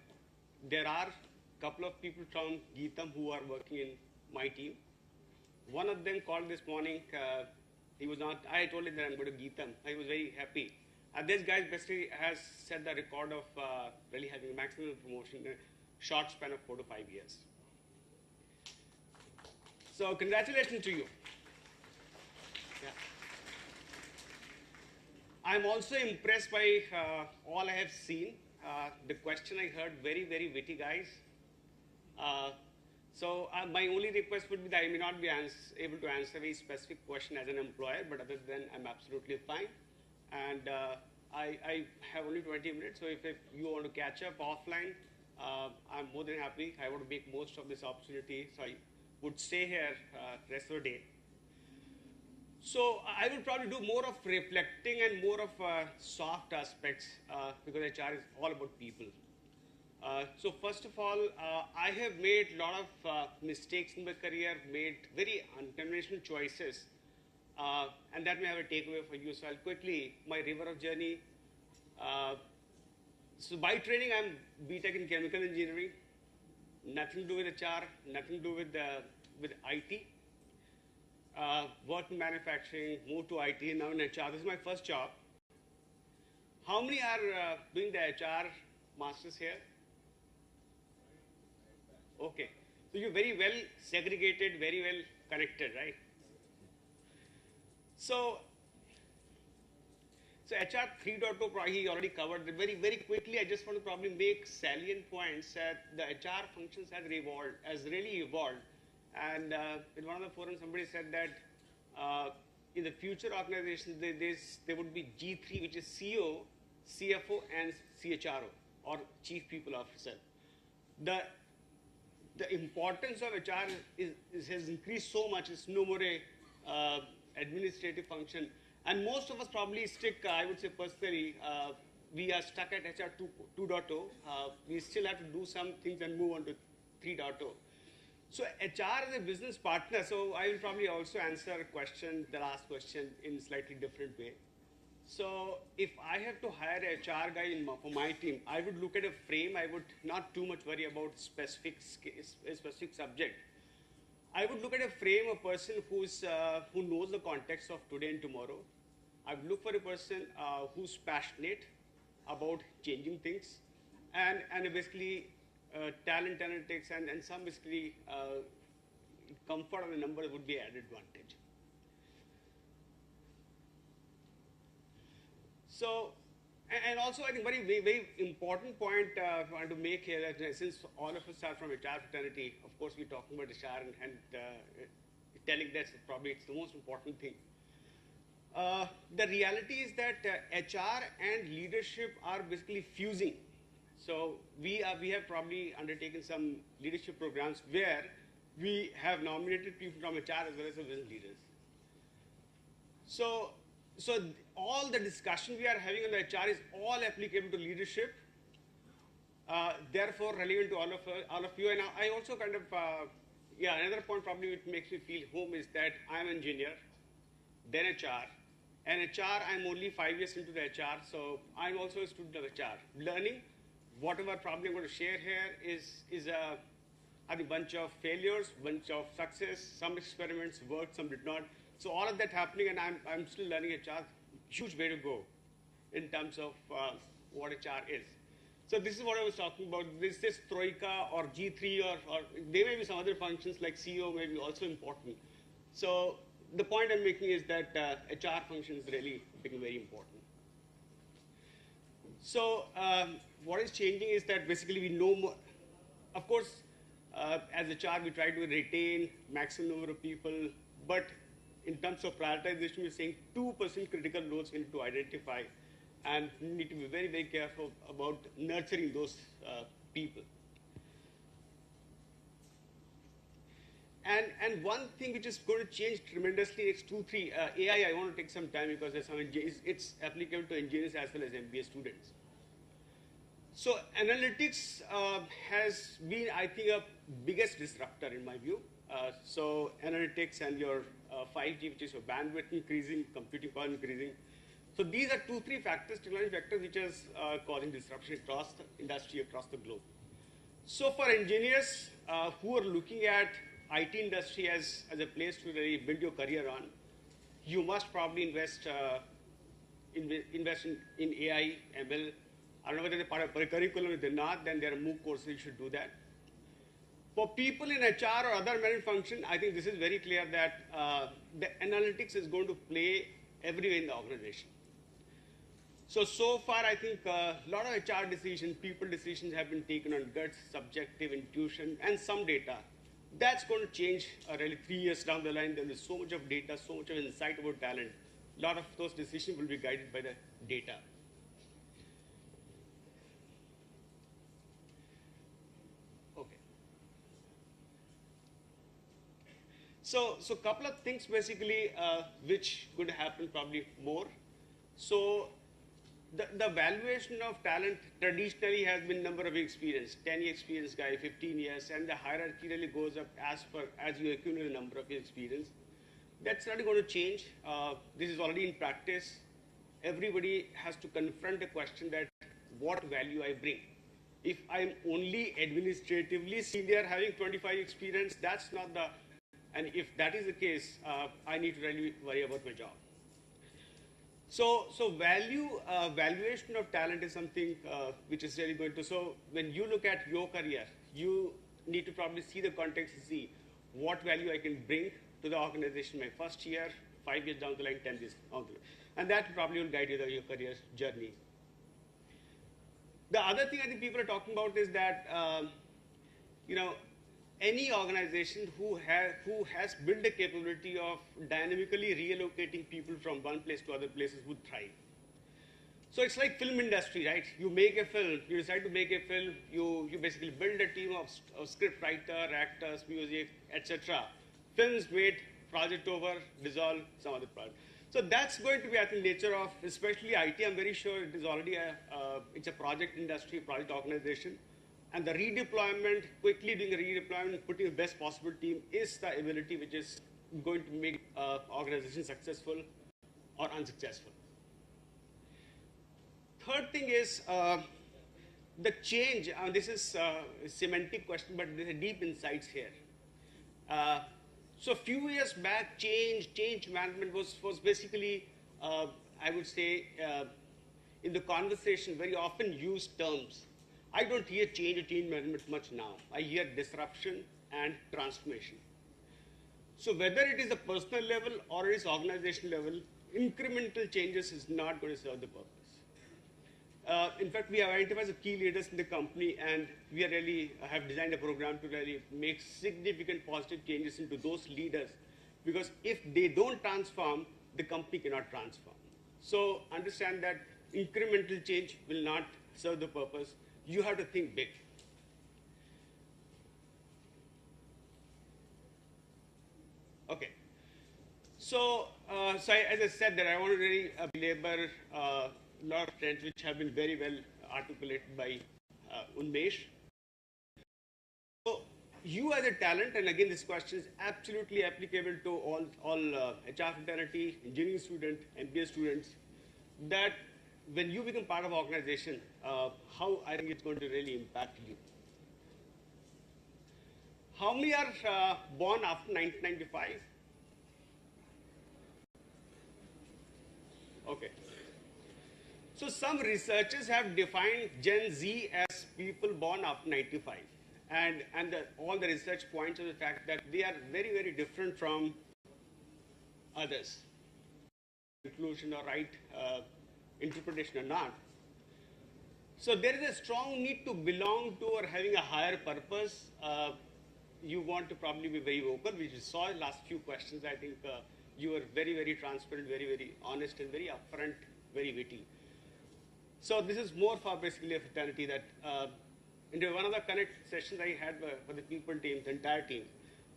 there are a couple of people from GITAM who are working in my team. One of them called this morning. He was not, I told him that I'm going to GITAM. I was very happy. This guy basically has set the record of really having maximum promotion in a short span of 4 to 5 years. So congratulations to you. Yeah. I'm also impressed by all I have seen. The question I heard, very, very witty guys. So my only request would be that I may not be able to answer a very specific question as an employer, but other than I'm absolutely fine. And I have only 20 minutes, so if you want to catch up offline, I'm more than happy. I want to make most of this opportunity, so I would stay here rest of the day. So I will probably do more of reflecting and more of soft aspects because HR is all about people. So first of all, I have made a lot of mistakes in my career, made very unconventional choices, and that may have a takeaway for you. So I'll quickly, my river of journey. So by training, I'm BTech in chemical engineering, nothing to do with HR, nothing to do with IT. Worked in manufacturing, moved to IT, now in HR. This is my first job. How many are doing the HR masters here? Okay. So you're very well segregated, very well connected, right? So HR 3.0, he already covered it very, very quickly. I just want to probably make salient points that the HR functions has really evolved. And in one of the forums, somebody said that in the future organizations, there would be G3, which is CEO, CFO, and CHRO, or Chief People Officer. The importance of HR has increased so much. It's no more a administrative function. And most of us probably stick, I would say personally, we are stuck at HR 2.0. We still have to do some things and move on to 3.0. So HR is a business partner, so I will probably also answer the last question in a slightly different way. So if I have to hire a HR guy for my team, I would look at a frame. I would not too much worry about specific subject. I would look at a frame, a person who knows the context of today and tomorrow. I would look for a person who's passionate about changing things, and basically talent analytics and some basically comfort of the number would be added advantage. So, and also I think very important point I want to make here that since all of us are from HR fraternity, of course we're talking about HR and telling that probably it's the most important thing. The reality is that HR and leadership are basically fusing. So we have probably undertaken some leadership programs where we have nominated people from HR as well as the business leaders. So all the discussion we are having on the HR is all applicable to leadership, therefore relevant to all of you. And I also kind of, another point probably which makes me feel home is that I'm an engineer, then HR. And HR, I'm only 5 years into the HR, so I'm also a student of HR. Learning, whatever probably I'm going to share here is a bunch of failures, bunch of success, some experiments worked, some did not. So all of that happening, and I'm still learning HR. Huge way to go in terms of what HR is. So this is what I was talking about. This is Troika or G3 or there may be some other functions like CEO may be also important. So the point I'm making is that HR function is really becoming very important. So what is changing is that basically we know more. Of course, as HR, we try to retain maximum number of people, but in terms of prioritization, we're saying 2% critical roles we need to identify, and we need to be very, very careful about nurturing those people. And one thing which is going to change tremendously next 2-3 AI. I want to take some time because there's it's applicable to engineers as well as MBA students. So analytics has been, I think, a biggest disruptor in my view. So analytics and your 5G, which is your bandwidth increasing, computing power increasing. So these are 2-3 factors, technology factors, which is causing disruption across the industry, across the globe. So for engineers who are looking at IT industry as a place to really build your career on, you must probably invest in AI, ML. I don't know whether they're part of a curriculum. If they're not, then there are MOOC courses you should do that. For people in HR or other management function, I think this is very clear that the analytics is going to play everywhere in the organization. So far, I think a lot of HR decisions, people decisions have been taken on guts, subjective, intuition, and some data. That's going to change really 3 years down the line. There is so much of data, so much of insight about talent. A lot of those decisions will be guided by the data. Okay. So a couple of things basically which could happen probably more. So the valuation of talent traditionally has been number of experience, 10-year experience guy, 15 years, and the hierarchy really goes up as you accumulate the number of years experience. That's not going to change. This is already in practice. Everybody has to confront the question that what value I bring. If I'm only administratively senior having 25 experience, that's not the, and if that is the case, I need to really worry about my job. So valuation of talent is something which is really going to, so when you look at your career, you need to probably see the context and see what value I can bring to the organization my first year, 5 years down the line, 10 years down the line. And that probably will guide you through your career journey. The other thing I think people are talking about is that, any organization who has built the capability of dynamically reallocating people from one place to other places would thrive. So it's like film industry, right? You make a film, you decide to make a film, you basically build a team of script writer, actors, music, etc. Films made, project over, dissolve, some other project. So that's going to be, I think, nature of, especially IT. I'm very sure it is already it's a project industry, project organization. And the redeployment, quickly doing a redeployment, putting the best possible team is the ability which is going to make organizations successful or unsuccessful. Third thing is the change. This is a semantic question, but there's a deep insights here. So a few years back, change management was basically, I would say, in the conversation, very often used terms. I don't hear change or change management much now. I hear disruption and transformation. So whether it is a personal level or it is organization level, incremental changes is not going to serve the purpose. In fact, we have identified as key leaders in the company, and we are really have designed a program to really make significant positive changes into those leaders, because if they don't transform, the company cannot transform. So understand that incremental change will not serve the purpose. You have to think big. Okay. So, as I said, that I want to really belabor a lot of trends which have been very well articulated by Unmesh. So, you as a talent, and again, this question is absolutely applicable to all HR fraternity, engineering student, MBA students, that when you become part of organization, how I think it's going to really impact you. How many are born after 1995? Okay. So some researchers have defined Gen Z as people born after 95. And all the research points to the fact that they are very, very different from others. Inclusion or right interpretation or not. So there is a strong need to belong to or having a higher purpose. You want to probably be very vocal, which we saw in the last few questions. I think you were very, very transparent, very, very honest, and very upfront, very witty. So this is more for basically a fraternity that in one of the connect sessions I had for the people team, the entire team,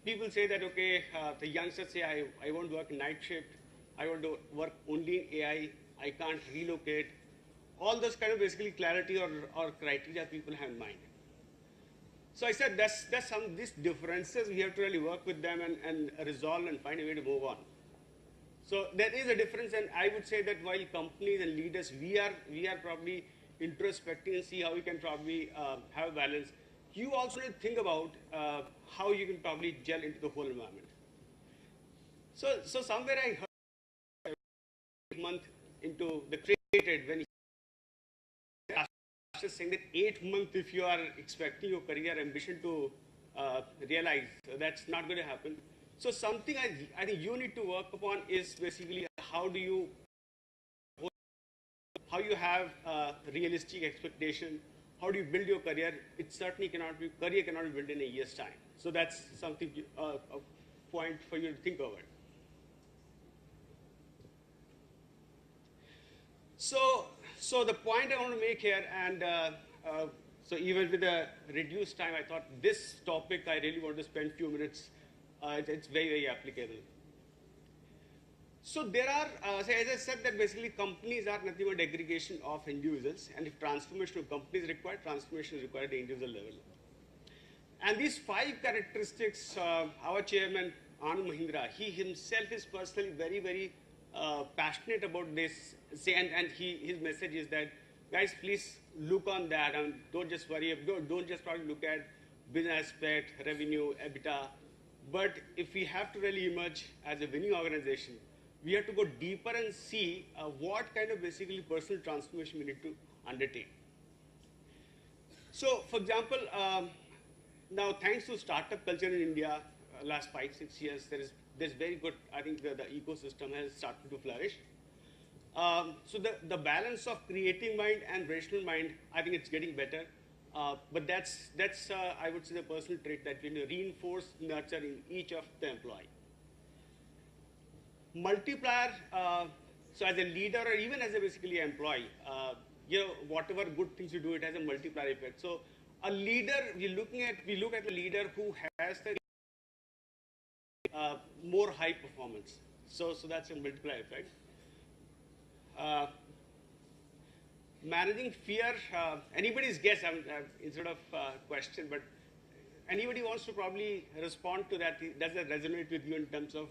people say that, okay, the youngsters say, I won't work in night shift, I want to work only in AI, I can't relocate. All those kind of basically clarity or criteria people have in mind. So I said that's some of these differences we have to really work with them and resolve and find a way to move on. So there is a difference, and I would say that while companies and leaders, we are probably introspecting and see how we can probably have balance. You also need to think about how you can probably gel into the whole environment. So somewhere I heard a month into the created when just saying that 8 months if you are expecting your career ambition to realize, that's not going to happen. So something I think you need to work upon is basically how you have realistic expectation, how do you build your career. It certainly cannot be built in a year's time. So that's something a point for you to think over. So the point I want to make here, and so even with the reduced time, I thought this topic I really want to spend a few minutes. It's very, very applicable. So there are, as I said, that basically companies are nothing but aggregation of individuals, and if transformation of companies is required, transformation is required at the individual level. And these 5 characteristics, our chairman, Anand Mahindra, he himself is personally very, very passionate about this, and his message is that, guys, please look on that and don't just worry, don't just probably look at business aspect, revenue, EBITDA, but if we have to really emerge as a winning organization, we have to go deeper and see what kind of basically personal transformation we need to undertake. So, for example, now thanks to startup culture in India, last 5-6 years, there's very good, I think the ecosystem has started to flourish. So the balance of creative mind and rational mind, I think it's getting better. But that's I would say the personal trait that we need to reinforce, nurture in each of the employee. Multiplier, so as a leader or even as a basically employee, whatever good things you do, it has a multiplier effect. So a leader, we look at a leader who has the more high performance. So that's a multiplier effect. Managing fear, anybody's guess, instead of question, but anybody wants to probably respond to that? Does that resonate with you in terms of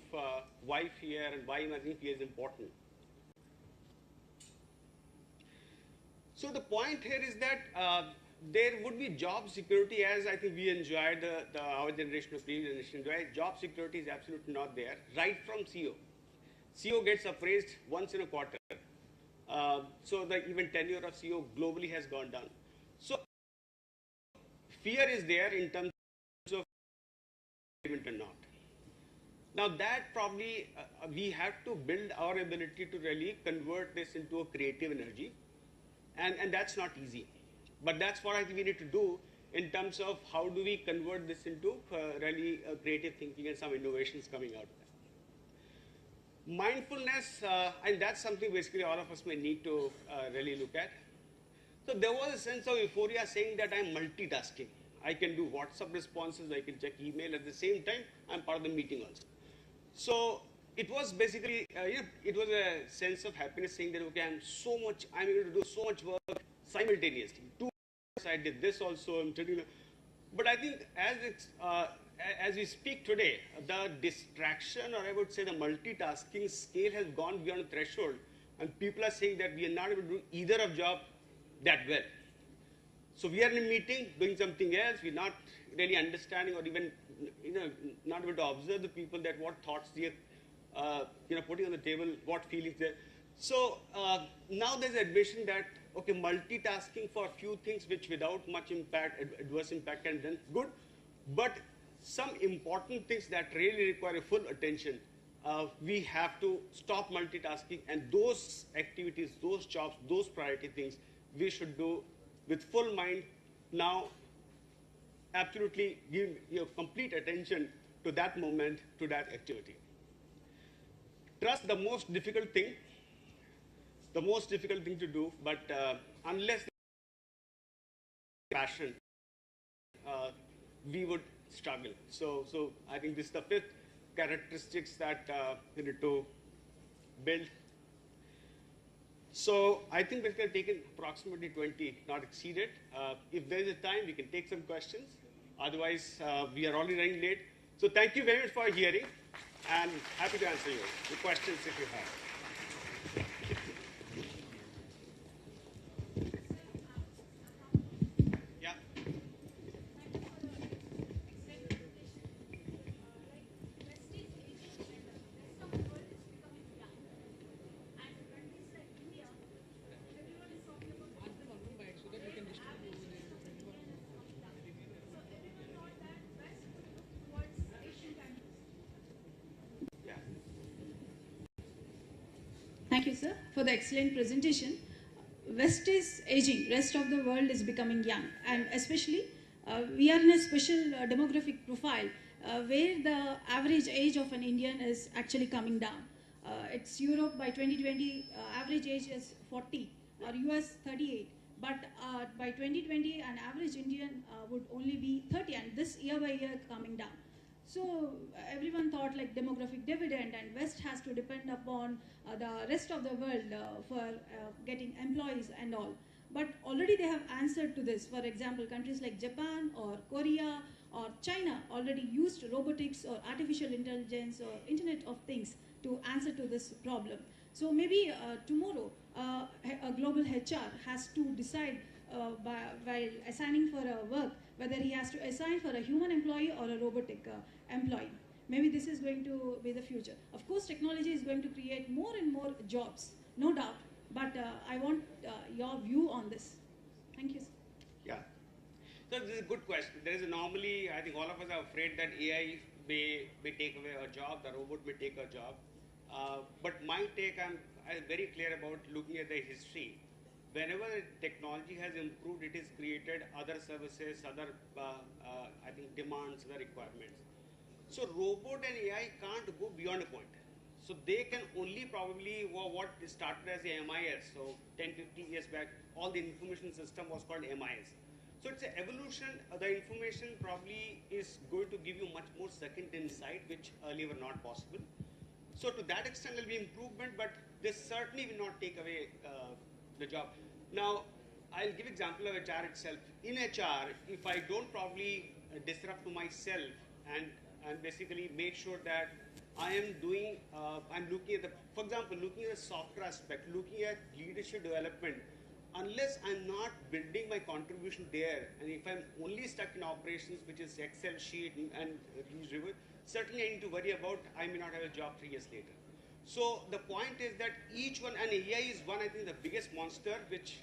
why fear and why managing fear is important? So the point here is that there would be job security, as I think we enjoyed, our generation of previous generation enjoyed. Job security is absolutely not there, right from CEO. CEO gets appraised once in a quarter. So the even tenure of CEO globally has gone down. So fear is there in terms of or not. Now that probably we have to build our ability to really convert this into a creative energy, and that's not easy. But that's what I think we need to do in terms of how do we convert this into really creative thinking and some innovations coming out of that. Mindfulness, and that's something basically all of us may need to really look at. So there was a sense of euphoria saying that I'm multitasking. I can do WhatsApp responses, I can check email at the same time, I'm part of the meeting also. So it was basically, it was a sense of happiness saying that, okay, I'm able to do so much work simultaneously. 2 hours I did this also, I'm telling you. But I think as we speak today, the distraction, or I would say the multitasking scale has gone beyond the threshold, and people are saying that we are not able to do either of job that well. So we are in a meeting doing something else, we're not really understanding or even not able to observe the people, that what thoughts they are putting on the table, what feelings there. So now there's admission that, okay, multitasking for a few things which without much impact, adverse impact, and then good, but some important things that really require full attention, we have to stop multitasking, and those activities, those jobs, those priority things, we should do with full mind now. Absolutely give your complete attention to that moment, to that activity. Trust, the most difficult thing to do, but unless passion, we would struggle. So I think this is the 5th characteristics that we need to build. So I think we've taken approximately 20, not exceeded. If there is a time, we can take some questions. Otherwise, we are already running late. So thank you very much for hearing, and happy to answer your questions if you have. Yeah. Thank you, sir, for the excellent presentation. West is aging, rest of the world is becoming young, and especially we are in a special demographic profile where the average age of an Indian is actually coming down. It's Europe by 2020, average age is 40, or US 38, but by 2020 an average Indian would only be 30, and this year by year coming down. So everyone thought like demographic dividend, and West has to depend upon the rest of the world for getting employees and all. But already they have answered to this. For example, countries like Japan or Korea or China already used robotics or artificial intelligence or Internet of Things to answer to this problem. So maybe tomorrow a global HR has to decide while assigning for a work whether he has to assign for a human employee or a robotic employee. Maybe this is going to be the future. Of course, technology is going to create more and more jobs, no doubt, but I want your view on this. Thank you, sir. Yeah. So this is a good question. There is a normally, I think all of us are afraid that AI may take away our job, the robot may take our job. But my take, I'm very clear about looking at the history. Whenever technology has improved, it has created other services, other I think demands, other requirements. So robot and AI can't go beyond a point. So they can only probably, what started as a MIS, so 10, 15 years back, all the information system was called MIS. So it's an evolution. The information probably is going to give you much more second insight, which earlier were not possible. So to that extent, there will be improvement, but this certainly will not take away the job. Now, I'll give example of HR itself. In HR, if I don't probably disrupt to myself and basically make sure that I am doing, I'm looking at the, for example, looking at the software aspect, looking at leadership development, unless I'm not building my contribution there, and if I'm only stuck in operations, which is Excel sheet and review, certainly I need to worry about I may not have a job 3 years later. So the point is that each one, and AI is one, I think, the biggest monster which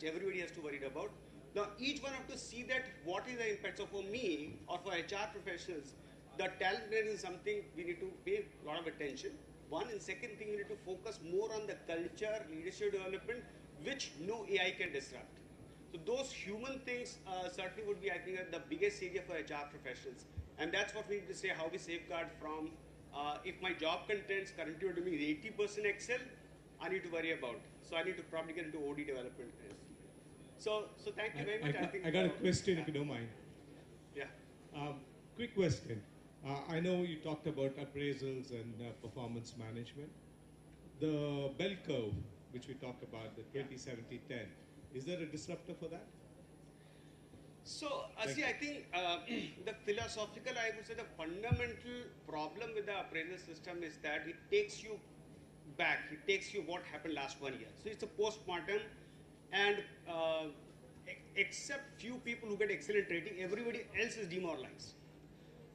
everybody has to worry about. Now, each one have to see that what is the impact. So for me or for HR professionals, the talent there is something we need to pay a lot of attention. One, and second thing, we need to focus more on the culture, leadership development, which no AI can disrupt. So those human things certainly would be, I think, the biggest area for HR professionals. And that's what we need to say, how we safeguard from, if my job contents currently are doing 80% Excel, I need to worry about. So I need to probably get into OD development. So thank you very much. I got a question, if you don't mind. Yeah. Quick question. I know you talked about appraisals and performance management. The bell curve, which we talked about, the 20-70-10, is there a disruptor for that? So, I think the philosophical, I would say the fundamental problem with the appraisal system is that it takes you back. It takes you what happened last 1 year. So it's a post-mortem, and except few people who get excellent rating, everybody else is demoralized.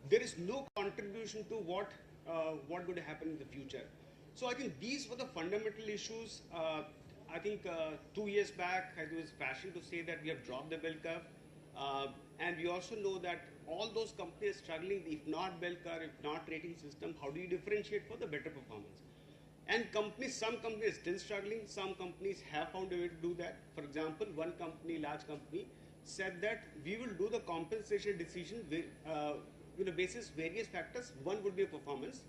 There is no contribution to what going to happen in the future. So I think these were the fundamental issues. I think 2 years back, it was fashion to say that we have dropped the bell curve. And we also know that all those companies struggling, if not bell curve, if not rating system, how do you differentiate for the better performance? And some companies are still struggling. Some companies have found a way to do that. For example, one company, large company, said that we will do the compensation decision basis various factors. One would be a performance,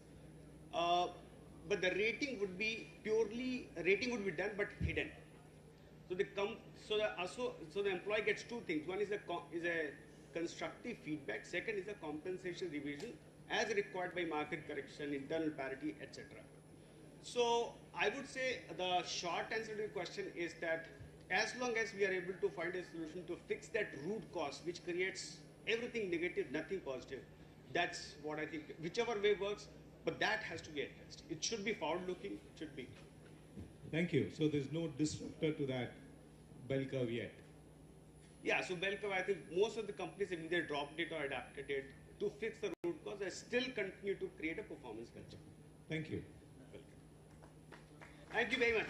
but the rating would be done but hidden. So the employee gets two things. One is a constructive feedback. Second is a compensation revision as required by market correction, internal parity, etc. So I would say the short answer to your question is that as long as we are able to find a solution to fix that root cause, which creates everything negative, nothing positive, that's what I think. Whichever way works, but that has to be addressed. It should be forward-looking. It should be. Thank you. So there's no disruptor to that bell curve yet? Yeah, so bell curve, I think most of the companies have either dropped it or adapted it to fix the root cause. They still continue to create a performance culture. Thank you. Thank you very much.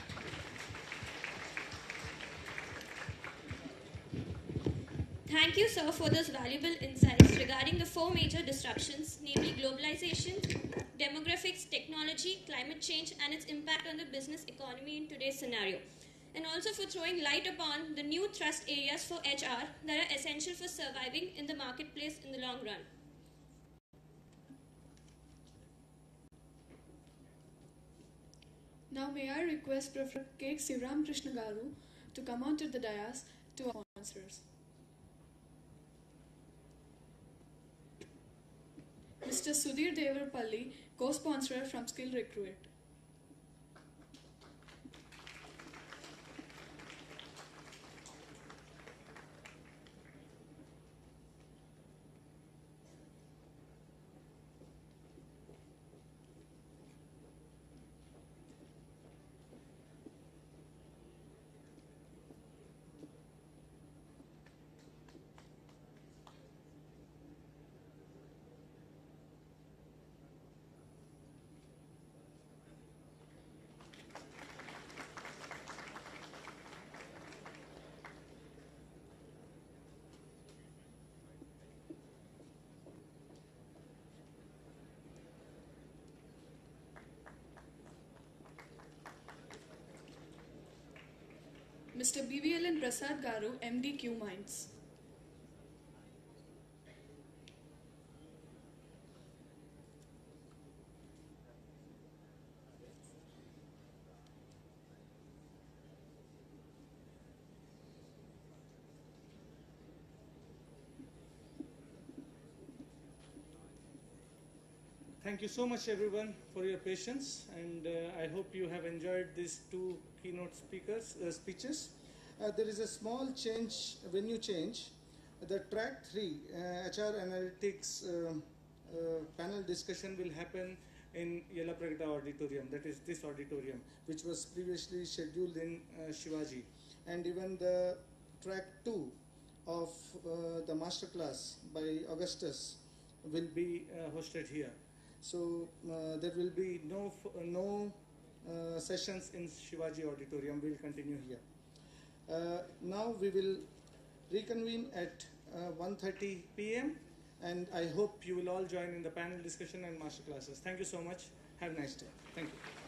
Thank you, sir, for those valuable insights regarding the four major disruptions, namely globalization, demographics, technology, climate change, and its impact on the business economy in today's scenario. And also for throwing light upon the new thrust areas for HR that are essential for surviving in the marketplace in the long run. Now may I request Professor K. Sivaram Krishna Garu to come onto the dais to our sponsors. Mr. Sudhir Devarapalli, co-sponsor from Skill Recruit. Mr. BVLN Prasad Garu, MD Q Minds. Thank you so much, everyone, for your patience, and I hope you have enjoyed these two keynote speeches. There is a small venue change. The track 3, HR analytics panel discussion will happen in Yelapragada Auditorium, that is this auditorium, which was previously scheduled in Shivaji. and even the track 2 of the master class by Augustus will be hosted here. So there will be no sessions in Shivaji Auditorium. We'll continue here. Now we will reconvene at 1:30 p.m. and I hope you will all join in the panel discussion and master classes. Thank you so much. Have a nice day. Thank you.